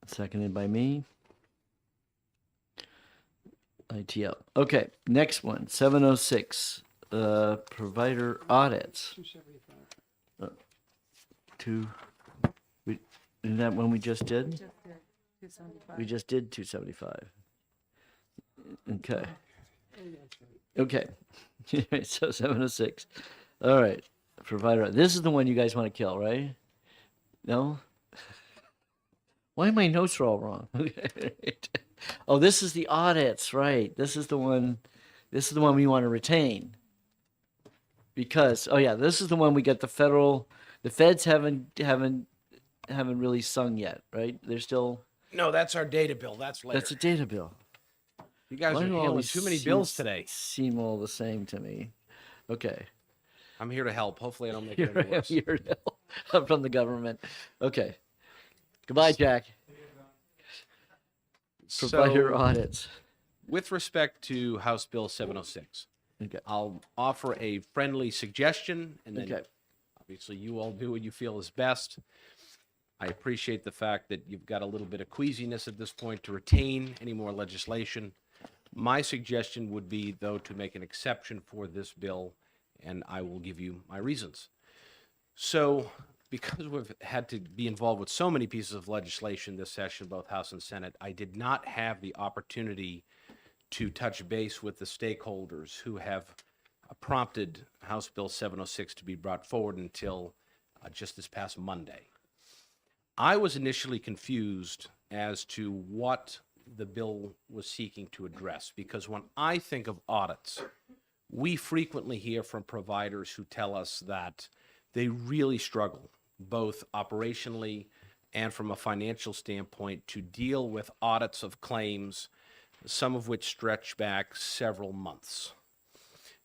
Seconded by me. ITL. Okay, next one, 706, provider audits. 275. Isn't that one we just did? We just did 275. Okay. Okay. So 706. All right. Provider. This is the one you guys want to kill, right? No? Why are my notes all wrong? Oh, this is the audits, right? This is the one we want to retain. Because this is the one we got the feds haven't really sung yet, right? They're still. No, that's our data bill. That's later. That's a data bill. You guys Why are do all handling these too many seem- bills today. Seem all the same to me. Okay. I'm here to help. Hopefully, I don't make it any worse. I'm from the government. Okay. Goodbye, Jack. Provider So, audits. With respect to House Bill 706, Okay. I'll offer a friendly suggestion, and then Okay. obviously you all do what you feel is best. I appreciate the fact that you've got a little bit of queasiness at this point to retain any more legislation. My suggestion would be, though, to make an exception for this bill, and I will give you my reasons. So, because we've had to be involved with so many pieces of legislation this session, both House and Senate, I did not have the opportunity to touch base with the stakeholders who have prompted House Bill 706 to be brought forward until just this past Monday. I was initially confused as to what the bill was seeking to address, because when I think of audits, we frequently hear from providers who tell us that they really struggle, both operationally and from a financial standpoint, to deal with audits of claims, some of which stretch back several months.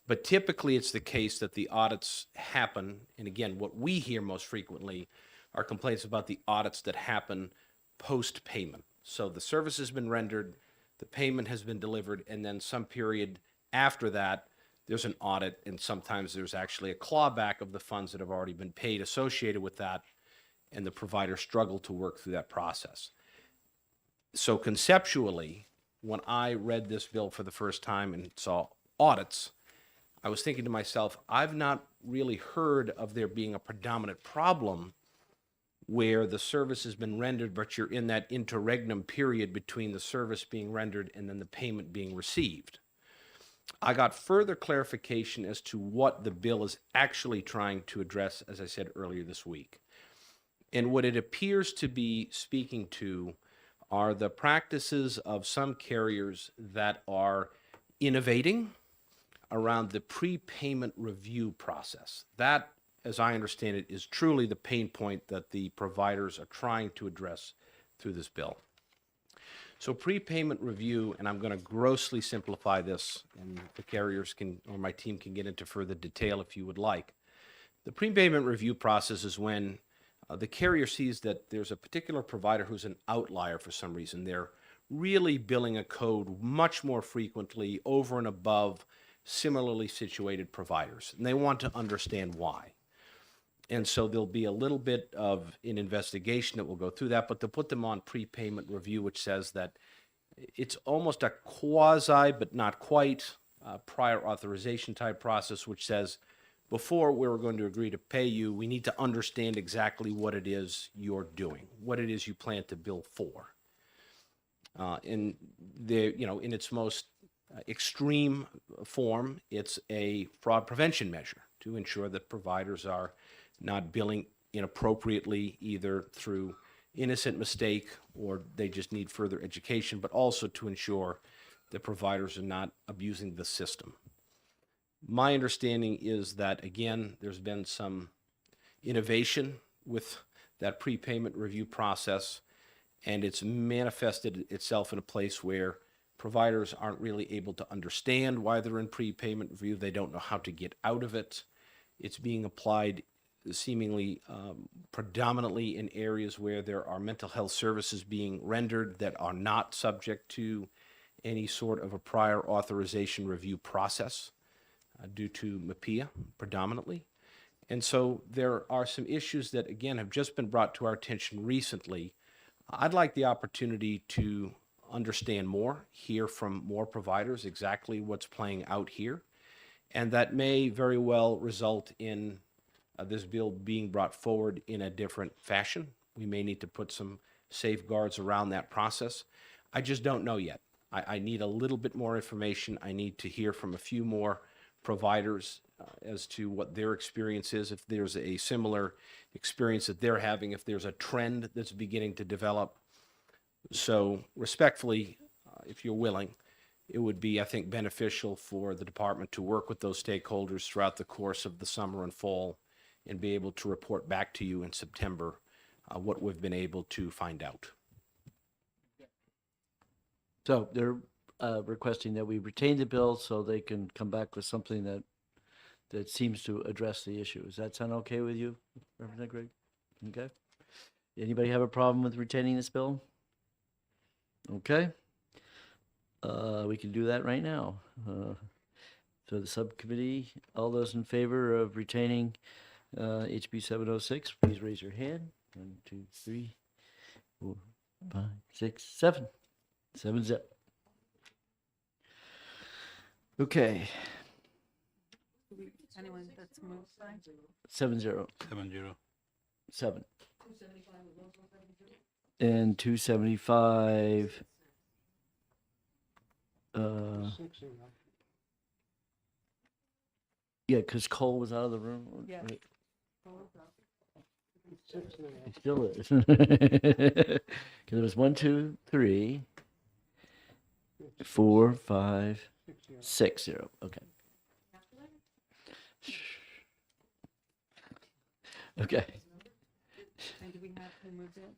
But typically it's the case that the audits happen, and again, what we hear most frequently are complaints about the audits that happen post-payment. So the service has been rendered, the payment has been delivered, and then some period after that, there's an audit, and sometimes there's actually a clawback of the funds that have already been paid associated with that, and the provider struggled to work through that process. So conceptually, when I read this bill for the first time and saw audits, I was thinking to myself, I've not really heard of there being a predominant problem where the service has been rendered, but you're in that interregnum period between the service being rendered and then the payment being received. I got further clarification as to what the bill is actually trying to address, as I said earlier this week. And what it appears to be speaking to are the practices of some carriers that are innovating around the prepayment review process. That, as I understand it, is truly the pain point that the providers are trying to address through this bill. So prepayment review, and I'm going to grossly simplify this, and the carriers can, or my team can get into further detail if you would like. The prepayment review process is when the carrier sees that there's a particular provider who's an outlier for some reason. They're really billing a code much more frequently over and above similarly situated providers, and they want to understand why. And so there'll be a little bit of an investigation that will go through that, but they'll put them on prepayment review, which says that it's almost a quasi, but not quite, prior authorization type process, which says before we're going to agree to pay you, we need to understand exactly what it is you're doing, what it is you plan to bill for. In its most extreme form, it's a fraud prevention measure to ensure that providers are not billing inappropriately, either through innocent mistake or they just need further education, but also to ensure that providers are not abusing the system. My understanding is that, again, there's been some innovation with that prepayment review process, and it's manifested itself in a place where providers aren't really able to understand why they're in prepayment review. They don't know how to get out of it. It's being applied seemingly predominantly in areas where there are mental health services being rendered that are not subject to any sort of a prior authorization review process due to MAPIA predominantly. And so there are some issues that, again, have just been brought to our attention recently. I'd like the opportunity to understand more, hear from more providers exactly what's playing out here, and that may very well result in this bill being brought forward in a different fashion. We may need to put some safeguards around that process. I just don't know yet. I need a little bit more information. I need to hear from a few more providers as to what their experience is, if there's a similar experience that they're having, if there's a trend that's beginning to develop. So respectfully, if you're willing, it would be, I think, beneficial for the department to work with those stakeholders throughout the course of the summer and fall and be able to report back to you in September what we've been able to find out. So they're requesting that we retain the bill so they can come back with something that seems to address the issue. Does that sound okay with you, Representative Gregg? Okay. Anybody have a problem with retaining this bill? Okay. We can do that right now. So the subcommittee, all those in favor of retaining HB 706, please raise your hand. 1, 2, 3, 4, 5, 6, 7. 7-0. Okay. Anyone that's moved by? 7-0. 7-0. 7. And 275. Yeah, because Cole was out of the room. Yeah. Right. He still is. Because it was 1, 2, 3, 4, 5, 6, 0. Okay. Okay. And do we have who moved it?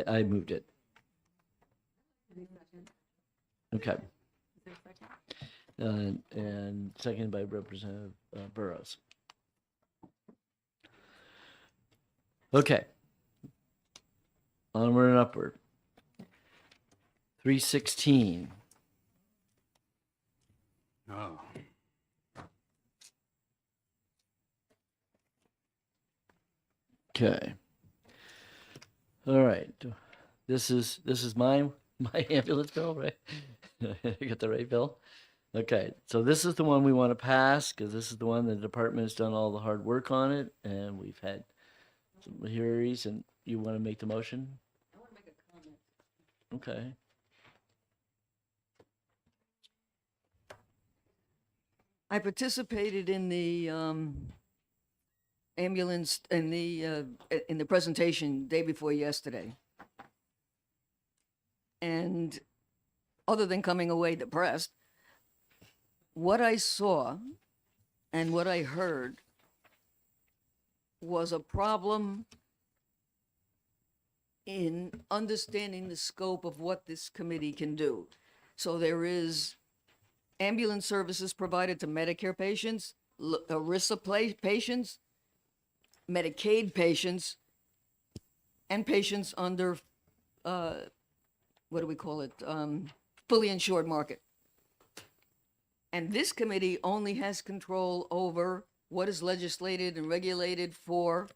I moved it. Any second? Okay. Is there a second? And seconded by Representative Burrows. Okay. Onward and upward. 316. Oh. Okay. All right. This is my ambulance bill, right? I got the right bill. Okay, so this is the one we want to pass because this is the one the department has done all the hard work on it, and we've had some hearings. And you want to make the motion? I want to make a comment. Okay. I participated in the ambulance in the presentation day before yesterday. And other than coming away depressed, what I saw and what I heard was a problem in understanding the scope of what this committee can do. So there is ambulance services provided to Medicare patients, ERISA patients, Medicaid patients, and patients under, what do we call it, fully insured market. And this committee only has control over what is legislated and regulated for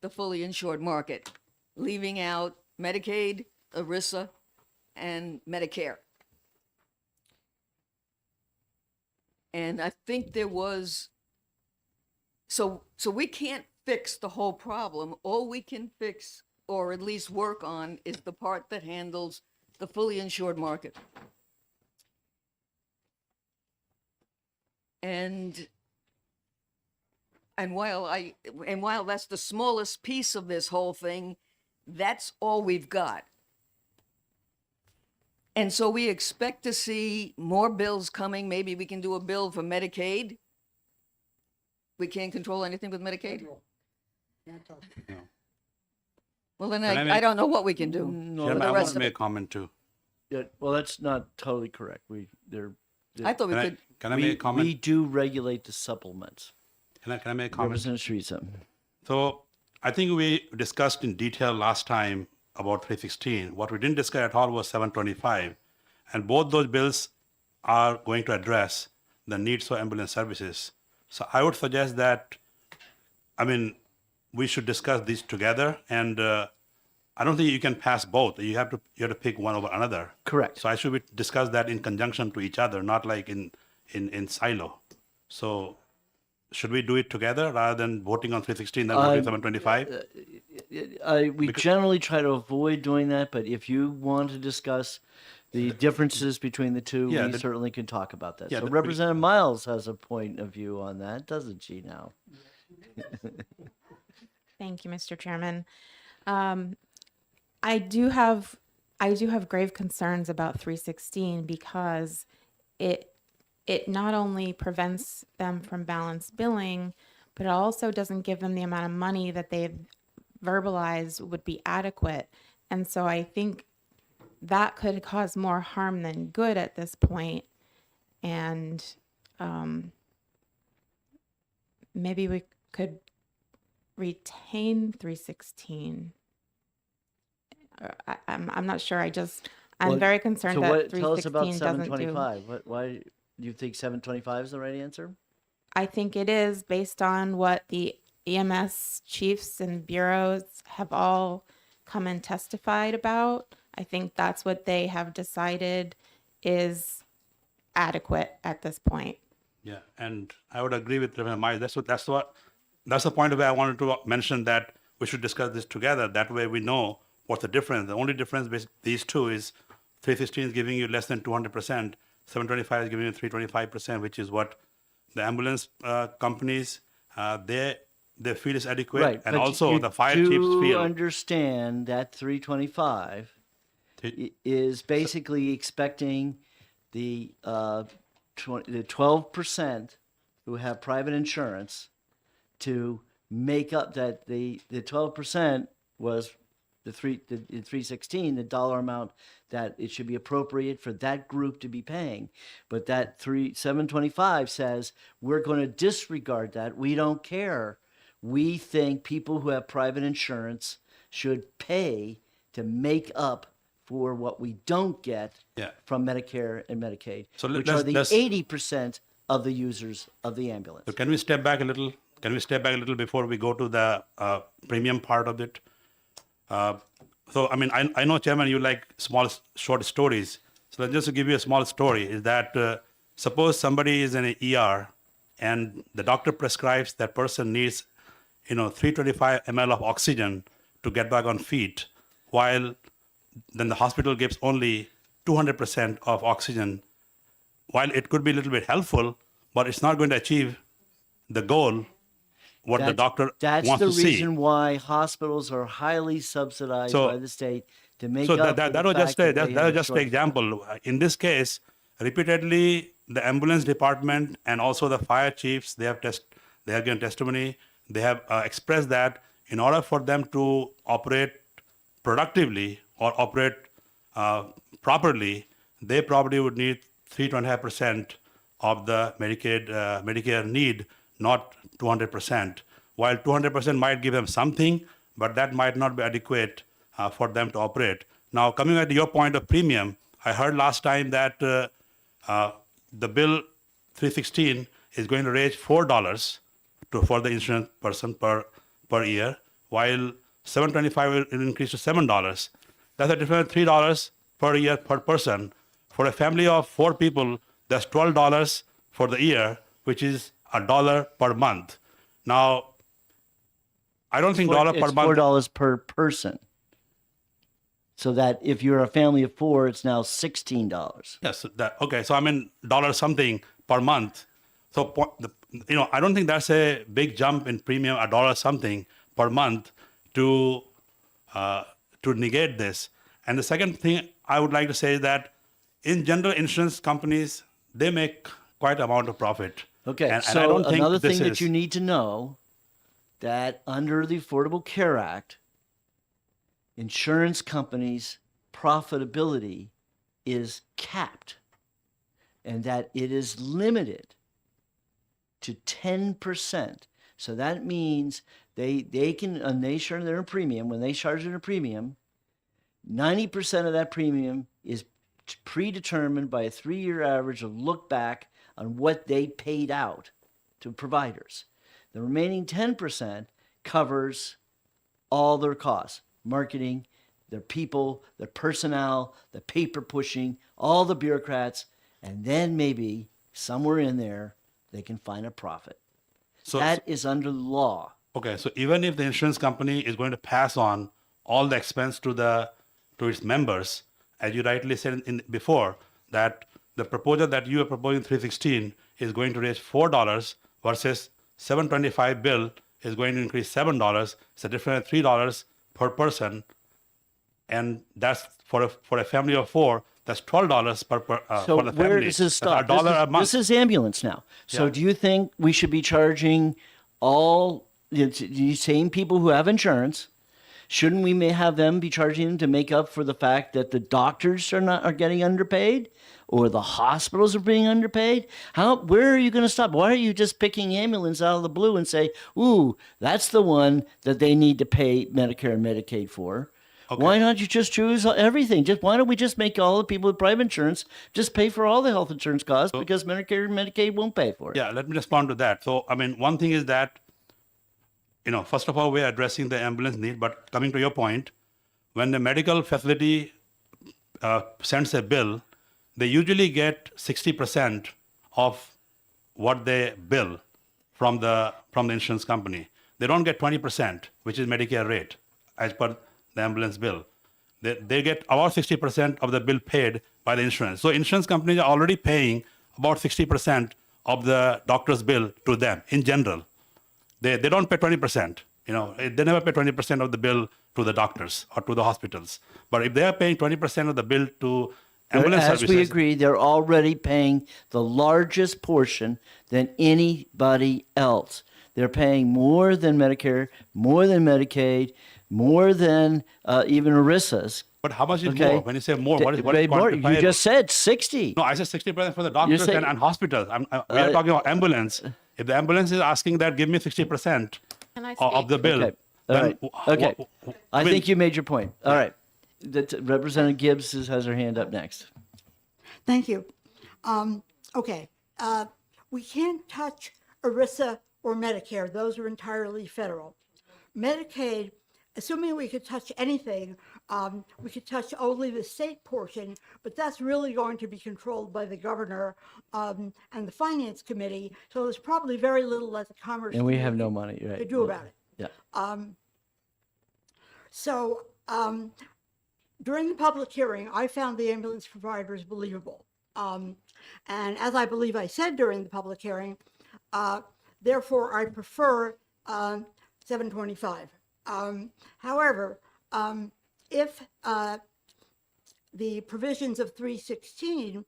the fully insured market, leaving out Medicaid, ERISA, and Medicare. And I think there was, so we can't fix the whole problem. All we can fix, or at least work on, is the part that handles the fully insured market. And while that's the smallest piece of this whole thing, that's all we've got. And so we expect to see more bills coming. Maybe we can do a bill for Medicaid. We can't control anything with Medicaid? Well, then I don't know what we can do. No, Chairman, the I want rest to of make it. a comment too. Yeah, well, that's not totally correct. I thought we could. Can I make a comment? We do regulate the supplements. Can I make a comment? Representative Teresa. So I think we discussed in detail last time about 316. What we didn't discuss at all was 725. And both those bills are going to address the needs for ambulance services. So I would suggest that, we should discuss these together. And I don't think you can pass both. You have to pick one over another. Correct. So I should discuss that in conjunction to each other, not like in silo. So should we do it together rather than voting on 316 then voting 725? We generally try to avoid doing that, but if you want to discuss the differences between the two, Yeah, we the- certainly can talk about that. Yeah, So the- Representative Miles has a point of view on that, doesn't she now? Thank you, Mr. Chairman. I do have grave concerns about 316 because it not only prevents them from balanced billing, but it also doesn't give them the amount of money that they've verbalized would be adequate. And so I think that could cause more harm than good at this point. And maybe we could retain 316. I'm not sure. I'm Well, very concerned so that what, tell us about 316 doesn't do. 725. Why do you think 725 is the right answer? I think it is based on what the EMS chiefs and bureaus have all come and testified about. I think that's what they have decided is adequate at this point. Yeah, and I would agree with Reverend Miles. That's the point where I wanted to mention that we should discuss this together. That way we know what's the difference. The only difference between these two is 316 is giving you less than 200%. 725 is giving you 325%, which is what the ambulance companies, they feel is adequate. Right, And but also you the fire chiefs do feel. understand that 325 is basically expecting the 12% who have private insurance to make up that the 12% was the 316, the dollar amount that it should be appropriate for that group to be paying. But that 725 says we're going to disregard that. We don't care. We think people who have private insurance should pay to make up for what we don't get Yeah. from Medicare and Medicaid, So which let's- are the let's- 80% of the users of the ambulance. So can we step back a little? Can we step back a little before we go to the premium part of it? So, I know, Chairman, you like small, short stories. So just to give you a small story, is that suppose somebody is in an ER and the doctor prescribes that person needs, 325 ml of oxygen to get back on feet, while then the hospital gives only 200% of oxygen. While it could be a little bit helpful, but it's not going to achieve the goal what the doctor That's wants the to see. reason why hospitals are highly subsidized So- by the state to make So up that, for that the was just fact a, that they that have was a just an shortfall. example. In this case, repeatedly the ambulance department and also the fire chiefs, they have given testimony. They have expressed that in order for them to operate productively or operate properly, they probably would need 3.5% of the Medicare need, not 200%. While 200% might give them something, but that might not be adequate for them to operate. Now, coming at your point of premium, I heard last time that the bill 316 is going to raise $4 for the insurance person per year, while 725 will increase to $7. That's a difference of $3 per year per person. For a family of 4 people, that's $12 for the year, which is $1 per month. Now, I don't think $1 per It's month. $4 per person. So that if you're a family of 4, it's now $16. Yes. Okay. So I mean, dollar something per month. So I don't think that's a big jump in premium, $1 something per month to negate this. And the second thing I would like to say is that in general, insurance companies, they make quite amount of profit. Okay, And I so don't think another this thing that is- you need to know, that under the Affordable Care Act, insurance companies' profitability is capped, and that it is limited to 10%. So that means they can, and they share their premium, when they charge their premium, 90% of that premium is predetermined by a 3-year average of look back on what they paid out to providers. The remaining 10% covers all their costs, marketing, their people, their personnel, the paper pushing, all the bureaucrats, and then maybe somewhere in there they can find a profit. So- that is under the law. Okay, so even if the insurance company is going to pass on all the expense to its members, as you rightly said before, that the proposal that you are proposing 316 is going to raise $4 versus 725 bill is going to increase $7. It's a difference of $3 per person, and that's for a family of 4. That's $12 So for the family. where does this stop? $1 a month. This is ambulance now. So Yeah. do you think we should be charging all the same people who have insurance? Shouldn't we may have them be charging them to make up for the fact that the doctors are getting underpaid, or the hospitals are being underpaid? Where are you going to stop? Why are you just picking ambulance out of the blue and say, "Ooh, that's the one that they need to pay Medicare and Medicaid for"? Why not you just choose everything? Why don't we just make all the people with private insurance just pay for all the health insurance costs, because Medicare and Medicaid won't pay for it? Yeah, let me respond to that. So, I mean, one thing is that, first of all, we're addressing the ambulance need, but coming to your point, when the medical facility sends a bill, they usually get 60% of what they bill from the insurance company. They don't get 20%, which is Medicare rate, as per the ambulance bill. They get about 60% of the bill paid by the insurance. So insurance companies are already paying about 60% of the doctor's bill to them in general. They don't pay 20%. They never pay 20% of the bill to the doctors or to the hospitals. But if they are paying 20% of the bill to ambulance As services, we agree, they're already paying the largest portion than anybody else. They're paying more than Medicare, more than Medicaid, more than even ERISA's. But how much is Okay. more? When you say more, what is Way more. You quantifiable? just said 60. No, I said 60% for the doctors saying- and hospitals. We are talking about ambulance. If the ambulance is asking that, give me 60% of the bill. Okay. All then right. Okay. I mean- think you made your point. All right. Representative Gibbs has her hand up next. Thank you. Okay. We can't touch ERISA or Medicare. Those are entirely federal. Medicaid assuming we could touch anything, we could touch only the state portion, but that's really going to be controlled by the governor and the finance committee. So there's probably very little that the Commerce And we have Committee no money, right? could do about it. Yeah. So during the public hearing, I found the ambulance providers believable. And as I believe I said during the public hearing, therefore I prefer 725. However, if the provisions of 316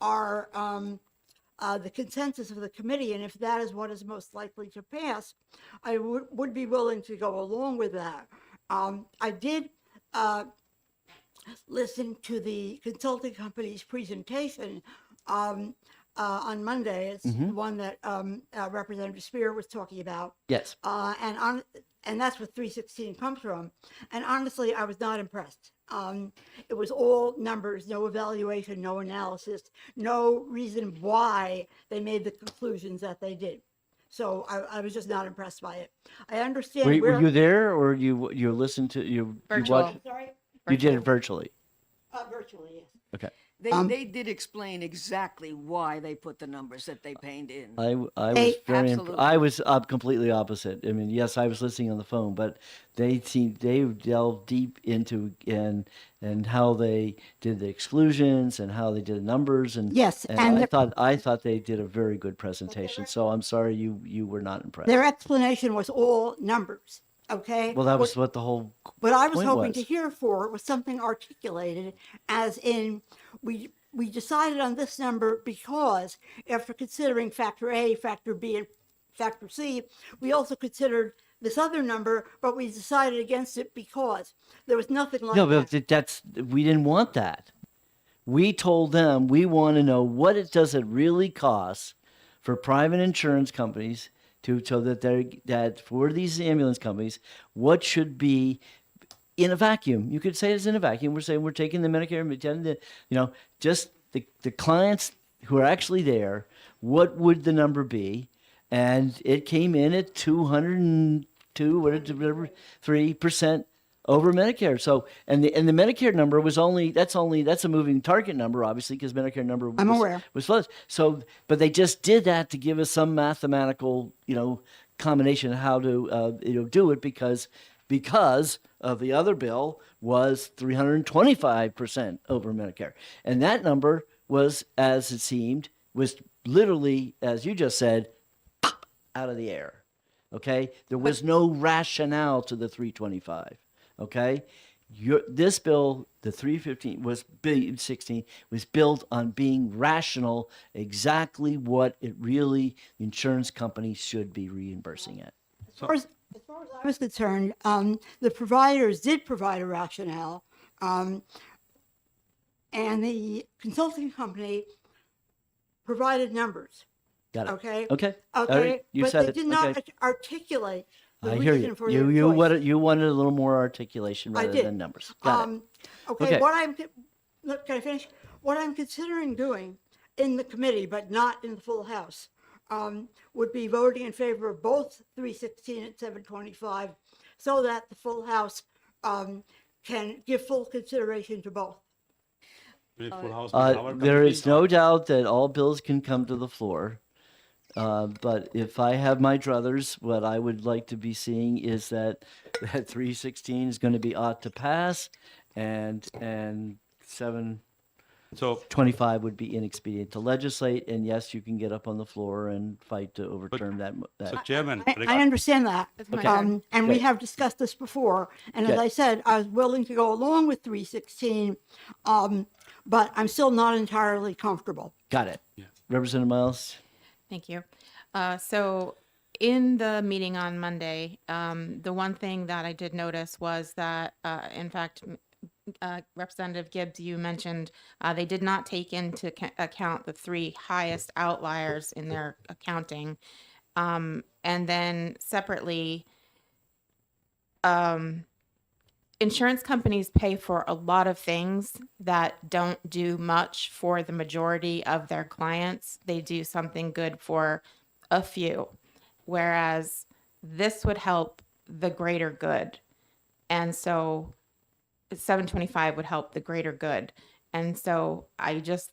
are the consensus of the committee, and if that is what is most likely to pass, I would be willing to go along with that. I did listen to the consulting company's presentation on Monday. It's the one that Representative Spear was talking about. Yes. And that's what 316 comes from. And honestly, I was not impressed. It was all numbers, no evaluation, no analysis, no reason why they made the conclusions that they did. So I was just not impressed by it. I understand. Were you there, or you listened to you Virtual. watched? Sorry? You did it virtually. Virtually, yes. Okay. They did explain exactly why they put the numbers that they painted in. I was They- very Absolutely. I was completely opposite. I mean, yes, I was listening on the phone, but they delved deep into and how they did the exclusions and how they did the numbers and Yes, and and I thought they did a very good presentation. So I'm sorry you were not impressed. Their explanation was all numbers. Okay. Well, that was what the whole What I was point hoping was. to hear for was something articulated, as in we decided on this number because after considering factor A, factor B, and factor C, we also considered this other number, but we decided against it because there was nothing like No, that. but we didn't want that. We told them we want to know what it does it really cost for private insurance companies so that for these ambulance companies, what should be in a vacuum. You could say it's in a vacuum. We're saying we're taking the Medicare, just the clients who are actually there. What would the number be? And it came in at 202, whatever, 3% over Medicare. So, and the Medicare number was that's a moving target number, obviously, because Medicare number I'm aware. was flush. So, but they just did that to give us some mathematical, combination of how to, do it because of the other bill was 325% over Medicare. And that number was, as it seemed, was literally, as you just said, out of the air. Okay? There was no rationale to the 325. Okay? This bill, the 316, was built on being rational, exactly what it really, the insurance company should be reimbursing at. As far as I was concerned, the providers did provide a rationale, and the consulting company provided numbers. Got it. Okay. Okay. All Okay. right. You but said they it. did not Okay. articulate the I hear reason you. for their You choice. you wanted a little more articulation I rather did. than numbers. Got it. Okay. Okay. Can I finish? What I'm considering doing in the committee, but not in the full house, would be voting in favor of both 316 and 725, so that the full house can give full consideration to both. There is no doubt that all bills can come to the floor. But if I have my druthers, what I would like to be seeing is that 316 is going to be ought to pass, and 725 would be inexpedient to legislate. And yes, you can get up on the floor and fight to overturn that. So Chairman, I understand that. Okay. And we Okay. have discussed this before. And as Okay. I said, I was willing to go along with 316, but I'm still not entirely comfortable. Got it. Representative Miles. Thank you. So in the meeting on Monday, the one thing that I did notice was that, in fact, Representative Gibbs, you mentioned they did not take into account the three highest outliers in their accounting. And then separately, insurance companies pay for a lot of things that don't do much for the majority of their clients. They do something good for a few, whereas this would help the greater good. And so 725 would help the greater good. And so I just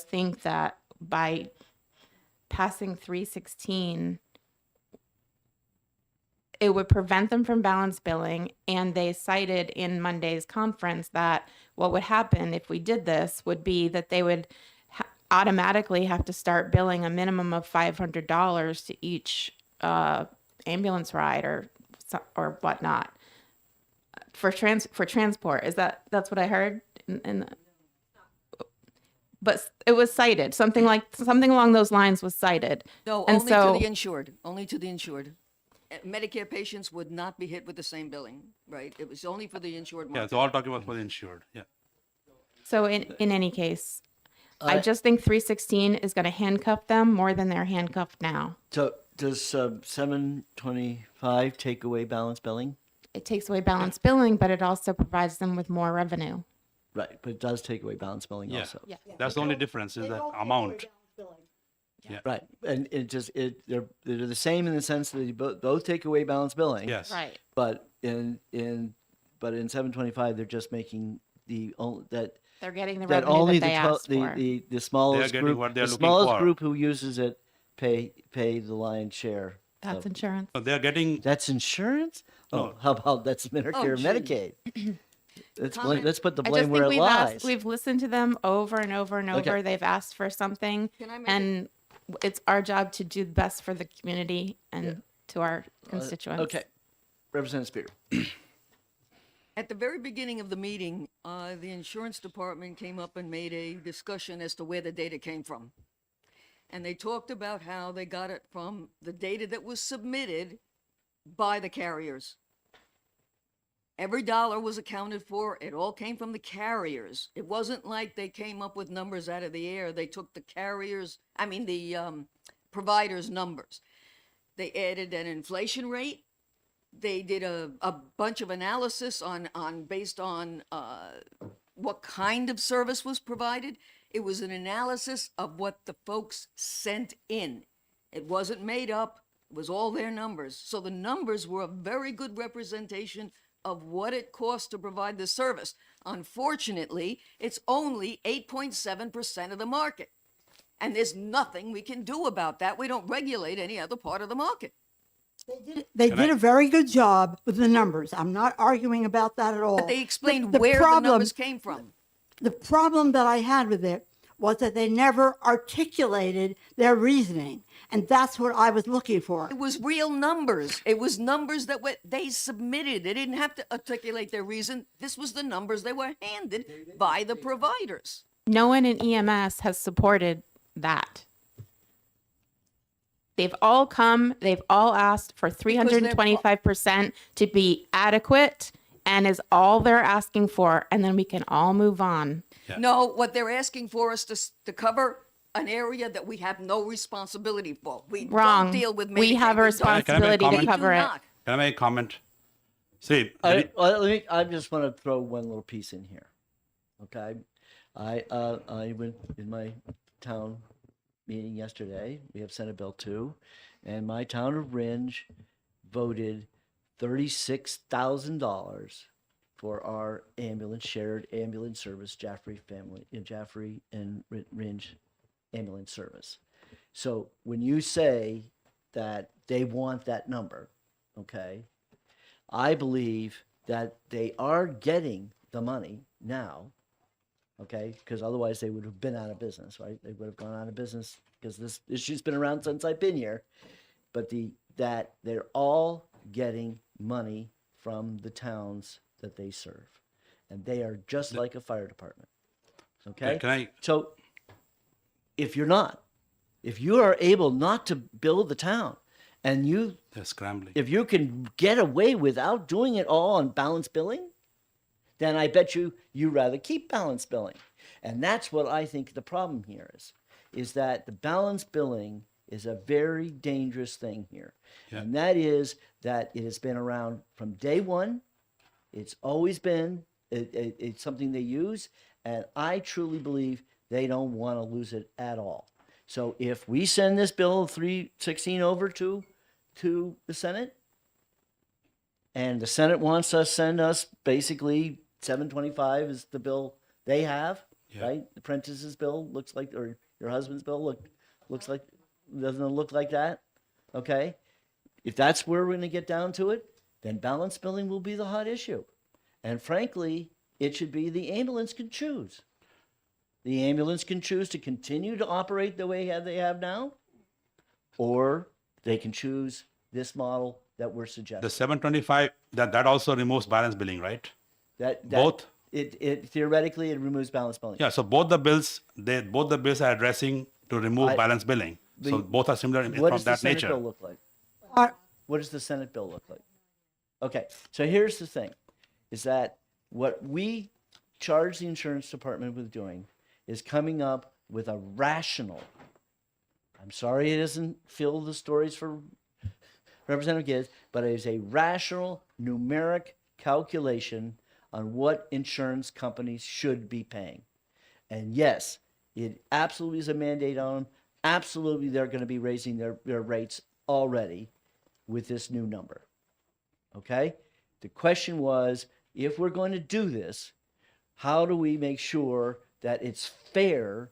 think that by passing 316, it would prevent them from balance billing. And they cited in Monday's conference that what would happen if we did this would be that they would automatically have to start billing a minimum of $500 to each ambulance ride or whatnot for transport. That's what I heard? But it was cited. Something along those lines was cited. No, And only so- to the insured, only to the insured. Medicare patients would not be hit with the same billing, right? It was only for the insured Yeah, market. so all talking about for the insured, yeah. So in any case, I just think 316 is going to handcuff them more than they're handcuffed now. So does 725 take away balance billing? It takes away balance billing, but it also provides them with more revenue. Right, but it does take away balance billing Yeah. also. That's the only difference is that amount. Yeah. Right, and they're the same in the sense that they both take away balance billing. Yes. Right. But in 725, they're just making that They're getting the that revenue only that they asked for. the smallest getting group what they're the looking smallest for. group who uses it pay the lion's share. That's of- insurance. So they're getting, That's insurance? Oh, No. how about that's Medicare, gee. Medicaid? Let's put the I blame just where think it lies. we've listened to them over and over and over. Okay. They've asked for something, Can I make and it's our job to do the best for the community and to our constituents. Okay, Representative Spear. At the very beginning of the meeting, the insurance department came up and made a discussion as to where the data came from. And they talked about how they got it from the data that was submitted by the carriers. Every dollar was accounted for. It all came from the carriers. It wasn't like they came up with numbers out of the air. They took the providers' numbers. They added an inflation rate. They did a bunch of analysis based on what kind of service was provided. It was an analysis of what the folks sent in. It wasn't made up. It was all their numbers. So the numbers were a very good representation of what it costs to provide the service. Unfortunately, it's only 8.7% of the market. And there's nothing we can do about that. We don't regulate any other part of the market. They did a very good job with the numbers. I'm not arguing about that at all. But they explained The where the problem- numbers came from. The problem that I had with it was that they never articulated their reasoning. And that's what I was looking for. It was real numbers. It was numbers that they submitted. They didn't have to articulate their reason. This was the numbers they were handed by the providers. No one in EMS has supported that. They've all asked for 325% to be adequate, and is all they're asking for, and then we can all move on. No, what they're asking for us to cover an area that we have no responsibility for. We Wrong. don't deal with Medicaid. We have a don't. responsibility to We do cover it. not. can I make a comment? See, I just want to throw one little piece in here. Okay, I went in my town meeting yesterday. We have Senate Bill 2, and my town of Ringe voted $36,000 for our shared ambulance service, Jaffrey and Ringe ambulance service. So when you say that they want that number, okay, I believe that they are getting the money now, okay, because otherwise they would have been out of business, right? They would have gone out of business because this issue's been around since I've been here. But that they're all getting money from the towns that they serve, and they are just like a fire department. Okay. Can I- So if you are able not to build the town, and they're scrambling. if you can get away without doing it all on balance billing, then I bet you rather keep balance billing. And that's what I think the problem here is that the balance billing is a very dangerous thing here. Yeah. And that is that it has been around from day one. It's always been, it's something they use. And I truly believe they don't want to lose it at all. So if we send this bill 316 over to the Senate, and the Senate wants us send us basically 725 is the bill they have, right? The Prentice's bill looks like, or your husband's bill looks like, doesn't it look like that? Okay, if that's where we're going to get down to it, then balance billing will be the hot issue, and frankly, it should be the ambulance can choose. The ambulance can choose to continue to operate the way they have now, or they can choose this model that we're suggesting. The 725, that also removes balance billing, right? That Both? it theoretically it removes balance billing. Yeah, so both the bills are addressing to remove balance billing. So both are similar What from does the that Senate nature. bill look like? Uh, What does the Senate bill look like? Okay, so here's the thing, is that what we charge the insurance department with doing is coming up with a rational, I'm sorry it doesn't fill the stories for Representative Gibbs, but it is a rational numeric calculation on what insurance companies should be paying. And yes, it absolutely is a mandate on them. Absolutely, they're going to be raising their rates already with this new number. Okay? The question was, if we're going to do this, how do we make sure that it's fair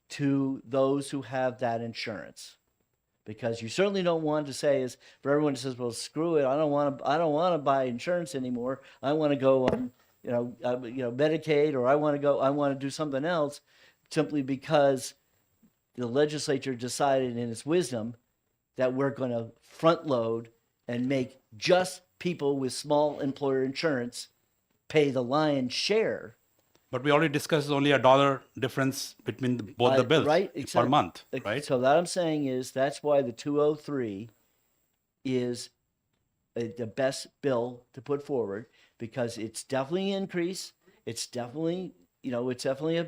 to those who have that insurance? Because you certainly don't want to say is for everyone who says, well, screw it, I don't want to buy insurance anymore. I want to go on, Medicaid, or I want to do something else, simply because the legislature decided in its wisdom that we're going to front load and make just people with small employer insurance pay the lion's share. But we already discussed only $1 difference between both the bills Right? per Exactly. month, right? So that I'm saying is that's why the 203 is the best bill to put forward, because it's definitely an increase. It's definitely, it's definitely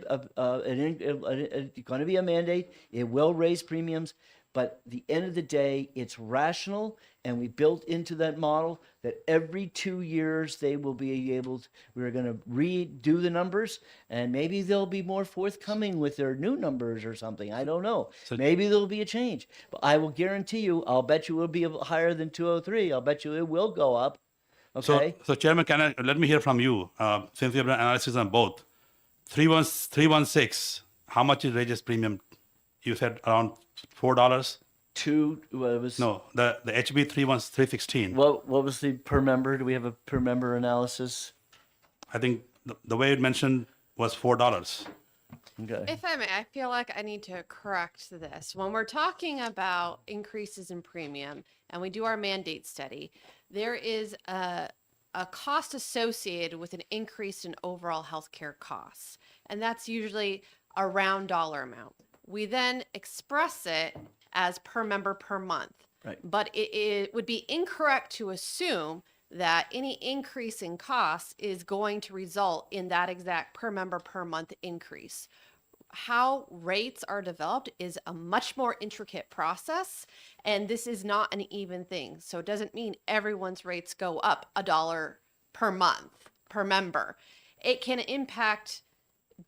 going to be a mandate. It will raise premiums, but at the end of the day, it's rational, and we built into that model that every 2 years they will be able to, we're going to redo the numbers, and maybe they'll be more forthcoming with their new numbers or something. I don't know. Maybe there'll be a change, but I will guarantee you, I'll bet you it'll be higher than 203. I'll bet you it will go up. Okay. So Chairman, let me hear from you, since you have done analysis on both. 316, how much is Regis premium? You said around $4? No, the HB 316. What was the per member? Do we have a per member analysis? I think the way it mentioned was $4. Okay. If I may, I feel like I need to correct this. When we're talking about increases in premium and we do our mandate study, there is a cost associated with an increase in overall healthcare costs. And that's usually a round dollar amount. We then express it as per member per month. Right. But it would be incorrect to assume that any increase in costs is going to result in that exact per member per month increase. How rates are developed is a much more intricate process, and this is not an even thing. So it doesn't mean everyone's rates go up $1 per month per member. It can impact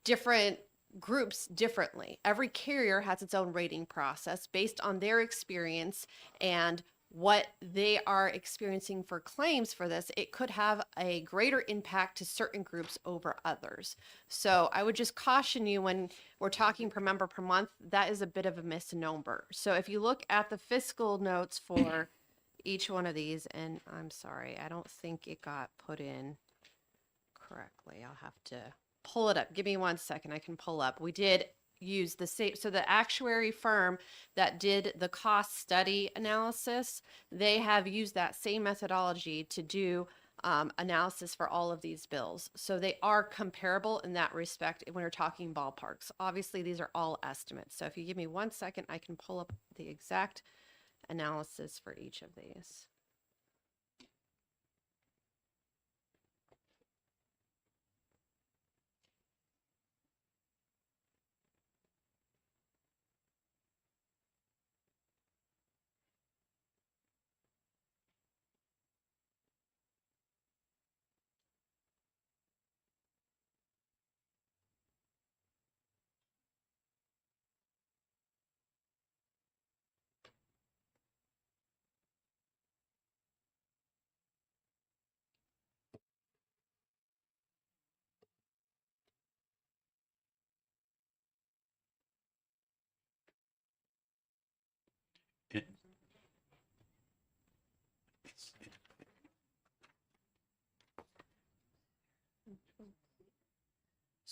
different groups differently. Every carrier has its own rating process based on their experience and what they are experiencing for claims for this. It could have a greater impact to certain groups over others. So I would just caution you when we're talking per member per month, that is a bit of a misnomer. So if you look at the fiscal notes for each one of these, and I'm sorry, I don't think it got put in correctly. I'll have to pull it up. Give me 1 second. I can pull up. We did use the same, so the actuary firm that did the cost study analysis, they have used that same methodology to do analysis for all of these bills. So they are comparable in that respect when we're talking ballparks. Obviously, these are all estimates. So if you give me 1 second, I can pull up the exact analysis for each of these.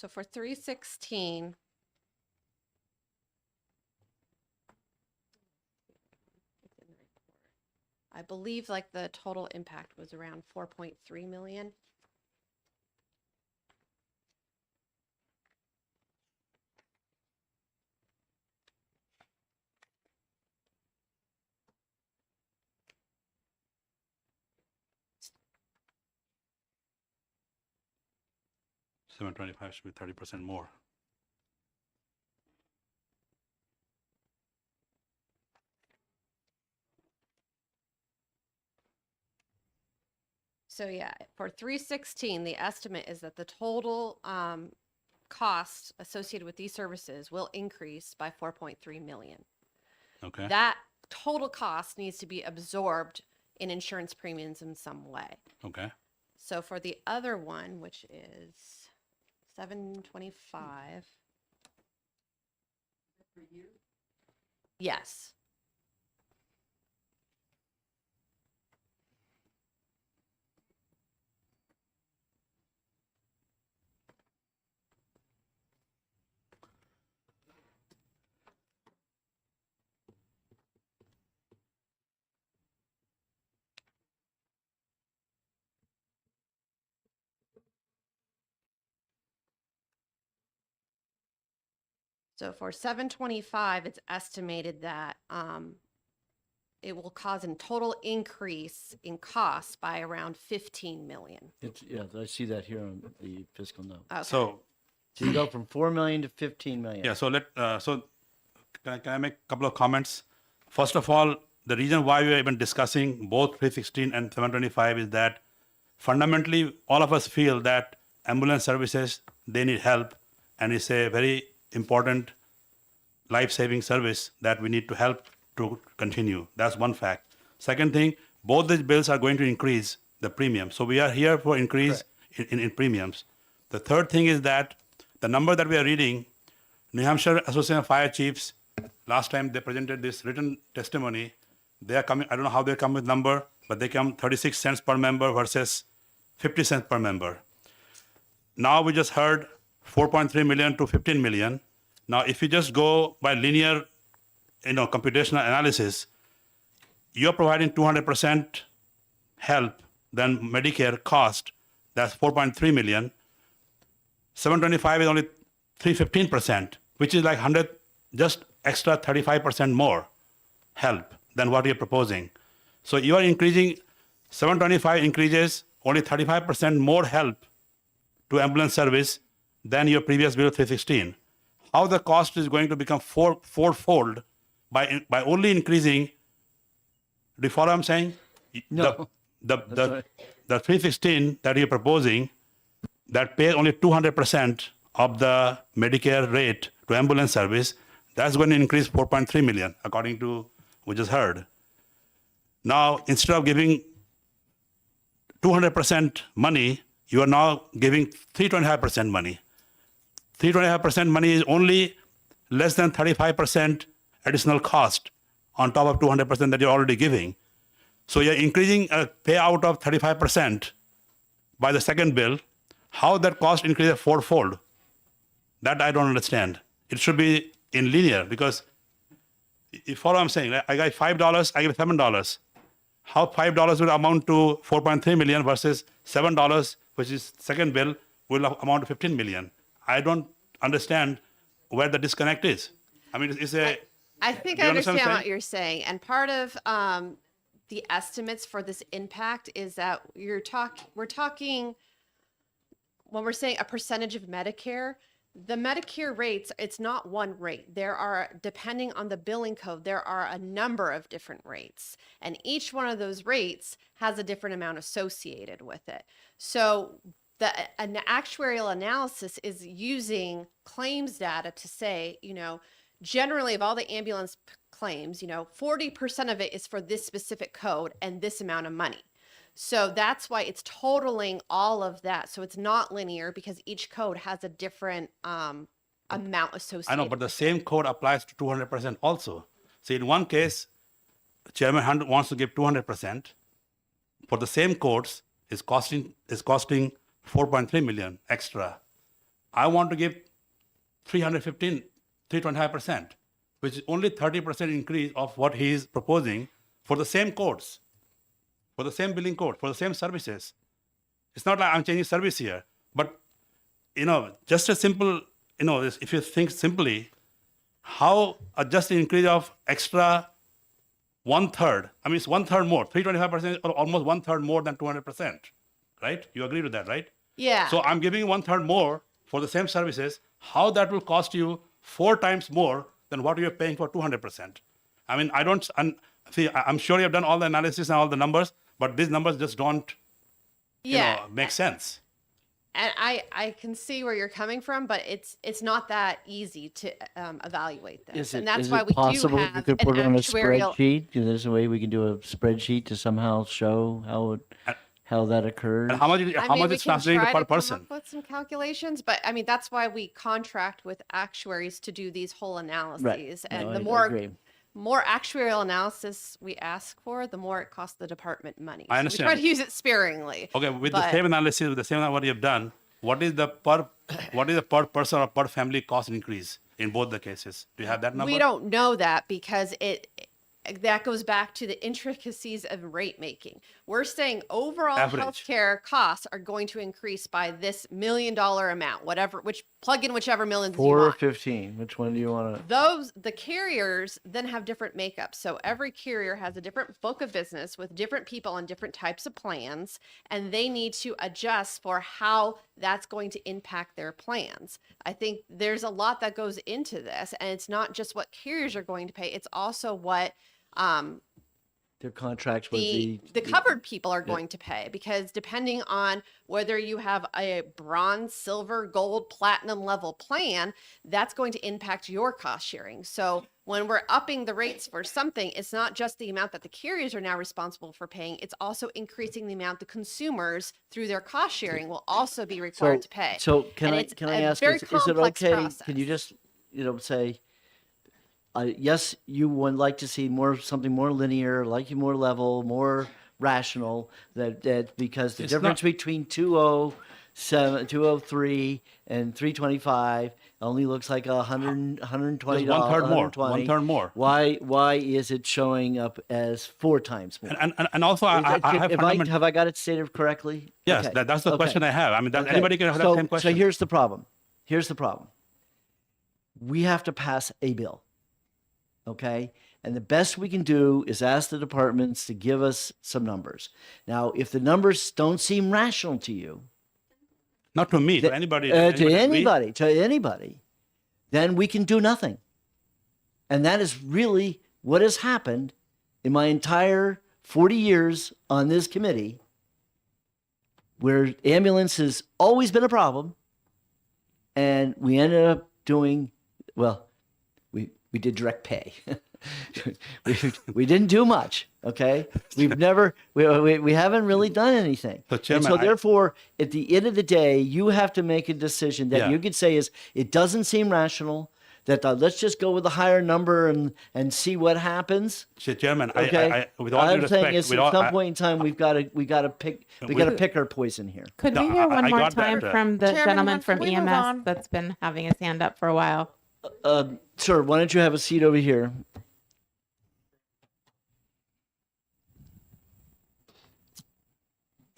So for 316, I believe like the total impact was around 4.3 million. $725 should be 30% more. So yeah, for 316, the estimate is that the total cost associated with these services will increase by 4.3 million. Okay. That total cost needs to be absorbed in insurance premiums in some way. Okay. So for the other one, which is 725. Yes. So for 725, it's estimated that it will cause a total increase in costs by around 15 million. Yeah, I see that here on the fiscal note. Okay. So, So you go from 4 million to 15 million. yeah, so can I make a couple of comments? First of all, the reason why we are even discussing both 316 and 725 is that fundamentally all of us feel that ambulance services, they need help, and it's a very important life-saving service that we need to help to continue. That's one fact. Second thing, both these bills are going to increase the premium. So we are here for increase in premiums. The third thing is that the number that we are reading, New Hampshire Association of Fire Chiefs, last time they presented this written testimony, they are coming, I don't know how they come with number, but they come 36 cents per member versus 50 cents per member. Now we just heard 4.3 million to 15 million. Now, if you just go by linear, computational analysis, you're providing 200% help than Medicare cost. That's 4.3 million. 725 is only 315%, which is like 100, just extra 35% more help than what you're proposing. So you are increasing, 725 increases only 35% more help to ambulance service than your previous bill 316. How the cost is going to become fourfold by only increasing, do you follow what I'm saying? No. The 316 that you're proposing, that pays only 200% of the Medicare rate to ambulance service, that's going to increase 4.3 million, according to we just heard. Now, instead of giving 200% money, you are now giving 325% money. 325% money is only less than 35% additional cost on top of 200% that you're already giving. So you're increasing a payout of 35% by the second bill. How that cost increases fourfold? That I don't understand. It should be in linear, because you follow what I'm saying. I got $5, I give $7. How $5 will amount to 4.3 million versus $7, which is second bill, will amount to 15 million. I don't understand where the disconnect is. I mean, it's a. I think Do I you understand understand what I'm what saying? you're saying. And part of the estimates for this impact is that we're talking, when we're saying a percentage of Medicare, the Medicare rates, it's not one rate. There are, depending on the billing code, there are a number of different rates. And each one of those rates has a different amount associated with it. So an actuarial analysis is using claims data to say, generally of all the ambulance claims, 40% of it is for this specific code and this amount of money. So that's why it's totaling all of that. So it's not linear, because each code has a different amount associated. I know, but the same code applies to 200% also. See, in one case, Chairman Hunt wants to give 200%. For the same codes, is costing 4.3 million extra. I want to give 325%, which is only 30% increase of what he is proposing for the same codes, for the same billing code, for the same services. It's not like I'm changing service here, but just a simple, if you think simply, how just an increase of extra 1/3, I mean, it's 1/3 more, 325% or almost 1/3 more than 200%, right? You agree with that, right? Yeah. So I'm giving 1/3 more for the same services. How that will cost you 4 times more than what you're paying for 200%. I mean, I'm sure you've done all the analysis and all the numbers, but these numbers just don't, make sense. And I can see where you're coming from, but it's not that easy to evaluate this. And that's is why it we do possible we have could put it an on a actuarial. spreadsheet? There's a way we can do a spreadsheet to somehow show how that occurs. And how much I how mean, much we is can translating try per to come person? up with some calculations, but I mean, that's why we contract with actuaries to do these whole analyses. And No, the I agree. more actuarial analysis we ask for, the more it costs the department money. I So understand. we try to use it sparingly. Okay, with the but- same analysis, with the same what you've done, what is the per person or per family cost increase in both the cases? Do you have that number? We don't know that because that goes back to the intricacies of rate making. We're saying overall Average. healthcare costs are going to increase by this $1 million amount, plug in whichever millions you 4 or want. 15, which one do you want to? The carriers then have different makeups. So every carrier has a different book of business with different people on different types of plans, and they need to adjust for how that's going to impact their plans. I think there's a lot that goes into this, and it's not just what carriers are going to pay, it's also what Their contracts with the covered people are going to pay, because depending on whether you have a bronze, silver, gold, platinum level plan, that's going to impact your cost sharing. So when we're upping the rates for something, it's not just the amount that the carriers are now responsible for paying, it's also increasing the amount the consumers through their cost sharing will also be required to pay. So can And I it's can I a ask? very Is it complex okay? process. Can you just say? Yes, you would like to see something more linear, more level, more rational. That because the It's difference not- between 207, 203, and 325 only looks like $120. Just 1/3 more. 120. 1/3 more. Why is it showing up as 4 times more? And also, I have Have I got it stated correctly? Yes, Okay. that's the Okay. question I have. I mean, Okay. anybody can have so, that same question. So here's the problem. We have to pass a bill. Okay. And the best we can do is ask the departments to give us some numbers. Now, if the numbers don't seem rational to you, Not to me, to anybody. to anybody, then we can do nothing. And that is really what has happened in my entire 40 years on this committee, where ambulance has always been a problem. And we ended up doing, we did direct pay. we didn't do much. Okay. We haven't really done anything. So, And Chairman, so therefore, at the end of the day, you have to make a decision that Yeah. you could say is, it doesn't seem rational, that let's just go with a higher number and see what happens. Chairman, Okay. I with all due I'm saying respect, is with at all- some I- point in time, we got to pick our poison here. Could No, we hear one I more got that. time from the Chairman, gentleman can from we move EMS on? that's been having his hand up for a while? Sir, why don't you have a seat over here?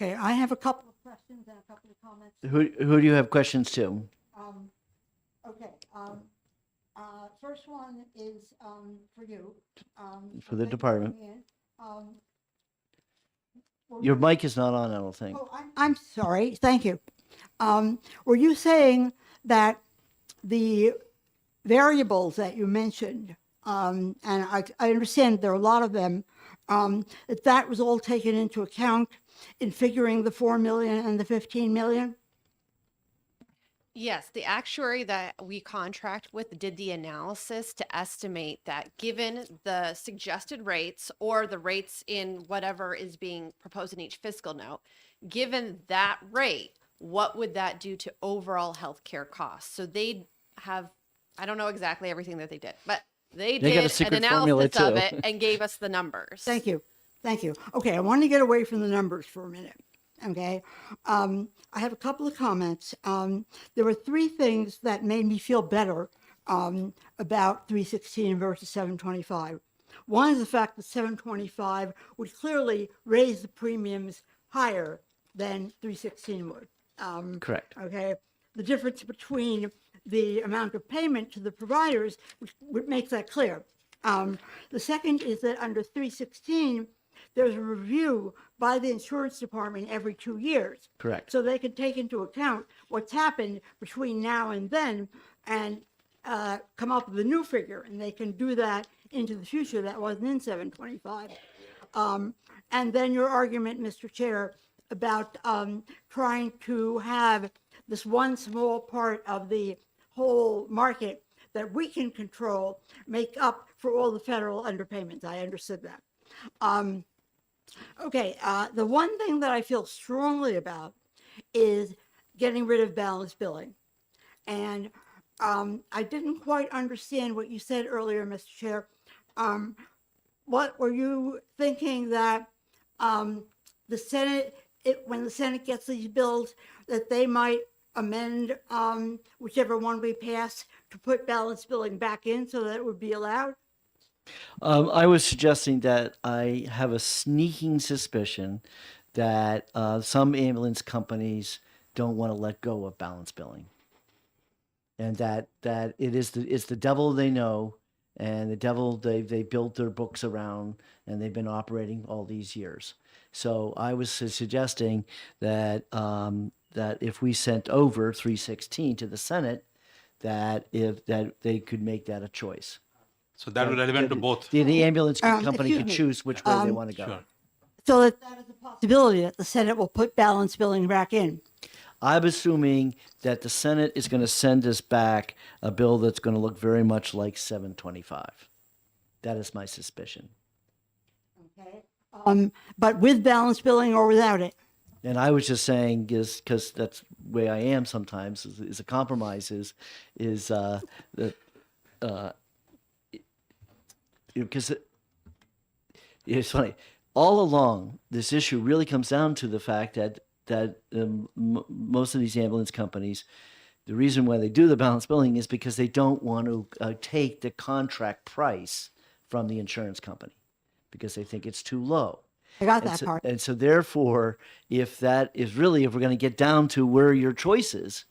Okay, I have a couple of questions and a couple of comments. Who do you have questions to? Okay, first one is for you. For the department. Um, Your mic is not on, I don't think. Oh, I'm sorry. Thank you. Were you saying that the variables that you mentioned, and I understand there are a lot of them, that was all taken into account in figuring the 4 million and the 15 million? Yes, the actuary that we contract with did the analysis to estimate that given the suggested rates or the rates in whatever is being proposed in each fiscal note, given that rate, what would that do to overall healthcare costs? So they have, I don't know exactly everything that they did, but they They got a did an secret formula, analysis of too. it and gave us the numbers. Thank you. Thank you. Okay, I want to get away from the numbers for a minute. Okay. I have a couple of comments. There were three things that made me feel better about 316 versus 725. One is the fact that 725 would clearly raise the premiums higher than 316 would. Correct. Okay. The difference between the amount of payment to the providers, which makes that clear. The second is that under 316, there's a review by the insurance department every 2 years. Correct. So they can take into account what's happened between now and then and come up with a new figure. And they can do that into the future. That wasn't in 725. And then your argument, Mr. Chair, about trying to have this one small part of the whole market that we can control make up for all the federal underpayments. I understood that. Okay, the one thing that I feel strongly about is getting rid of balance billing. And I didn't quite understand what you said earlier, Mr. Chair. What were you thinking that the Senate, when the Senate gets these bills, that they might amend whichever one we pass to put balance billing back in so that it would be allowed? I was suggesting that I have a sneaking suspicion that some ambulance companies don't want to let go of balance billing, and that it's the devil they know, and the devil they built their books around, and they've been operating all these years. So I was suggesting that that if we sent over 316 to the Senate, that they could make that a choice. So that would relevant to both. The ambulance company excuse could me. choose which way they want to go. Sure. So that is a possibility that the Senate will put balance billing back in. I'm assuming that the Senate is going to send us back a bill that's going to look very much like 725. That is my suspicion. But with balance billing or without it. And I was just saying, is because that's the way I am sometimes, is a compromise is because it's funny. All along, this issue really comes down to the fact that most of these ambulance companies, the reason why they do the balance billing is because they don't want to take the contract price from the insurance company because they think it's too low. I got that part. And so therefore, if we're going to get down to where your choice is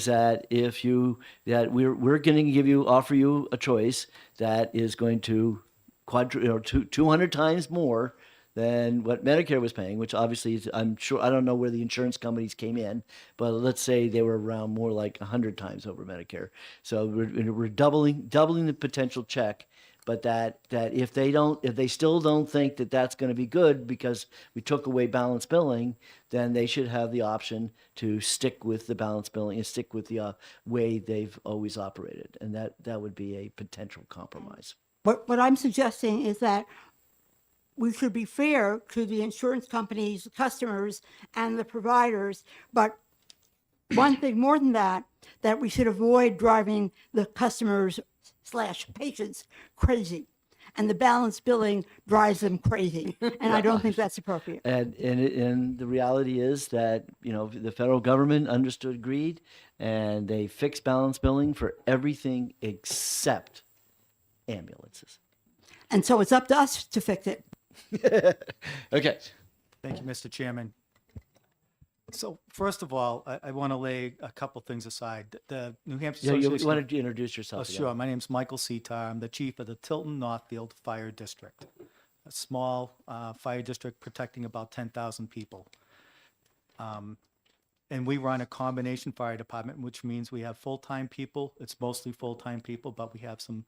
that we're going to offer you a choice that is going to 200 times more than what Medicare was paying, which obviously is, I'm sure, I don't know where the insurance companies came in, but let's say they were around more like 100 times over Medicare. So we're doubling the potential check. But that if they still don't think that that's going to be good because we took away balance billing, then they should have the option to stick with the balance billing and stick with the way they've always operated, and that would be a potential compromise. What I'm suggesting is that we should be fair to the insurance companies, the customers, and the providers. But one thing more than that we should avoid driving the customers / patients crazy. And the balance billing drives them crazy. And I don't think that's appropriate. And the reality is that, the federal government agreed, and they fixed balance billing for everything except ambulances. And so it's up to us to fix it. Okay. Thank you, Mr. Chairman. So first of all, I want to lay a couple things aside. The New Hampshire Association. You wanted to introduce yourself. Oh, sure. My name's Michael Setar. I'm the chief of the Tilton Northfield Fire District, a small fire district protecting about 10,000 people. And we run a combination fire department, which means we have full-time people. It's mostly full-time people, but we have some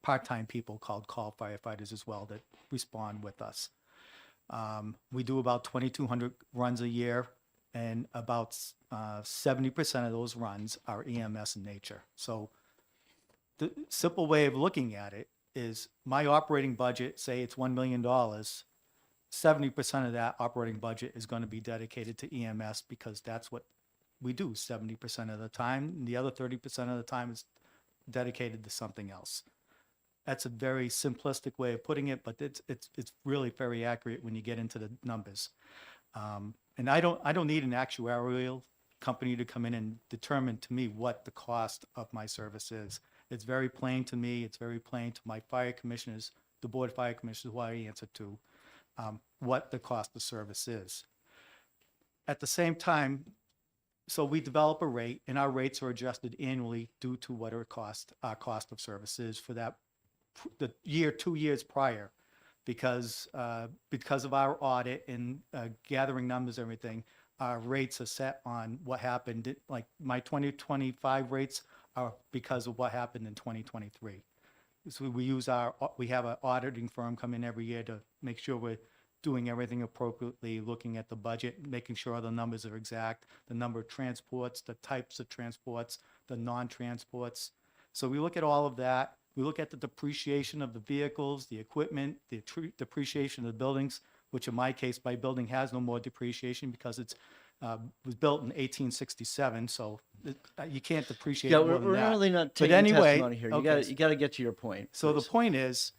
part-time people called call firefighters as well that respond with us. We do about 2,200 runs a year, and about 70% of those runs are EMS in nature. So the simple way of looking at it is my operating budget, say it's $1 million, 70% of that operating budget is going to be dedicated to EMS because that's what we do 70% of the time. And the other 30% of the time is dedicated to something else. That's a very simplistic way of putting it, but it's really very accurate when you get into the numbers. And I don't need an actuarial company to come in and determine to me what the cost of my service is. It's very plain to me. It's very plain to my fire commissioners, the board of fire commissioners, who I answer to, what the cost of service is. At the same time, so we develop a rate, and our rates are adjusted annually due to what our cost of service is for that the year, 2 years prior, because of our audit and gathering numbers, and everything. Our rates are set on what happened. Like my 2025 rates are because of what happened in 2023. So we have an auditing firm come in every year to make sure we're doing everything appropriately, looking at the budget, making sure the numbers are exact, the number of transports, the types of transports, the non-transports. So we look at all of that. We look at the depreciation of the vehicles, the equipment, the depreciation of the buildings, which in my case, my building has no more depreciation because it's was built in 1867. So you can't depreciate Yeah, more we're, than we're that. really not But taking anyway, testimony here. You okay, got to get to your point. so the please. point is,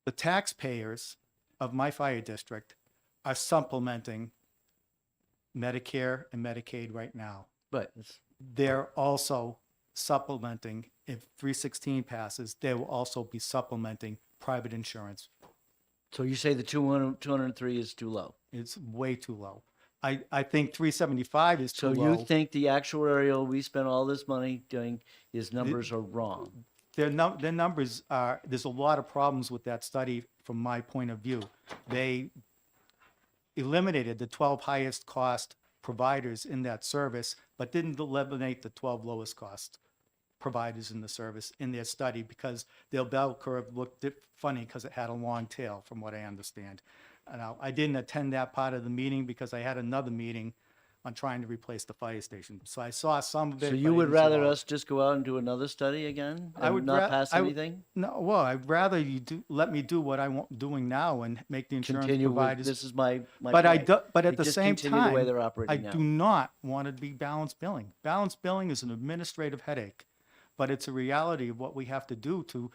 the taxpayers of my fire district are supplementing Medicare and Medicaid right now. But They're also supplementing, if 316 passes, they will also be supplementing private insurance. so you say the 203 is too low. It's way too low. I think 375 is So too you low. think the actuarial we spent all this money doing, his numbers are wrong? Their numbers are, there's a lot of problems with that study from my point of view. They eliminated the 12 highest cost providers in that service, but didn't eliminate the 12 lowest cost providers in the service in their study because their bell curve looked funny because it had a long tail, from what I understand. Now, I didn't attend that part of the meeting because I had another meeting on trying to replace the fire station. So I saw some of it. So but you I would didn't see rather all of it. us just go out and do another study again? I and would not ra- pass I would- anything? No, well, I'd rather you let me do what I'm doing now and make the insurance Continue with, providers. this is my But point. but at You the just same continue the way time, they're I operating now. do not want to be balanced billing. Balanced billing is an administrative headache, but it's a reality of what we have to do to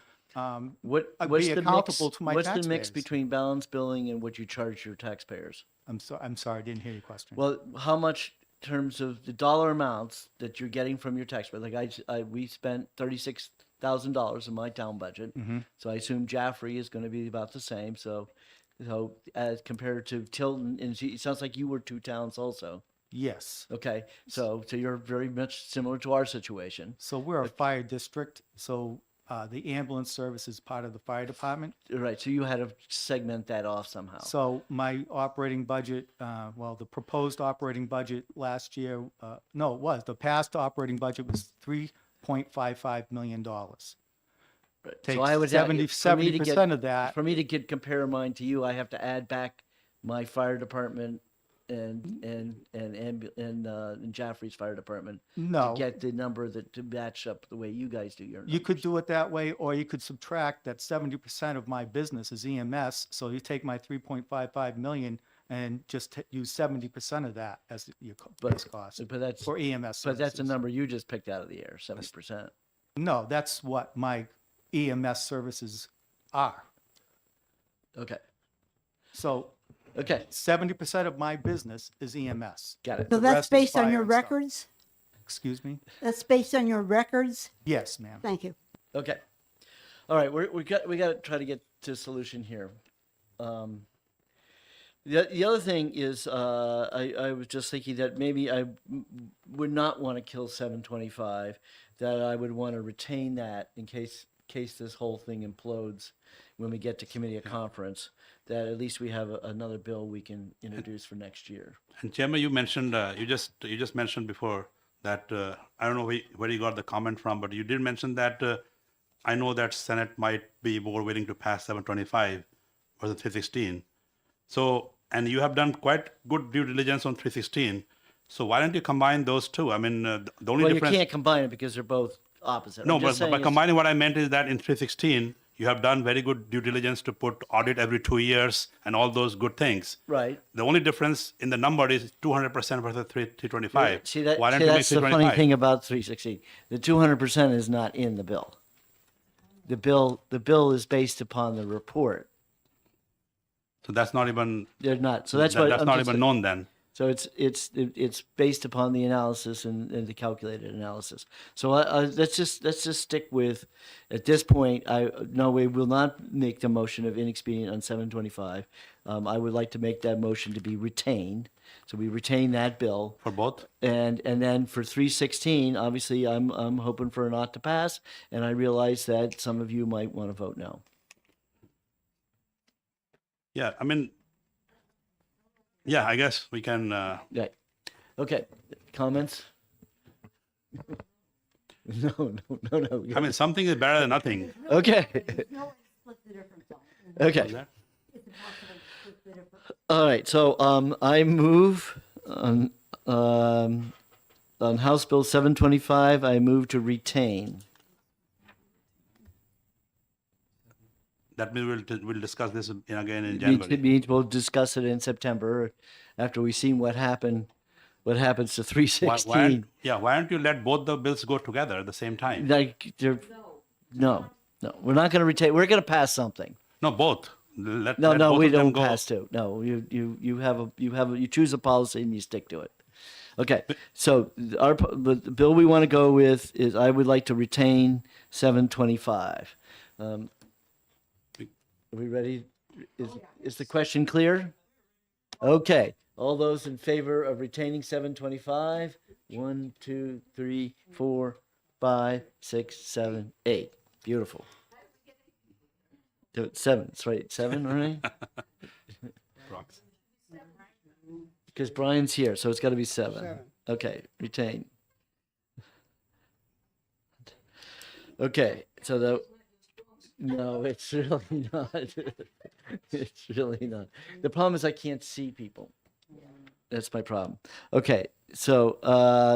What's be the mix? accountable to my What's taxpayers. the mix between balance billing and what you charge your taxpayers? I'm sorry, I didn't hear your question. Well, how much in terms of the dollar amounts that you're getting from your taxpayer? Like we spent $36,000 in my town budget, Mhm. so I assume Jaffrey is going to be about the same. So as compared to Tilton, and it sounds like you were two towns also. Yes. Okay, so you're very much similar to our situation. So we're a fire district, so the ambulance service is part of the fire department. Right, so you had to segment that off somehow. So my operating budget, the proposed operating budget last year, the past operating budget was $3.55 million. Take So I would have, for me to 70% of that. For me to compare mine to you, I have to add back my fire department and Jaffrey's fire department No. to get the number to match up the way you guys do your numbers. You could do it that way, or you could subtract that 70% of my business is EMS. So you take my 3.55 million and just use 70% of that as your base cost But that's for EMS. But that's a services. number you just picked out of the air, 70%. No, that's what my EMS services are. Okay. So. Okay. 70% of my business is EMS. Got it. So that's based on your records? Excuse me? That's based on your records? Yes, ma'am. Thank you. Okay. All right, we got to try to get to a solution here. The other thing is, I was just thinking that maybe I would not want to kill 725. That I would want to retain that in case this whole thing implodes when we get to committee of conference. That at least we have another bill we can introduce for next year. And Chairman, you mentioned you just mentioned before that I don't know where you got the comment from, but you did mention that I know that Senate might be more willing to pass 725 versus 316. So, and you have done quite good due diligence on 316. So why don't you combine those two? I mean, the only Well, difference. you can't combine it because they're both opposite. No, I'm just but by saying it's- combining what I meant is that in 316, you have done very good due diligence to put audit every 2 years and all those good things. Right. The only difference in the number is 200% versus 325. See that? Why don't See, you make that's the funny 325? thing about 316. The 200% is not in the bill. The bill is based upon the report. So that's not even, They're not. So that's that- what that's I'm not just even saying. known then. So it's based upon the analysis and the calculated analysis. So let's just stick with, at this point, no, we will not make the motion of inexpedient on 725. I would like to make that motion to be retained. So we retain that bill. For both? And then for 316, obviously I'm hoping for an ought to pass, and I realize that some of you might want to vote no. Yeah, I mean, yeah, I guess we can, Right. Okay. Comments? No. I mean, something is better than nothing. Okay. Okay. All right. So I move on House Bill 725. I move to retain. That means we'll discuss this again in It January. means we'll discuss it in September after we've seen what happens to 316. Why don't you let both the bills go together at the same time? Like, no, we're not going to retain. We're going to pass something. No, both. Let No, both we of them don't go. pass to. No, you choose a policy and you stick to it. Okay, so the bill we want to go with is, I would like to retain 725. Are we ready? Is the question clear? Okay, all those in favor of retaining 725? 1, 2, 3, 4, 5, 6, 7, 8. Beautiful. 7, that's right. 7, right? Because Brian's here, so it's got to be 7. Okay, retain. Okay, so no, it's really not. It's really not. The problem is I can't see people. That's my problem. Okay, so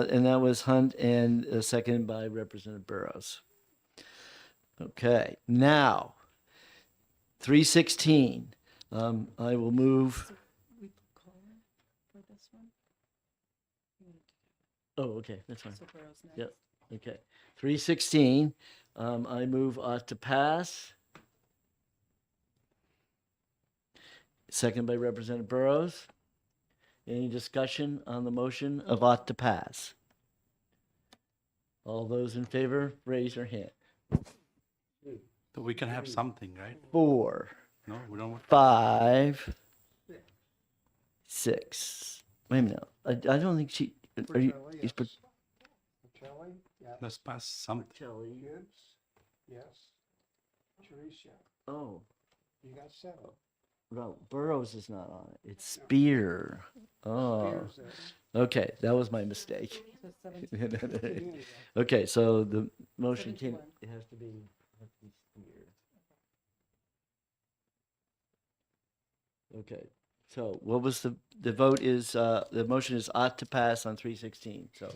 and that was Hunt and seconded by Representative Burrows. Okay, now 316. I will move. Oh, okay, that's fine. Yep. Okay. 316. I move ought to pass. Second by Representative Burrows. Any discussion on the motion of ought to pass? All those in favor, raise your hand. So we can have something, right? 4, No, we don't want. 5, 6. Wait a minute. I don't think she. Are you? He's put. Kelly? Yeah. Let's pass something. Gibbs? Yes. Teresa? Oh, You got 7. no, Burrows is not on it. It's Spear. Oh, Spears okay. That was my mistake. Okay, so the motion can, it has to be Spear. Okay, so what was the vote is, the motion is ought to pass on 316. So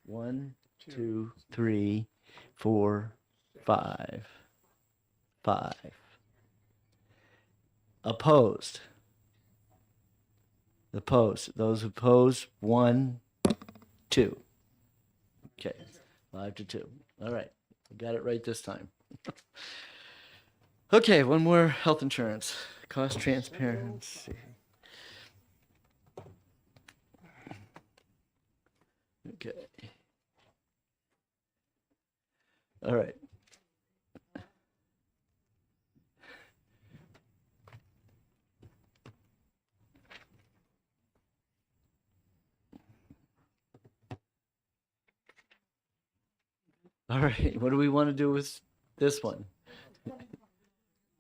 1, 2, 3, 4, 5. Opposed. Those opposed, 1, 2. Okay, 5 to 2. All right, I got it right this time. Okay, one more health insurance. Cost transparency. Okay. All right. All right, what do we want to do with this one?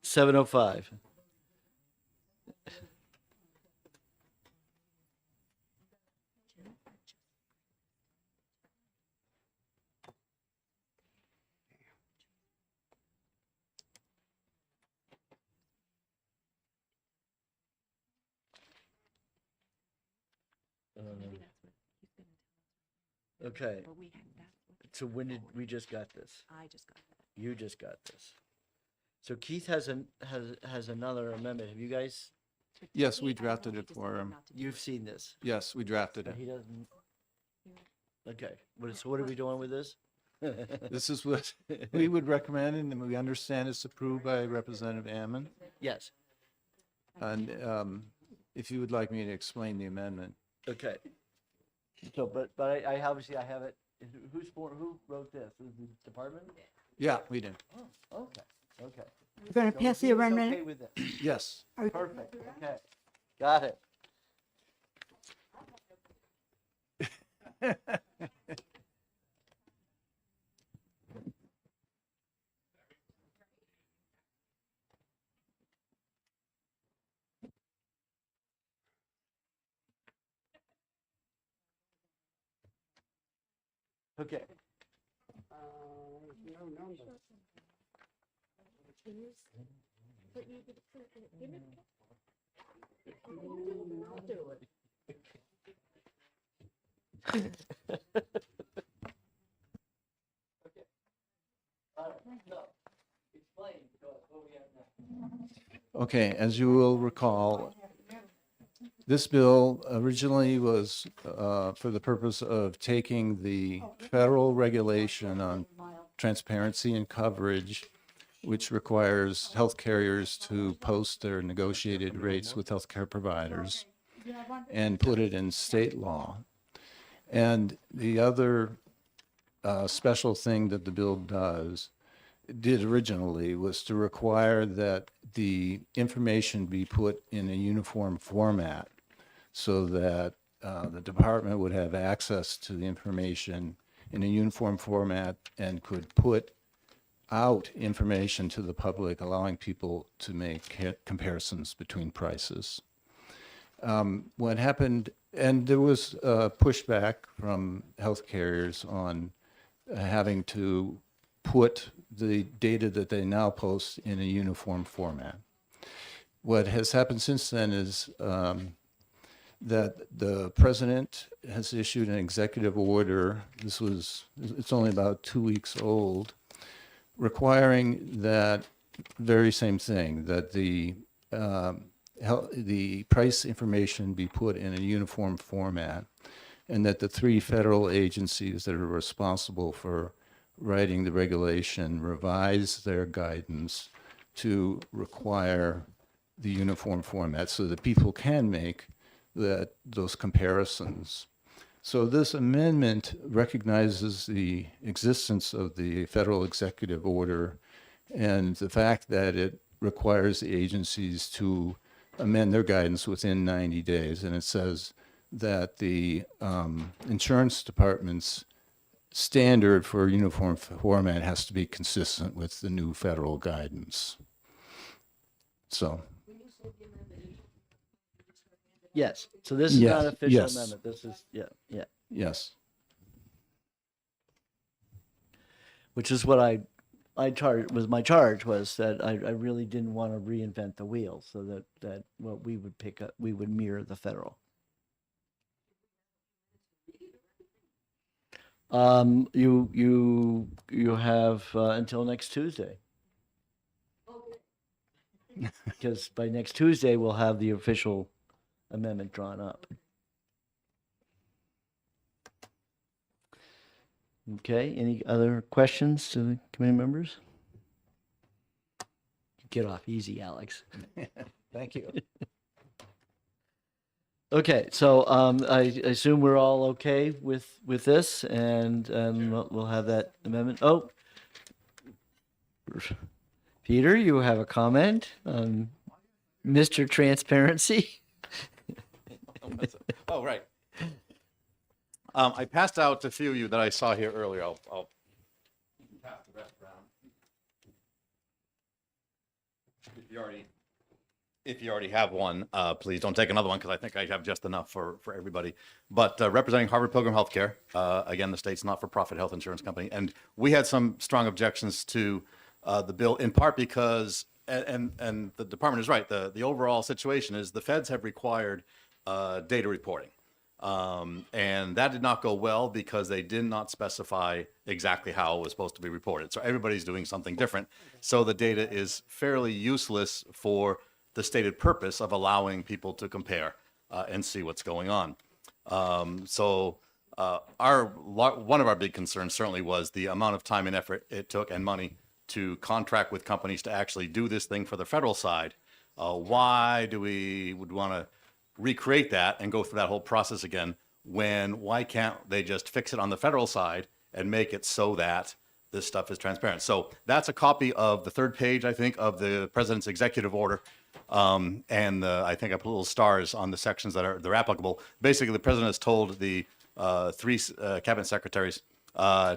705. Okay. So when did we just got this? I just got that. You just got this. So Keith has another amendment. Have you guys? Yes, we drafted it for him. You've seen this. Yes, we drafted it. He doesn't. Okay. So what are we doing with this? This is what we would recommend, and we understand it's approved by Representative Ammon. Yes. And if you would like me to explain the amendment. Okay. So, but I obviously I have it. Who wrote this? Is the department? Yeah, we did. Oh, okay, okay. You're going to So pass the he was amendment? Okay with it. Yes. Perfect, okay. Got it. Okay. Okay, as you will recall, this bill originally was for the purpose of taking the federal regulation on transparency and coverage, which requires health carriers to post their negotiated rates with healthcare providers, and put it in state law. And the other special thing that the bill did originally was to require that the information be put in a uniform format so that the department would have access to the information in a uniform format and could put out information to the public, allowing people to make comparisons between prices. What happened, and there was pushback from health carriers on having to put the data that they now post in a uniform format. What has happened since then is that the president has issued an executive order. It's only about 2 weeks old, requiring that very same thing, that the price information be put in a uniform format, and that the 3 federal agencies that are responsible for writing the regulation revise their guidance to require the uniform format so that people can make those comparisons. So this amendment recognizes the existence of the federal executive order and the fact that it requires the agencies to amend their guidance within 90 days. And it says that the insurance department's standard for uniform format has to be consistent with the new federal guidance. So. Yes, so this is Yes, not an official yes. amendment, this is, yeah. Yes. Which is what my charge was that I really didn't want to reinvent the wheel, so that what we would pick up, we would mirror the federal. You have until next Tuesday. Because by next Tuesday, we'll have the official amendment drawn up. Okay, any other questions to the committee members? Get off easy, Alex. Thank you. Okay, so I assume we're all okay with this, and we'll have that amendment. Oh, Peter, you have a comment on Mr. Transparency? Oh, right. I passed out a few of you that I saw here earlier. I'll pass the rest around. If you already have one, please don't take another one because I think I have just enough for everybody. But representing Harvard Pilgrim Healthcare, again, the state's not-for-profit health insurance company, and we had some strong objections to the bill in part because, and the department is right, the overall situation is the feds have required data reporting. And that did not go well because they did not specify exactly how it was supposed to be reported. So everybody's doing something different. So the data is fairly useless for the stated purpose of allowing people to compare and see what's going on. One of our big concerns certainly was the amount of time and effort it took and money to contract with companies to actually do this thing for the federal side Why do we would want to recreate that and go through that whole process again why can't they just fix it on the federal side and make it so that this stuff is transparent? So that's a copy of the third page, I think, of the president's executive order. I think I put little stars on the sections they're applicable. Basically, the president has told the three cabinet secretaries,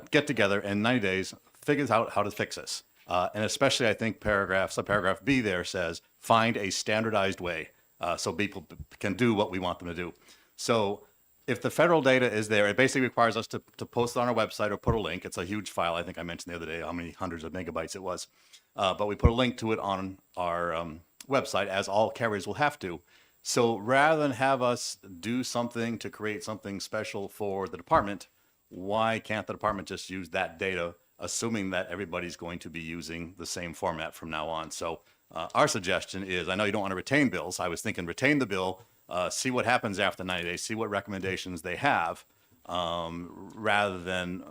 get together in 90 days, figures out how to fix this. And especially, I think subparagraph B there says, find a standardized way so people can do what we want them to do. So if the federal data is there, it basically requires us to post it on our website or put a link. It's a huge file. I think I mentioned the other day how many hundreds of megabytes it was. But we put a link to it on our website, as all carriers will have to. So rather than have us do something to create something special for the department, why can't the department just use that data, assuming that everybody's going to be using the same format from now on? So our suggestion is, I know you don't want to retain bills. I was thinking retain the bill, see what happens after 90 days, see what recommendations they have, rather than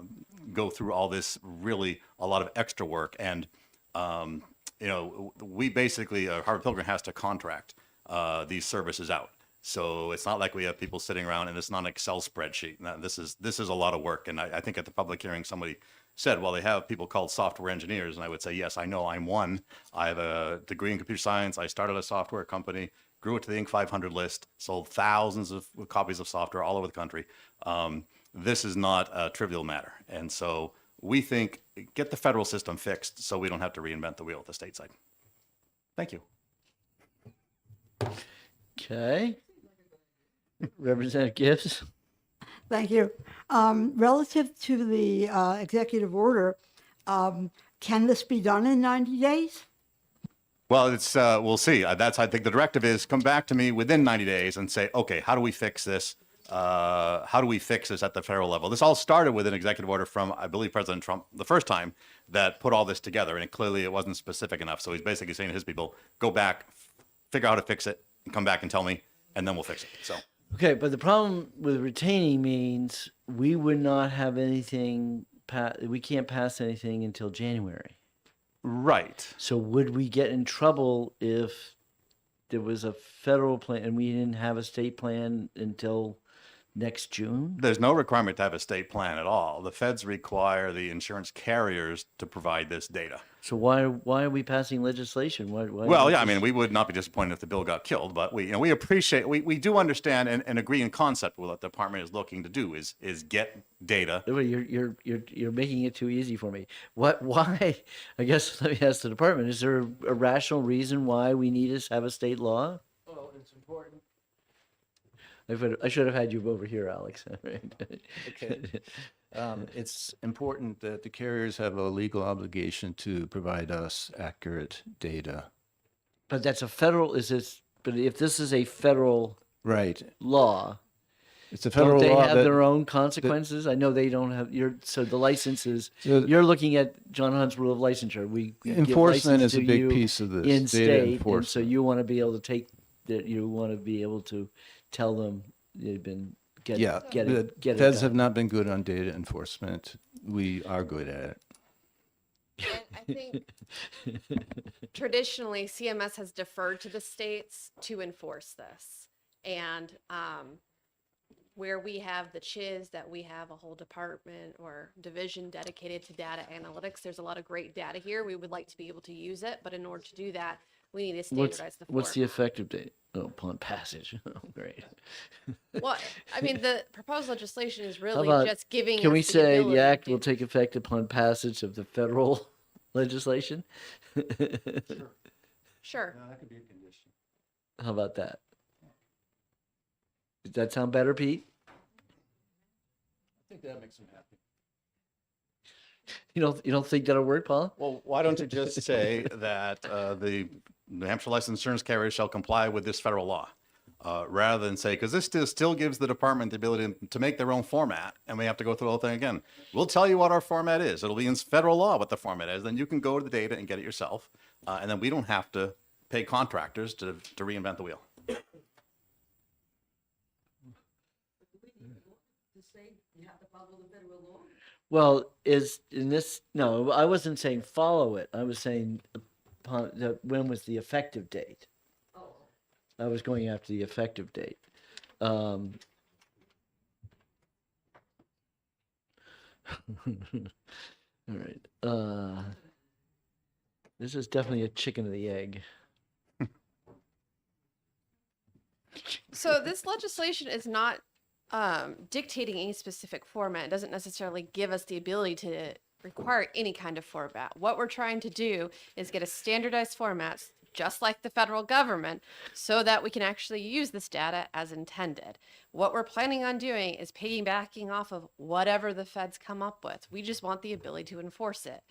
go through all this really a lot of extra work. And, we basically, Harvard Pilgrim has to contract these services out. So it's not like we have people sitting around and it's not an Excel spreadsheet. Now, this is a lot of work. And I think at the public hearing, somebody said, well, they have people called software engineers. And I would say, yes, I know, I'm one. I have a degree in computer science. I started a software company, grew it to the Inc. 500 list, sold thousands of copies of software all over the country. This is not a trivial matter. And so we think, get the federal system fixed so we don't have to reinvent the wheel at the state side. Thank you. Okay. Representative Gibbs? Thank you. Relative to the executive order, can this be done in 90 days? Well, it's we'll see. I think the directive is come back to me within 90 days and say, okay, how do we fix this? How do we fix this at the federal level? This all started with an executive order from, I believe, President Trump the first time that put all this together, and clearly it wasn't specific enough. So he's basically saying to his people, go back, figure out how to fix it, and come back and tell me, and then we'll fix it. So. Okay, but the problem with retaining means we would not have anything, we can't pass anything until January. Right. So would we get in trouble if there was a federal plan and we didn't have a state plan until next June? There's no requirement to have a state plan at all. The feds require the insurance carriers to provide this data. So why are we passing legislation? Why Well, yeah, I mean, we would not be disappointed if the bill got killed, but we appreciate, we do understand and agree in concept with what the department is looking to do is get data. You're making it too easy for me. Why? I guess let me ask the department, is there a rational reason why we need to have a state law? Well, it's important. I should have had you over here, Alex. Okay. It's important that the carriers have a legal obligation to provide us accurate data. But that's a federal, but if this is a federal Right. law, It's a federal don't they law have that- their own consequences? I know they don't have, so the licenses, So- you're looking at John Hunt's rule of licensure. We give Enforcement license is a to big you piece of this, in data state, and so enforcement. you want to be able to take that, you want to be able to tell them they've been, get Yeah, it the done. feds have not been good on data enforcement. We are good at it. And I think traditionally CMS has deferred to the states to enforce this. And where we have the CHIS, that we have a whole department or division dedicated to data analytics, there's a lot of great data here. We would like to be able to use it, but in order to do that, we need to standardize the form. What's the effective date? Oh, upon passage. Oh, great. Well, I mean, the proposed legislation is How really about- just giving Can us we the say ability the act to- will take effect upon passage of the federal legislation? Sure. That could be a condition. How about that? Does that sound better, Pete? I think that makes them happy. You don't think that'll work, Paula? Well, why don't you just say that the New Hampshire licensed insurance carriers shall comply with this federal law, rather than say, because this still gives the department the ability to make their own format, and we have to go through the whole thing again. We'll tell you what our format is. It'll be in federal law what the format is. Then you can go to the data and get it yourself, and then we don't have to pay contractors to reinvent the wheel. Well, is in this, no, I wasn't saying follow it. I was saying when was the effective date? I was going after the effective date. All right. This is definitely a chicken or the egg. So this legislation is not dictating any specific format. It doesn't necessarily give us the ability to require any kind of format. What we're trying to do is get a standardized format, just like the federal government, so that we can actually use this data as intended. What we're planning on doing is piggybacking off of whatever the feds come up with. We just want the ability to enforce it.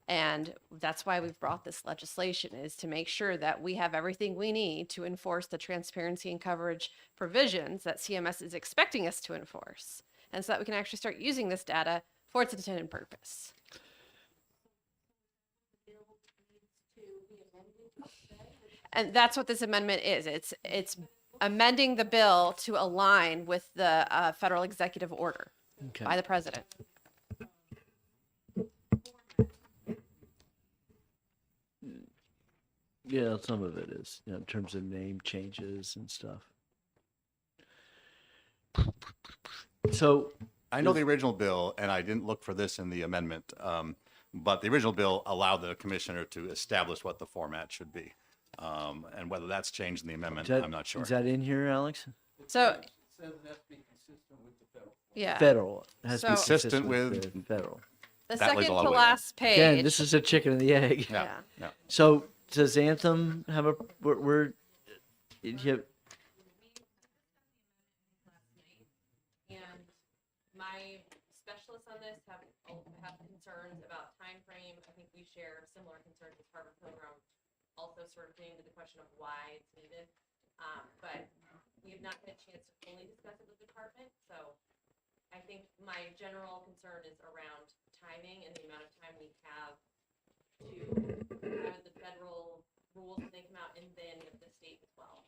And that's why we've brought this legislation, is to make sure that we have everything we need to enforce the transparency and coverage provisions that CMS is expecting us to enforce. And so that we can actually start using this data for its intended purpose. And that's what this amendment is. It's amending the bill to align with the federal executive order by the president. Yeah, some of it is, in terms of name changes and stuff. So I know the original bill, and I didn't look for this in the amendment, but the original bill allowed the commissioner to establish what the format should be. And whether that's changed in the amendment, I'm not sure. Is that in here, Alex? So, yeah. Federal. It has to be So- consistent Consistent with the federal. The That lays a second lot to of weight. last page. Again, this is a chicken and the egg. Yeah, yeah. So does Anthem have a, you have, And my specialists on this have concerns about time frame. I think we share similar concerns with Harvard Pilgrim, also sort of getting to the question of why it's needed. But we have not had a chance to fully discuss it with the department. So I think my general concern is around timing and the amount of time we have to have the federal rules when they come out, and then the state as well.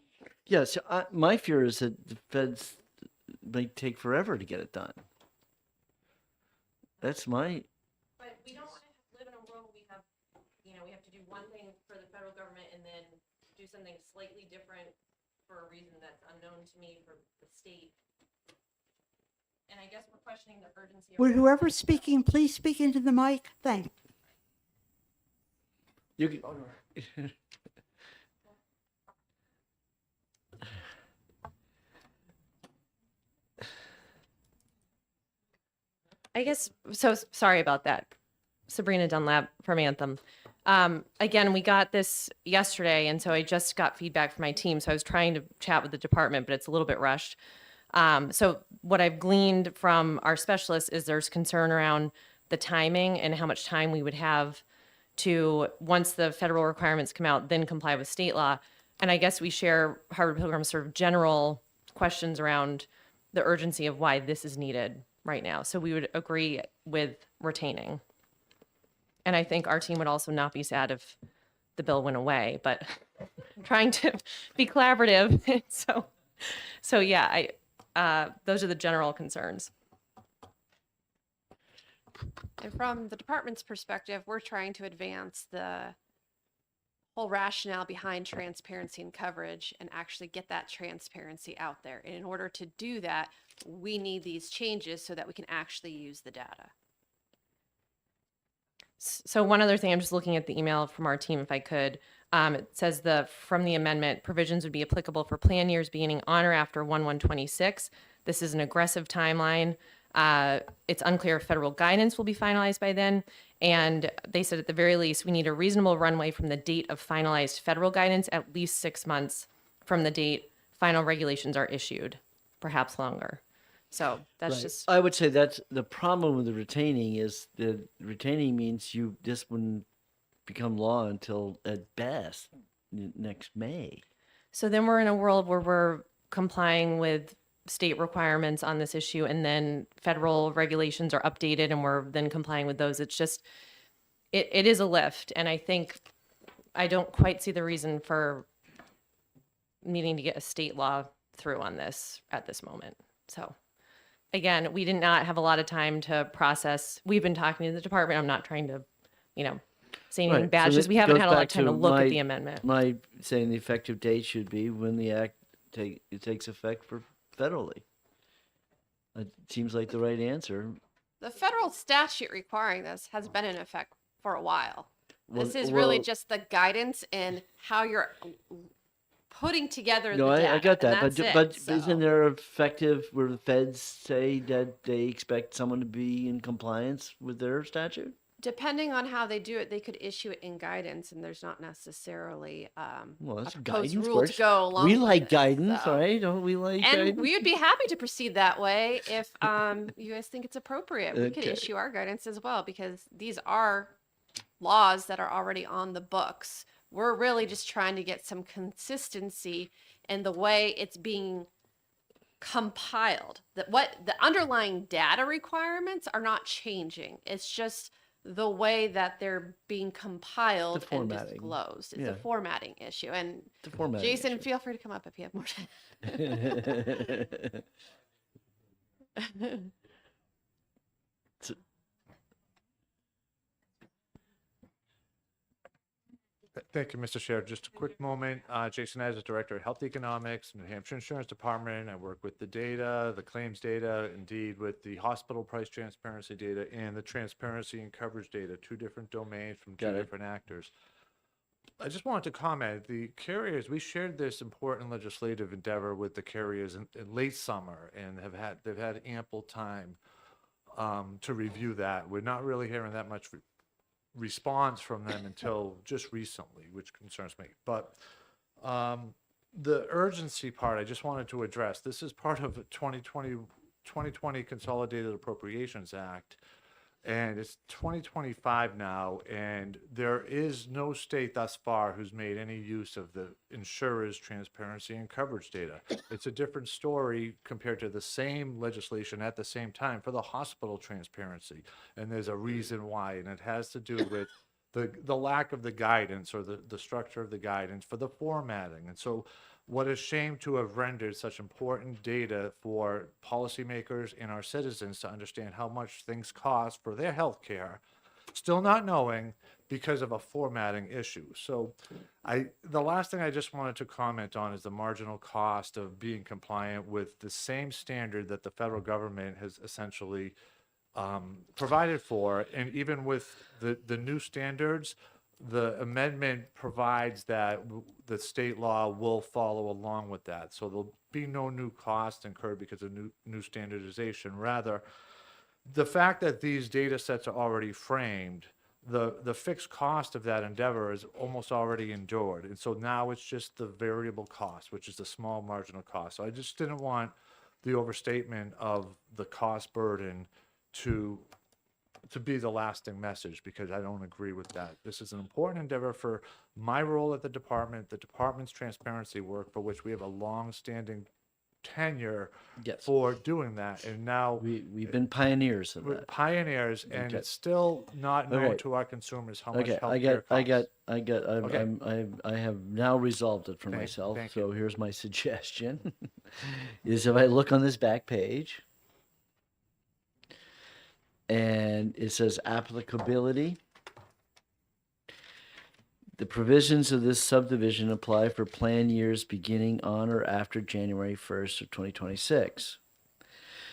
yeah, so my fear is that the feds may take forever to get it done. That's my, But we don't want to live in a world where we have, we have to do one thing for the federal government and then do something slightly different for a reason that's unknown to me for the state. And I guess we're questioning the urgency of. Would whoever's speaking please speak into the mic? Thank. you can, I guess, so sorry about that. Sabrina Dunlap from Anthem. Again, we got this yesterday, and so I just got feedback from my team. So I was trying to chat with the department, but it's a little bit rushed. So what I've gleaned from our specialists is there's concern around the timing and how much time we would have to, once the federal requirements come out, then comply with state law. And I guess we share Harvard Pilgrim's sort of general questions around the urgency of why this is needed right now. So we would agree with retaining. And I think our team would also not be sad if the bill went away, but trying to be collaborative. So yeah, those are the general concerns. And from the department's perspective, we're trying to advance the whole rationale behind transparency and coverage and actually get that transparency out there. And in order to do that, we need these changes so that we can actually use the data. So one other thing, I'm just looking at the email from our team, if I could. It says from the amendment, provisions would be applicable for plan years beginning on or after 1/1/26. This is an aggressive timeline. It's unclear if federal guidance will be finalized by then. And they said at the very least, we need a reasonable runway from the date of finalized federal guidance, at least 6 months from the date final regulations are issued, perhaps longer. So that's right. just. I would say that's the problem with the retaining is the retaining means this wouldn't become law until at best next May. So then we're in a world where we're complying with state requirements on this issue, and then federal regulations are updated and we're then complying with those. It's just, it is a lift. And I think I don't quite see the reason for needing to get a state law through on this at this moment. So again, we did not have a lot of time to process. We've been talking to the department. I'm not trying to, same Right, so badges. that We haven't goes had a lot back of time to to look at my- the amendment. My saying the effective date should be when the act it takes effect for federally. It seems like the right answer. The federal statute requiring this has been in effect for a while. This Well- is really well- just the guidance and how you're putting together No, the data. I got that, and that's but it, isn't so. there effective where the feds say that they expect someone to be in compliance with their statute? Depending on how they do it, they could issue it in guidance, and there's not necessarily Well, that's a proposed guidance. rule to go along. We with like it, guidance, so. right? Don't we like And guidance? we would be happy to proceed that way if you guys think it's appropriate. We could Okay. issue our guidance as well because these are laws that are already on the books. We're really just trying to get some consistency in the way it's being compiled. That what the underlying data requirements are not changing. It's just the way that they're being compiled and formatting. disclosed. It's Yeah. a formatting issue. And The formatting Jason, issue. feel free to come up if you have more time. Thank you, Mr. Chair. Just a quick moment. Jason As, Director of Health Economics, New Hampshire Insurance Department. I work with the data, the claims data, indeed with the hospital price transparency data and the transparency and coverage data, two different domains from two Got it. different actors. I just wanted to comment, the carriers, we shared this important legislative endeavor with the carriers in late summer and they've had ample time to review that. We're not really hearing that much response from them until just recently, which concerns me. But the urgency part, I just wanted to address. This is part of the 2020 Consolidated Appropriations Act, and it's 2025 now, and there is no state thus far who's made any use of the insurer's transparency and coverage data. It's a different story compared to the same legislation at the same time for the hospital transparency, and there's a reason why, and it has to do with the lack of the guidance or the structure of the guidance for the formatting. And so what a shame to have rendered such important data for policymakers and our citizens to understand how much things cost for their health care, still not knowing because of a formatting issue. So the last thing I just wanted to comment on is the marginal cost of being compliant with the same standard that the federal government has essentially provided for. And even with the new standards, the amendment provides that the state law will follow along with that. So there'll be no new cost incurred because of new standardization. Rather, the fact that these data sets are already framed, the fixed cost of that endeavor is almost already endured. And so now it's just the variable cost, which is the small marginal cost. So I just didn't want the overstatement of the cost burden to be the lasting message, because I don't agree with that. This is an important endeavor for my role at the department's transparency work, for which we have a long-standing tenure Yes. for doing that. And now We've been pioneers of we're that. pioneers, and Okay. it's still not known Okay. to our consumers how much Okay, healthcare costs. I have now resolved it for Thank- myself. thank So here's my suggestion: is if I look on this back page, and it says applicability. The provisions of this subdivision apply for plan years beginning on or after January 1st of 2026.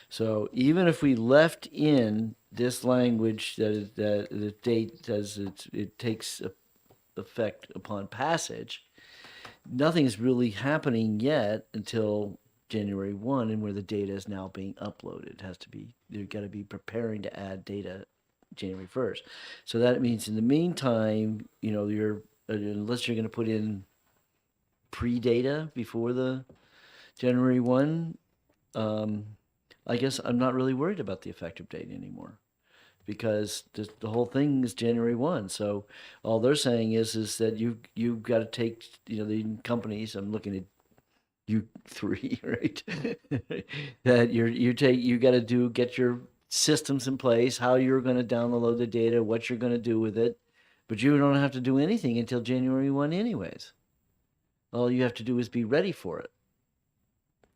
So even if we left in this language that the date says it takes effect upon passage, nothing's really happening yet until January 1, and where the data is now being uploaded. It has to be, you've got to be preparing to add data January 1st. So that means in the meantime, you're, unless you're going to put in pre-data before the January 1, I guess I'm not really worried about the effective date anymore, because the whole thing is January 1. So all they're saying is that you've got to take, the companies, I'm looking at you three, right? That you got to get your systems in place, how you're going to download the data, what you're going to do with it, but you don't have to do anything until January 1 anyways. All you have to do is be ready for it.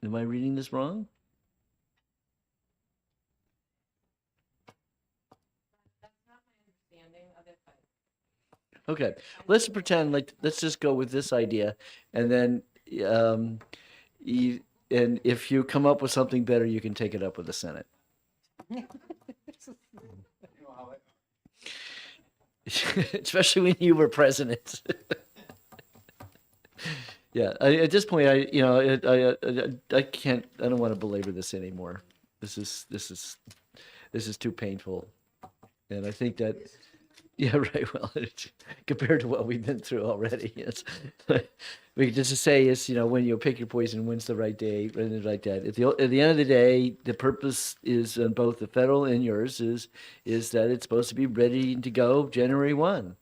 Am I reading this wrong? Okay, let's pretend like, let's just go with this idea, and then, and if you come up with something better, you can take it up with the Senate. Especially when you were president. Yeah, at this point, I can't. I don't want to belabor this anymore. This is too painful, and I think that. Yeah, right. Well, compared to what we've been through already, yes. We could just say is, when you pick your poison, when's the right day, and like that. At the end of the day, the purpose is on both the federal and yours is that it's supposed to be ready to go January 1.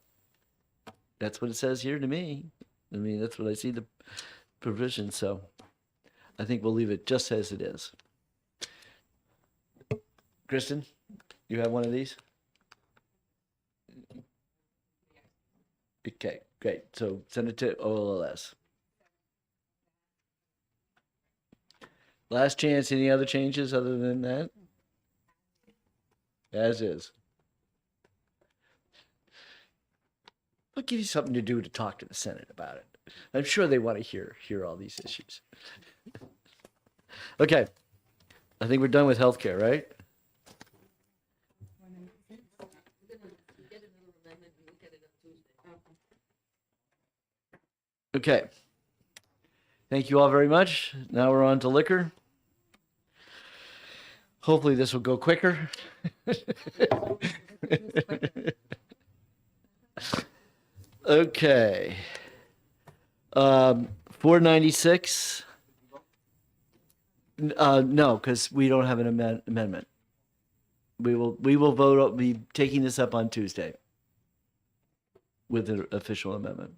That's what it says here to me. I mean, that's what I see the provision. So, I think we'll leave it just as it is. Kristen, you have one of these? Okay, great. So send it to OLS. Last chance. Any other changes other than that? As is. I'll give you something to do to talk to the Senate about it. I'm sure they want to hear all these issues. Okay. I think we're done with healthcare, right? Okay. Thank you all very much. Now we're on to liquor. Hopefully this will go quicker. Okay. 496. No, because we don't have an amendment. We will vote. I'll be taking this up on Tuesday with an official amendment.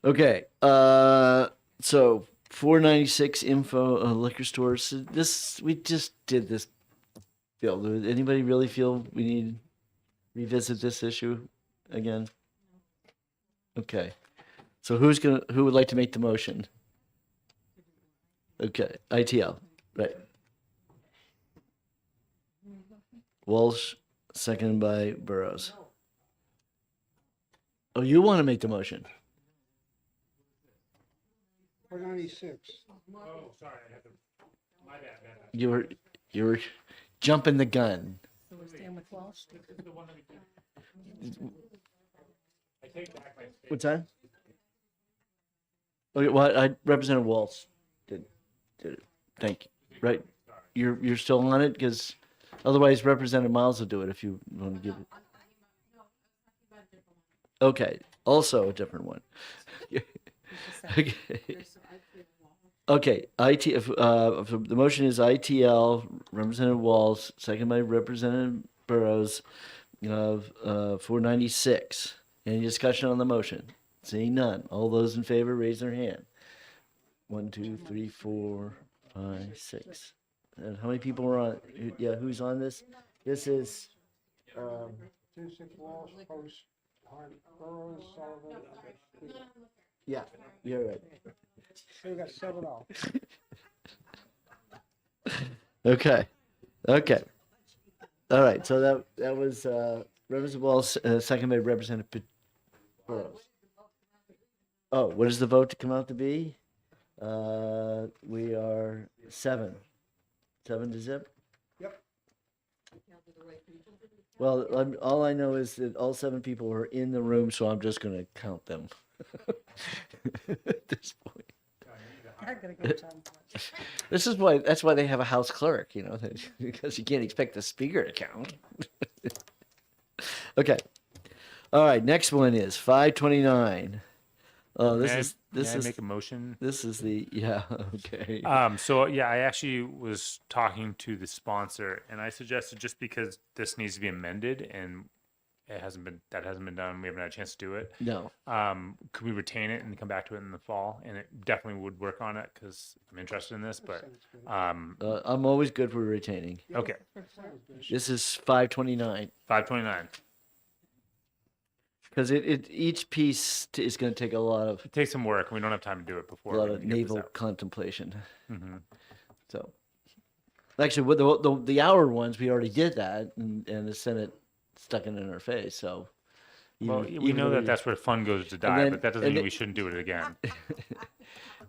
Okay, so 496 info liquor stores. This we just did this bill. Does anybody really feel we need to revisit this issue again? Okay, so who would like to make the motion? Okay, ITL, right. Walsh, seconded by Burrows. Oh, you want to make the motion? 496. Oh, sorry, I had to, my bad. You were jumping the gun. So we're staying with Walsh? This is the one that we did. I take back my statement. What's that? Okay, well, Representative Walsh did it. Thank you. Right, you're still on it because otherwise Representative Miles will do it if you want to give it. Okay, also a different one. Okay. Okay, if the motion is ITL, Representative Walls, second by Representative Burrows, of 496. Any discussion on the motion? Seeing none. All those in favor, raise their hand. 1, 2, 3, 4, 5, 6. And how many people are on? Yeah, who's on this? This is. 26 Walsh, Post, Hunt, Burrows, Sullivan. Yeah, you're right. We got 7 all. Okay. All right. So that was Representative Walls, second by Representative Burrows. Oh, what is the vote to come out to be? We are 7. 7 to zip. Yep. Well, all I know is that all 7 people were in the room, so I'm just going to count them at this point. That's why they have a house clerk, because you can't expect the speaker to count. Okay. All right. Next one is 529. Oh, this is make a motion. This is okay. So yeah, I actually was talking to the sponsor, and I suggested just because this needs to be amended and that hasn't been done, we haven't had a chance to do it. No. Could we retain it and come back to it in the fall? And it definitely would work on it because I'm interested in this. But I'm always good for retaining. Okay. This is 529. 529. Because each piece is going to take a lot of. It takes some work, and we don't have time to do it before. A lot of naval contemplation. Mm-hmm. So, actually, with the hour ones, we already did that, and the Senate stuck it in our face. So, Well, even- we even know though that that's where fun goes to die, then- but that doesn't and mean then- we shouldn't do it again.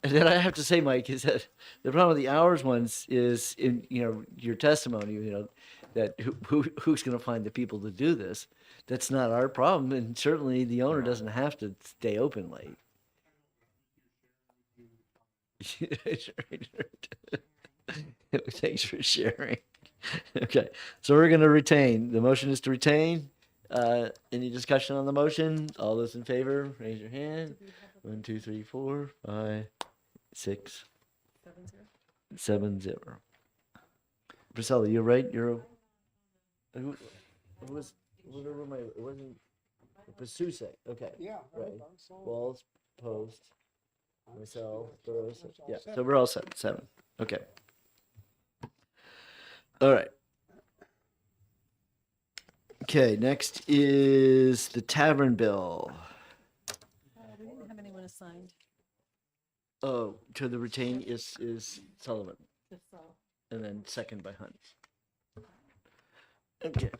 And then I have to say, Mike, is that the problem with the hours ones is in your testimony, that who's going to find the people to do this? That's not our problem, and certainly the owner doesn't have to stay open late. Thanks for sharing. Okay, so we're going to retain. The motion is to retain. Any discussion on the motion? All those in favor, raise your hand. 1, 2, 3, 4, 5, 6, 7, 0. Priscilla, you're right. Who was? Whatever my. It wasn't. Pasusek. Okay. Yeah, Right. Walls, Post, myself, Burrows. Yeah. So we're all set. 7. Okay. All right. Okay. Next is the tavern bill. We didn't have anyone assigned. Oh, to the retain is Sullivan, and then second by Hunt. Okay.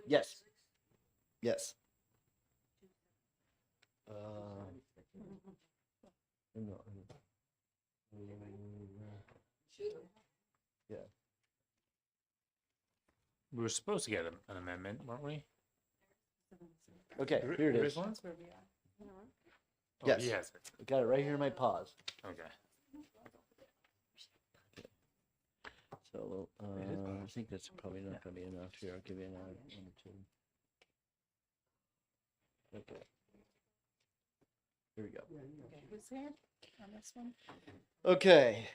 Yes. Yes. No. Yeah. We were supposed to get an amendment, weren't we? Okay, There- here it there is. one? Oh, Yes. he has it. I got it right here in my paws. Okay. So I think that's probably not going to be enough here. I'll give you another 1 or 2. Okay. Here we go. Who's there on this one? Okay.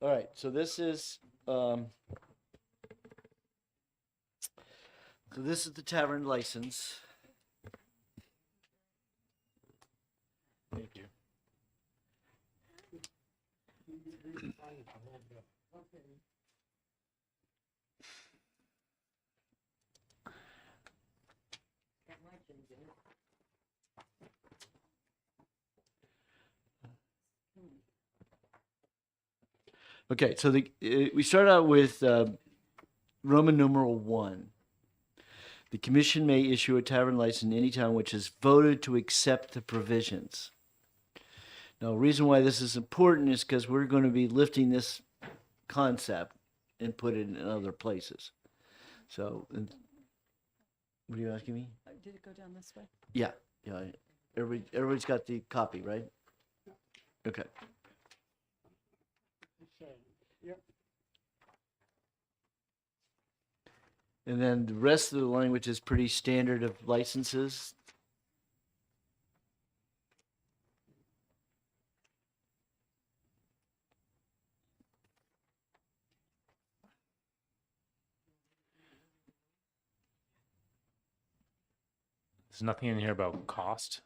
All right. So this is the tavern license. Thank you. Okay, so we start out with Roman numeral 1. The commission may issue a tavern license in any town which has voted to accept the provisions. Now, the reason why this is important is because we're going to be lifting this concept and put it in other places. So, what are you asking me? Did it go down this way? Yeah, yeah. Everybody's got the copy, right? Okay. Yep. And then the rest of the language is pretty standard of licenses. There's nothing in here about cost.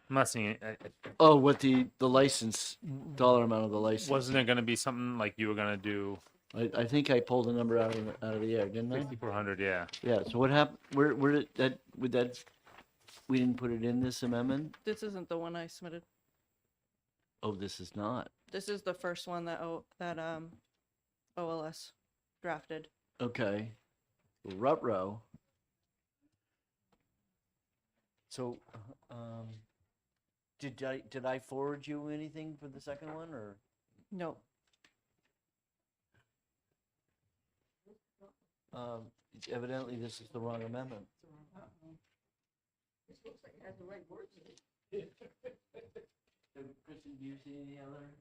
I'm not seeing it. Oh, what the license, dollar amount of the license. Wasn't it going to be something like you were going to do I think I pulled a number out of the air, didn't I? 6,400? Yeah. Yeah, so what happened, where did that, we didn't put it in this amendment? This isn't the one I submitted. Oh, this is not. This is the first one that OLS drafted. Okay. Rutrow. So, did I forward you anything for the second one, or? No. Evidently, this is the wrong amendment. Kristen, do you see any other?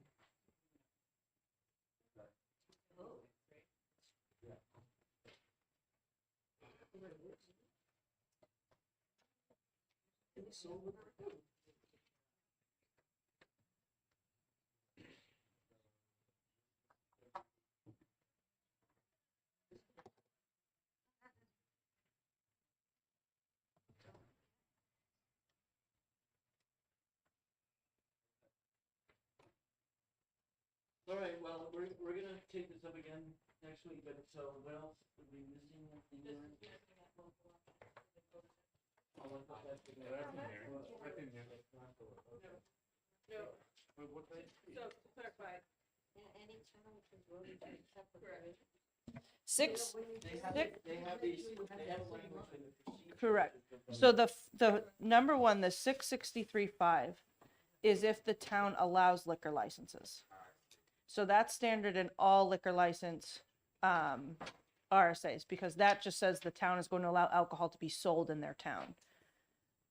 All right, well, we're gonna take this up again next week, but so what else are we missing? So to clarify, Six, correct. So the number one, the 663.5 is if the town allows liquor licenses. So that's standard in all liquor license RSAs, because that just says the town is going to allow alcohol to be sold in their town.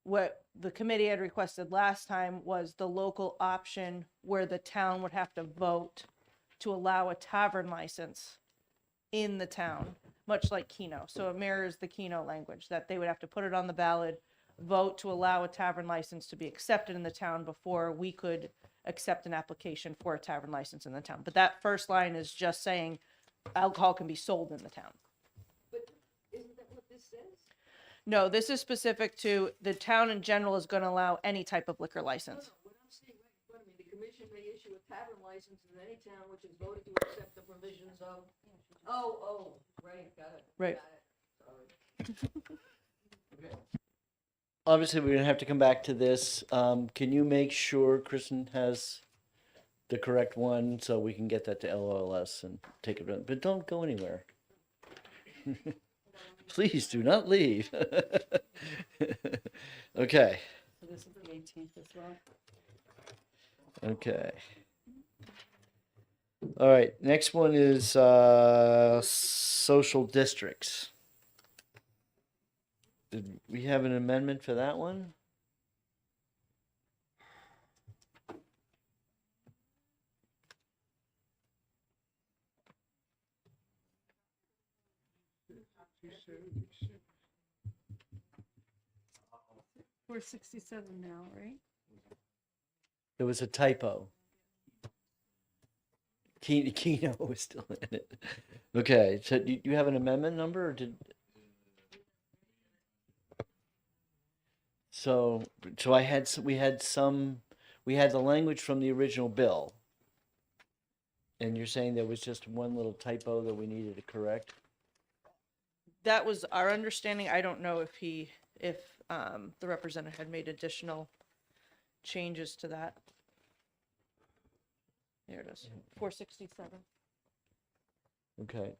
What the committee had requested last time was the local option where the town would have to vote to allow a tavern license in the town, much like Keno. So it mirrors the Keno language, that they would have to put it on the ballot, vote to allow a tavern license to be accepted in the town before we could accept an application for a tavern license in the town. But that first line is just saying alcohol can be sold in the town. But isn't that what this says? No, this is specific to the town in general is going to allow any type of liquor license. What I'm saying right in front of me, the commission may issue a tavern license in any town which is voted to accept the provisions of, right, got it. Right. Got it. Sorry. Obviously, we're gonna have to come back to this. Can you make sure Kristen has the correct one so we can get that to LOLS and take it? But don't go anywhere. Please do not leave. Okay. So this is the 18th as well. Okay. All right. Next one is social districts. Did we have an amendment for that one? We're 67 now, right? There was a typo. Keno was still in it. Okay, so do you have an amendment number, or did? So I had we had the language from the original bill, and you're saying there was just one little typo that we needed to correct. That was our understanding. I don't know if the representative had made additional changes to that. There it is, 467. Okay.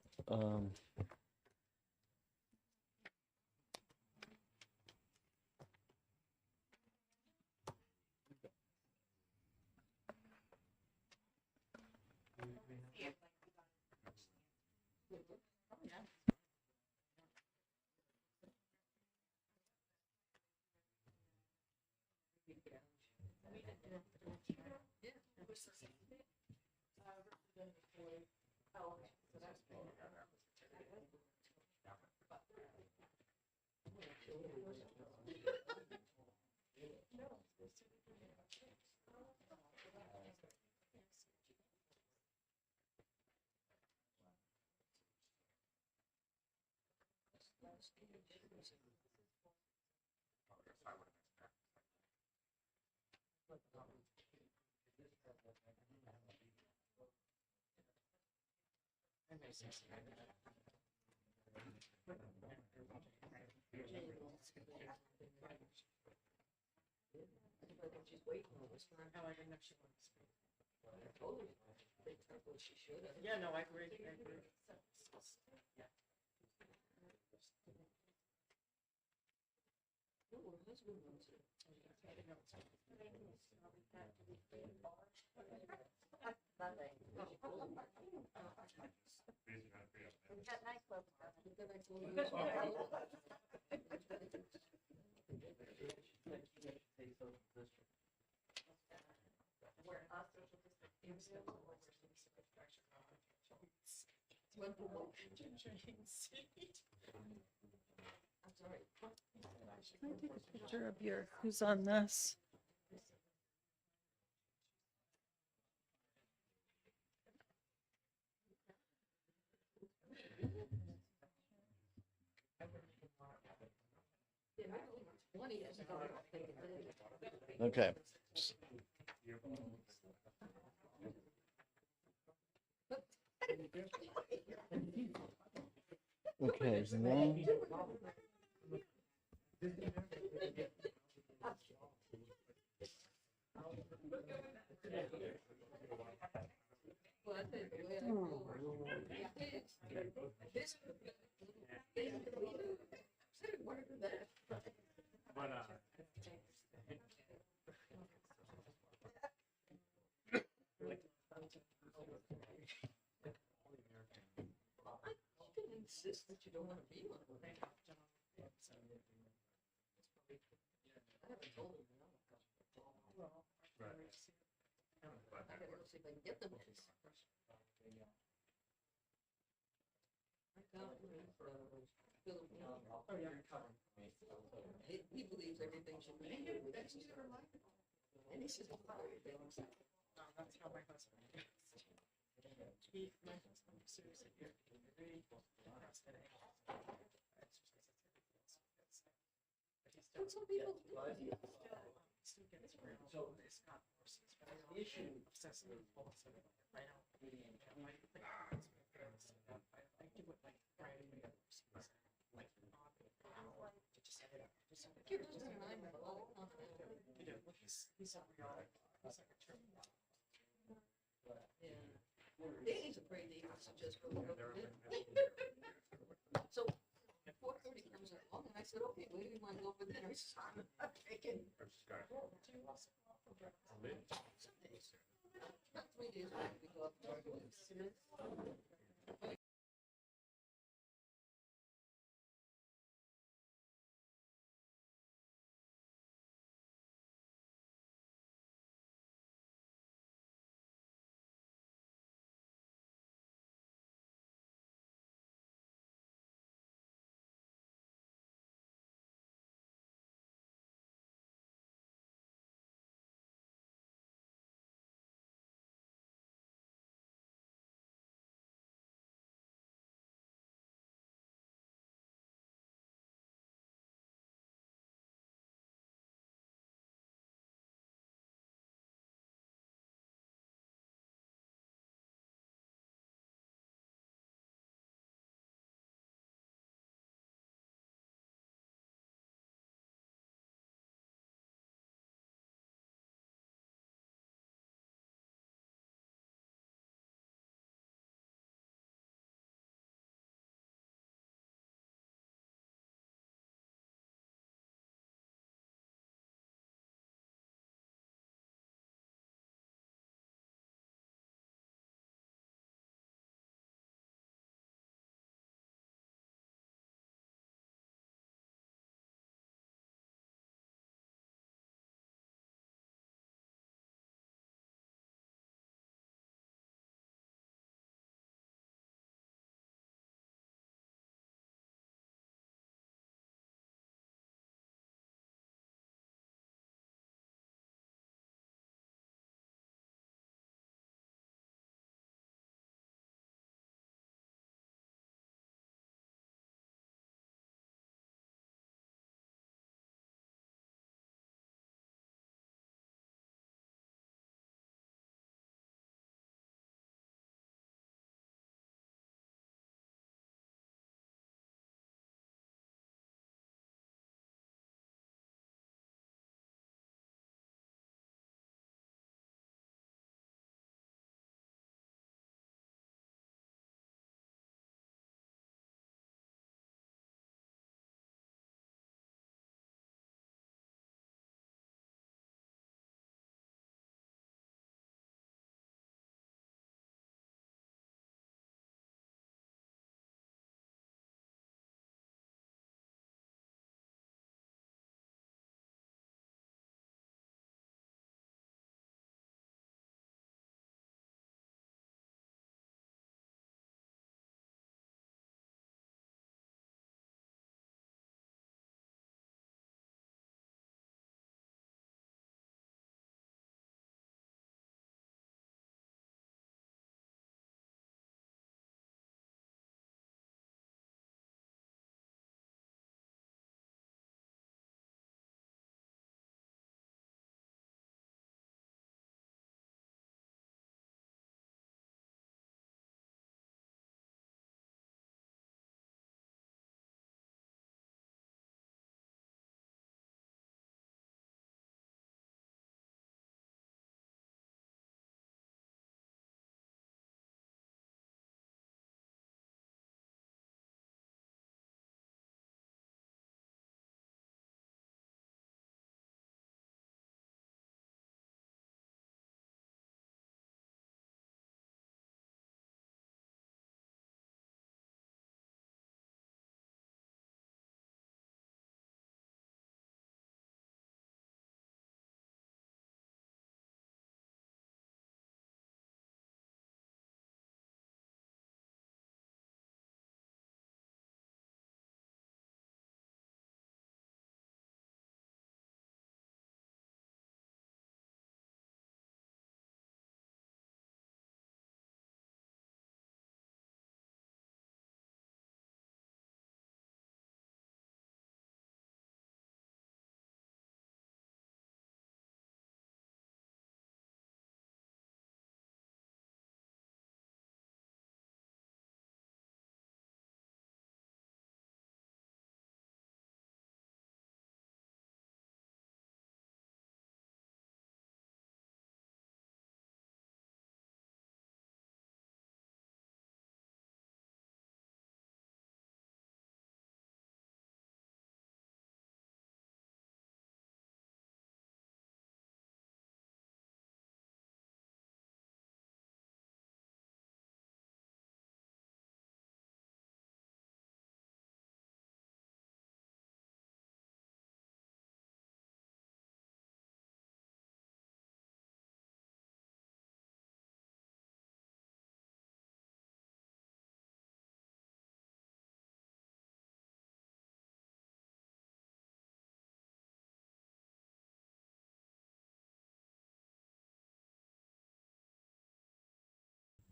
Yeah, no, I agree. Can I take a picture of your, who's on this? Okay. Okay. So now, Insist that you don't want to be one. I haven't told him no. I gotta go see if I can get them. He believes everything should be. And he says, that's how my husband is. My husband is seriously very but some people still gets around. So it's not horses, but the issue obsessive compulsive. I don't. I do it like Friday night. Like just set it up. Just set it up. You know, he's a real. He's like a turkey. Yeah. Danny's afraid they suggest go over there. So 4:30 comes along, and I said, okay, where do you want to go for dinner? He says, I'm not taking. Sundays. About 3 days a week we go up to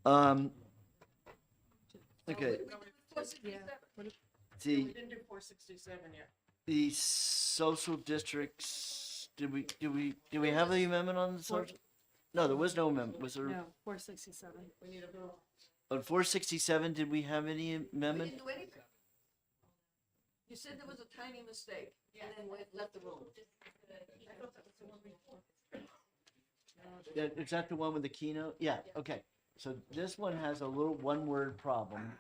Okay, Yeah. see, didn't do 467 yet. the social districts, did we have the amendment on the social? No, there was no amendment, was there? 467. We need a bill. On 467, did we have any We amendment? didn't do anything. You said there was a tiny mistake, and then left the room. Is that the one with the keynote? Yeah, okay. So this one has a little one-word problem.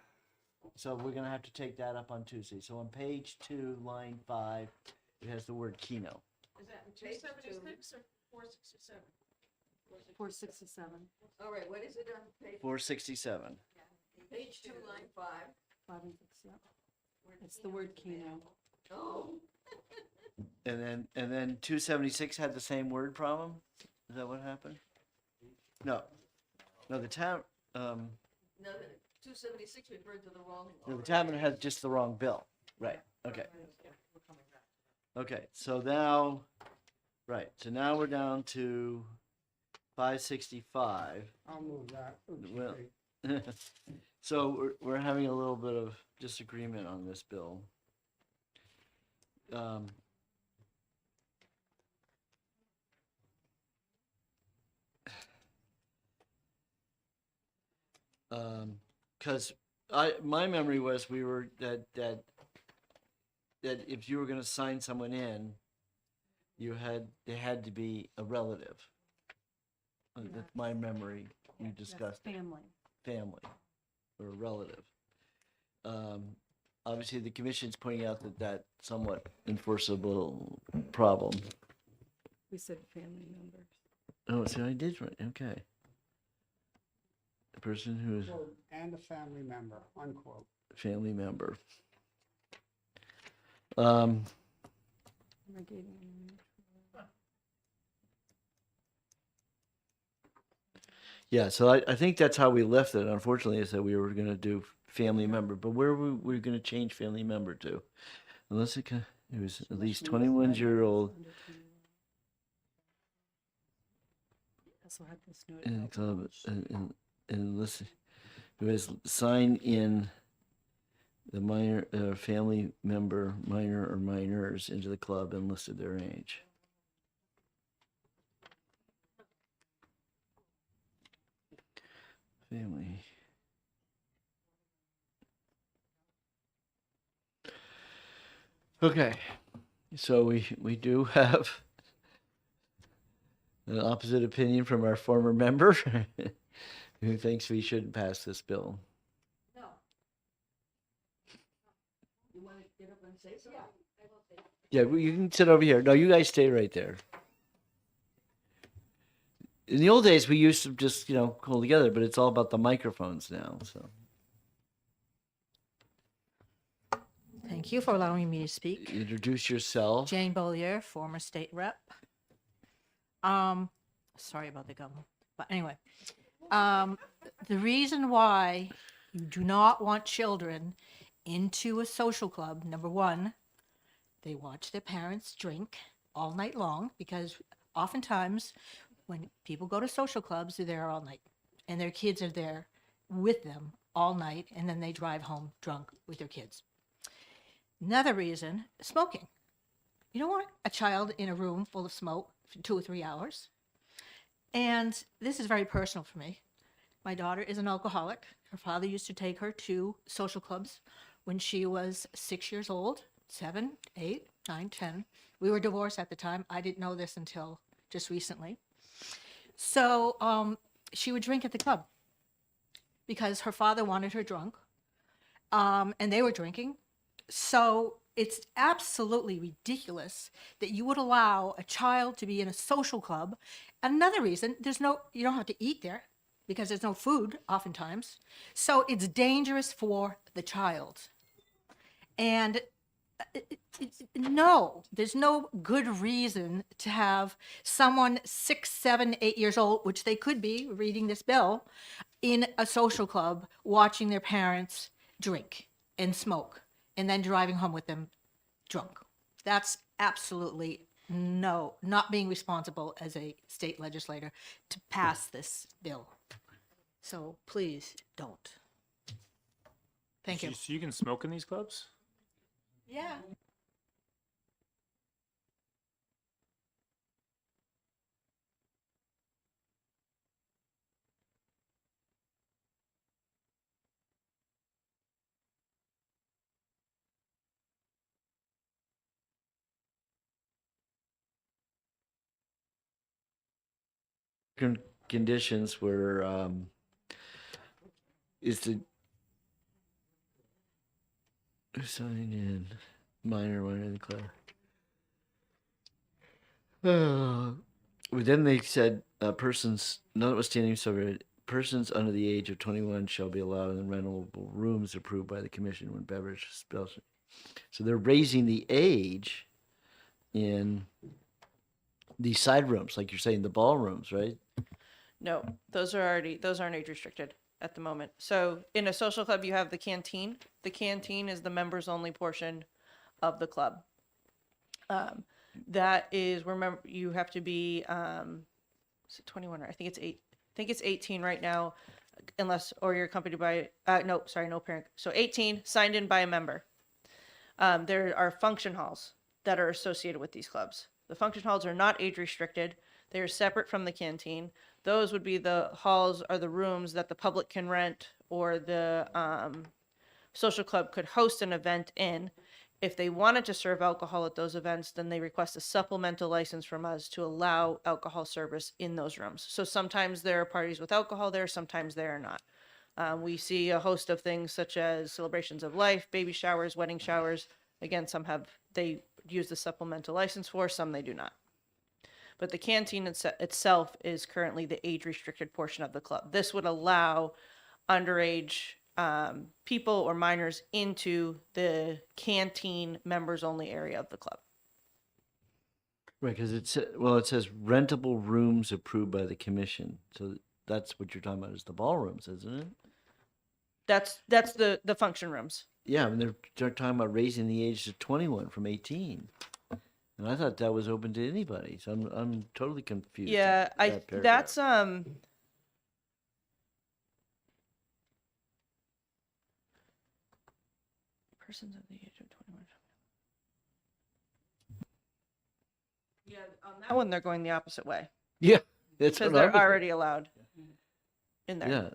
So we're gonna have to take that up on Tuesday. So on page 2, line 5, it has the word keynote. Is that in 276 or 467? 467. All right, what is it on page? 467. Page 2, line 5. 5 and 6, yeah. It's the word keynote. Oh. And then 276 had the same word problem? Is that what happened? No. No, the town, No, the 276 referred to the wrong. no, the town had just the wrong bill. Right, okay. Okay, so now, right, so now we're down to 565. I'll move that. Oops, Well, okay. so we're having a little bit of disagreement on this bill. Because my memory was we were that if you were going to sign someone in, they had to be a relative. That's my memory. You discussed it. Family or a relative. Obviously, the commission's pointing out that somewhat enforceable problem. We said family members. Oh, so I did right. Okay. The person who is Quote, and a family member, unquote. a family member. Yeah, so I think that's how we left it. Unfortunately, is that we were going to do family member, but where were we going to change family member to? Unless it was at least 21-year-old Also had this note. in the club, and unless who has signed in the minor family member, minor or minors into the club and listed their age. Family. Okay, so we do have an opposite opinion from our former member who thinks we shouldn't pass this bill. No. You want to get up and say something? Yeah, well, you can sit over here. No, you guys stay right there. In the old days, we used to just, hold together, but it's all about the microphones now, so. Thank you for allowing me to speak. Introduce yourself. Jane Bollier, former state rep. Sorry about the gum, but anyway, the reason why you do not want children into a social club, number one, they watch their parents drink all night long, because oftentimes when people go to social clubs, they're there all night and their kids are there with them all night, and then they drive home drunk with their kids. Another reason, smoking. You don't want a child in a room full of smoke for 2 or 3 hours. And this is very personal for me. My daughter is an alcoholic. Her father used to take her to social clubs when she was 6 years old, 7, 8, 9, 10. We were divorced at the time. I didn't know this until just recently. So she would drink at the club because her father wanted her drunk, and they were drinking. So it's absolutely ridiculous that you would allow a child to be in a social club. Another reason, you don't have to eat there because there's no food oftentimes. So it's dangerous for the child. And no, there's no good reason to have someone 6, 7, 8 years old, which they could be reading this bill, in a social club watching their parents drink and smoke, and then driving home with them drunk. That's absolutely not being responsible as a state legislator to pass this bill. So please don't. Thank you. So you can smoke in these clubs? Yeah. Conditions were, is to sign in minor one in the club. But then they said, persons, notwithstanding, so persons under the age of 21 shall be allowed in rentable rooms approved by the commission when beverage spells. So they're raising the age in these side rooms, like you're saying, the ballrooms, right? No, those aren't age restricted at the moment. So in a social club, you have the canteen. The canteen is the members only portion of the club. That is, remember, you have to be, is it 21 or I think it's 8. I think it's 18 right now, unless, or you're accompanied by, no parent. So 18, signed in by a member. There are function halls that are associated with these clubs. The function halls are not age restricted. They are separate from the canteen. Those would be the halls or the rooms that the public can rent or the social club could host an event in. If they wanted to serve alcohol at those events, then they request a supplemental license from us to allow alcohol service in those rooms. So sometimes there are parties with alcohol there, sometimes there are not. We see a host of things such as celebrations of life, baby showers, wedding showers. Again, they use the supplemental license for, some they do not. But the canteen itself is currently the age restricted portion of the club. This would allow underage people or minors into the canteen members only area of the club. Right, because it says rentable rooms approved by the commission. So that's what you're talking about is the ballrooms, isn't it? That's the function rooms. Yeah, I mean, they're talking about raising the age to 21 from 18. And I thought that was open to anybody. So I'm totally confused. Yeah, at that paragraph. that's persons of the age of 21. Yeah, on that one they're going the opposite way. Yeah, that's because what I they're was- already allowed in there. Yeah.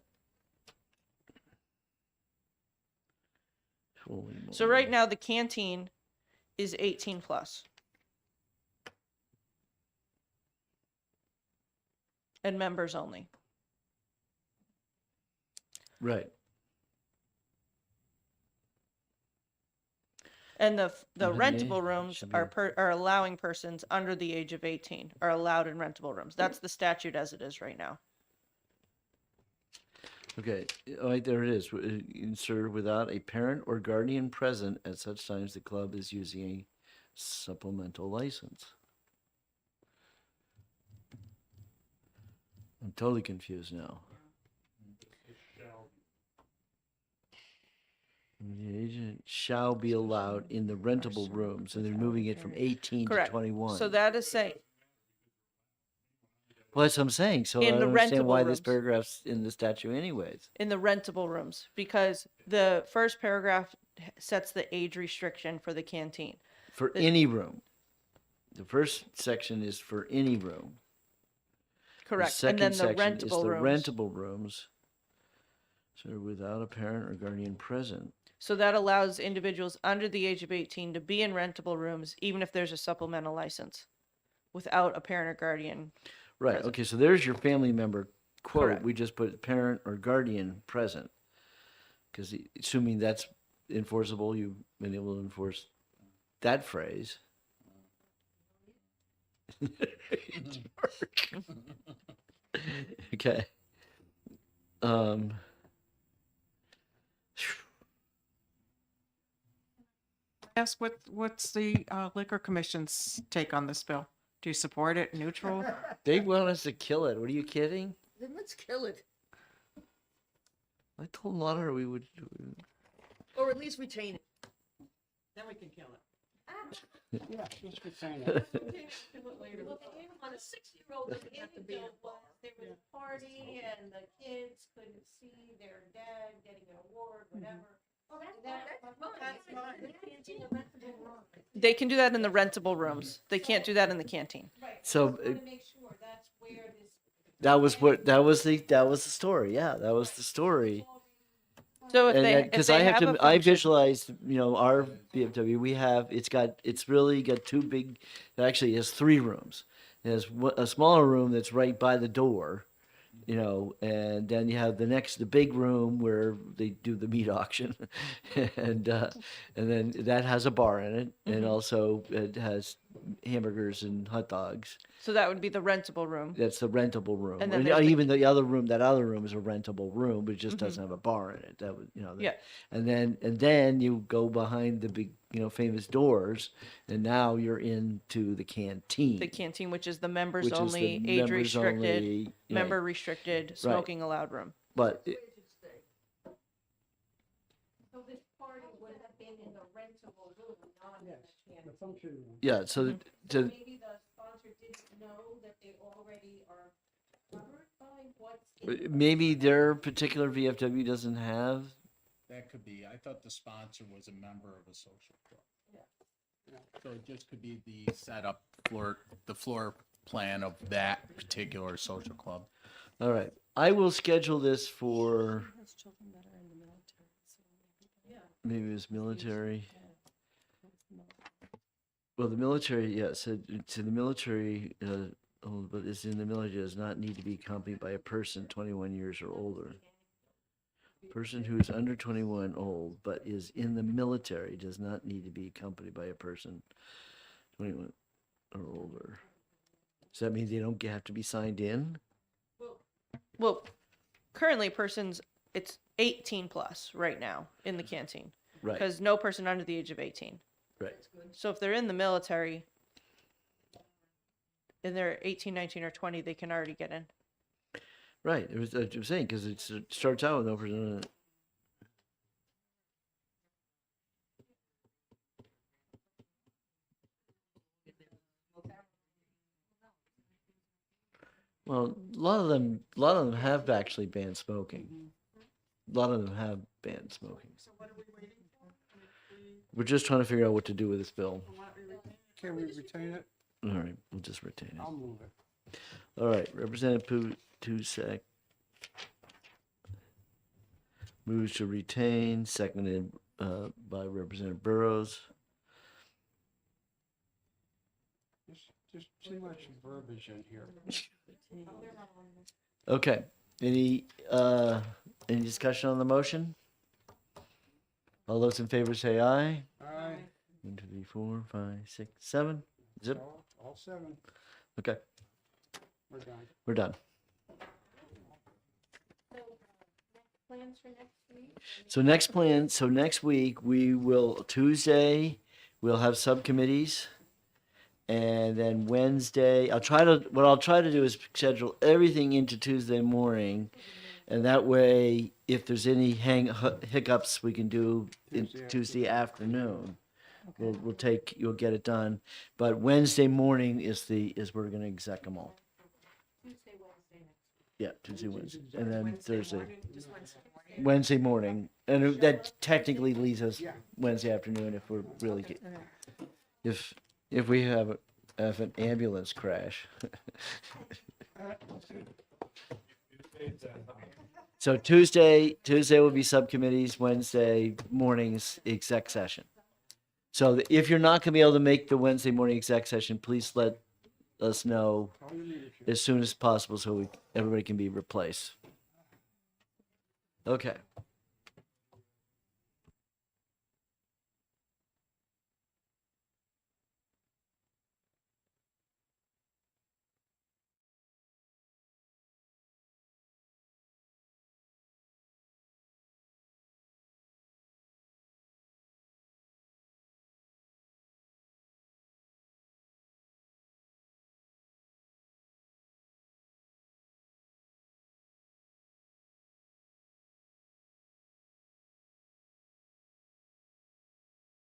Holy So moly. right now the canteen is 18 plus. And members only. Right. And the Okay, rentable rooms should are allowing persons under the age of 18 are allowed in rentable rooms. That's the statute as it is right now. Okay, all right, there it is. Insert without a parent or guardian present at such times the club is using a supplemental license. I'm totally confused now. The agent shall be allowed in the rentable rooms, and they're moving it from 18 Correct. to 21. So that is saying, Well, that's what I'm saying. So In I the don't understand why rentable this rooms. paragraph's in the statute anyways. in the rentable rooms, because the first paragraph sets the age restriction for the canteen. For The- any room. The first section is for any room. Correct. The And then second the section is rentable the rooms. rentable rooms. So without a parent or guardian present. So that allows individuals under the age of 18 to be in rentable rooms, even if there's a supplemental license, without a parent or guardian. Right, present. okay, so there's your family member quote. Correct. We just put parent or guardian present. Because assuming that's enforceable, you've been able to enforce that phrase. Okay. Ask what's the liquor commission's take on this bill? Do you support it? Neutral? They want us to kill it. What are you kidding? Then let's kill it, I told Lauder we would. or at least retain it. Then we can kill it. Yeah, just for saying that. On a 6-year-old anecdote was there was a party and the kids couldn't see their dad getting an award, whatever. Oh, They can do that in the rentable rooms. They can't do that in the canteen. So that was the story. Yeah, that was the story. So if they, Because if I they have have to, a I function- visualized, our VFW. It's really got two big. It actually has 3 rooms. It has a smaller room that's right by the door, and then you have the big room where they do the meat auction, and then that has a bar in it, and also it has hamburgers and hot dogs. So that would be the rentable room. That's the rentable room. And then And there's the- even the other room, that other room is a rentable room, but it just doesn't have a bar in it. That would, Yeah. And then you go behind the big, famous doors, and now you're into the canteen. The canteen, which is the members Which is only, the age members restricted, only, member restricted, smoking allowed room. But So this party would have been in the rentable room, not in the The function room. yeah, so Maybe the sponsor didn't know that they already are covered by what's maybe their particular VFW doesn't have. That could be. I thought the sponsor was a member of a social club. So it just could be the setup the floor plan of that particular social club. All right, I will schedule this for. Maybe it was military. Well, the military, yeah, so the military, but it's in the military does not need to be accompanied by a person 21 years or older. Person who is under 21 old but is in the military does not need to be accompanied by a person 21 or older. Does that mean they don't have to be signed in? Well, currently it's 18 plus right now in the canteen. Right. Because no person under the age of 18. Right. So if they're in the military and they're 18, 19, or 20, they can already get in. Right. It was, I was saying, because it starts out with no person. Well, a lot of them have actually banned smoking. A lot of them have banned smoking. We're just trying to figure out what to do with this bill. Can we retain it? All right, we'll just retain it. I'll move it. All right, Representative Tusek moves to retain, seconded by Representative Burrows. Just too much verbiage in here. Okay, any discussion on the motion? All those in favor say aye. Aye. 1, 2, 3, 4, 5, 6, 7. Zip. All 7. Okay, We're done. we're done. Plans for next week? So next week, we will, Tuesday, we'll have subcommittees. And then Wednesday, what I'll try to do is schedule everything into Tuesday morning. And that way, if there's any hiccups, we can do in Tuesday afternoon. You'll get it done. But Wednesday morning is we're gonna exec them all. Yeah, Tuesday, Wednesday, and then Thursday. Wednesday morning, and that technically leaves us Wednesday afternoon if we're really if we have an ambulance crash. So Tuesday will be subcommittees. Wednesday mornings exec session. So if you're not going to be able to make the Wednesday morning exec session, please let us know as soon as possible so everybody can be replaced. Okay.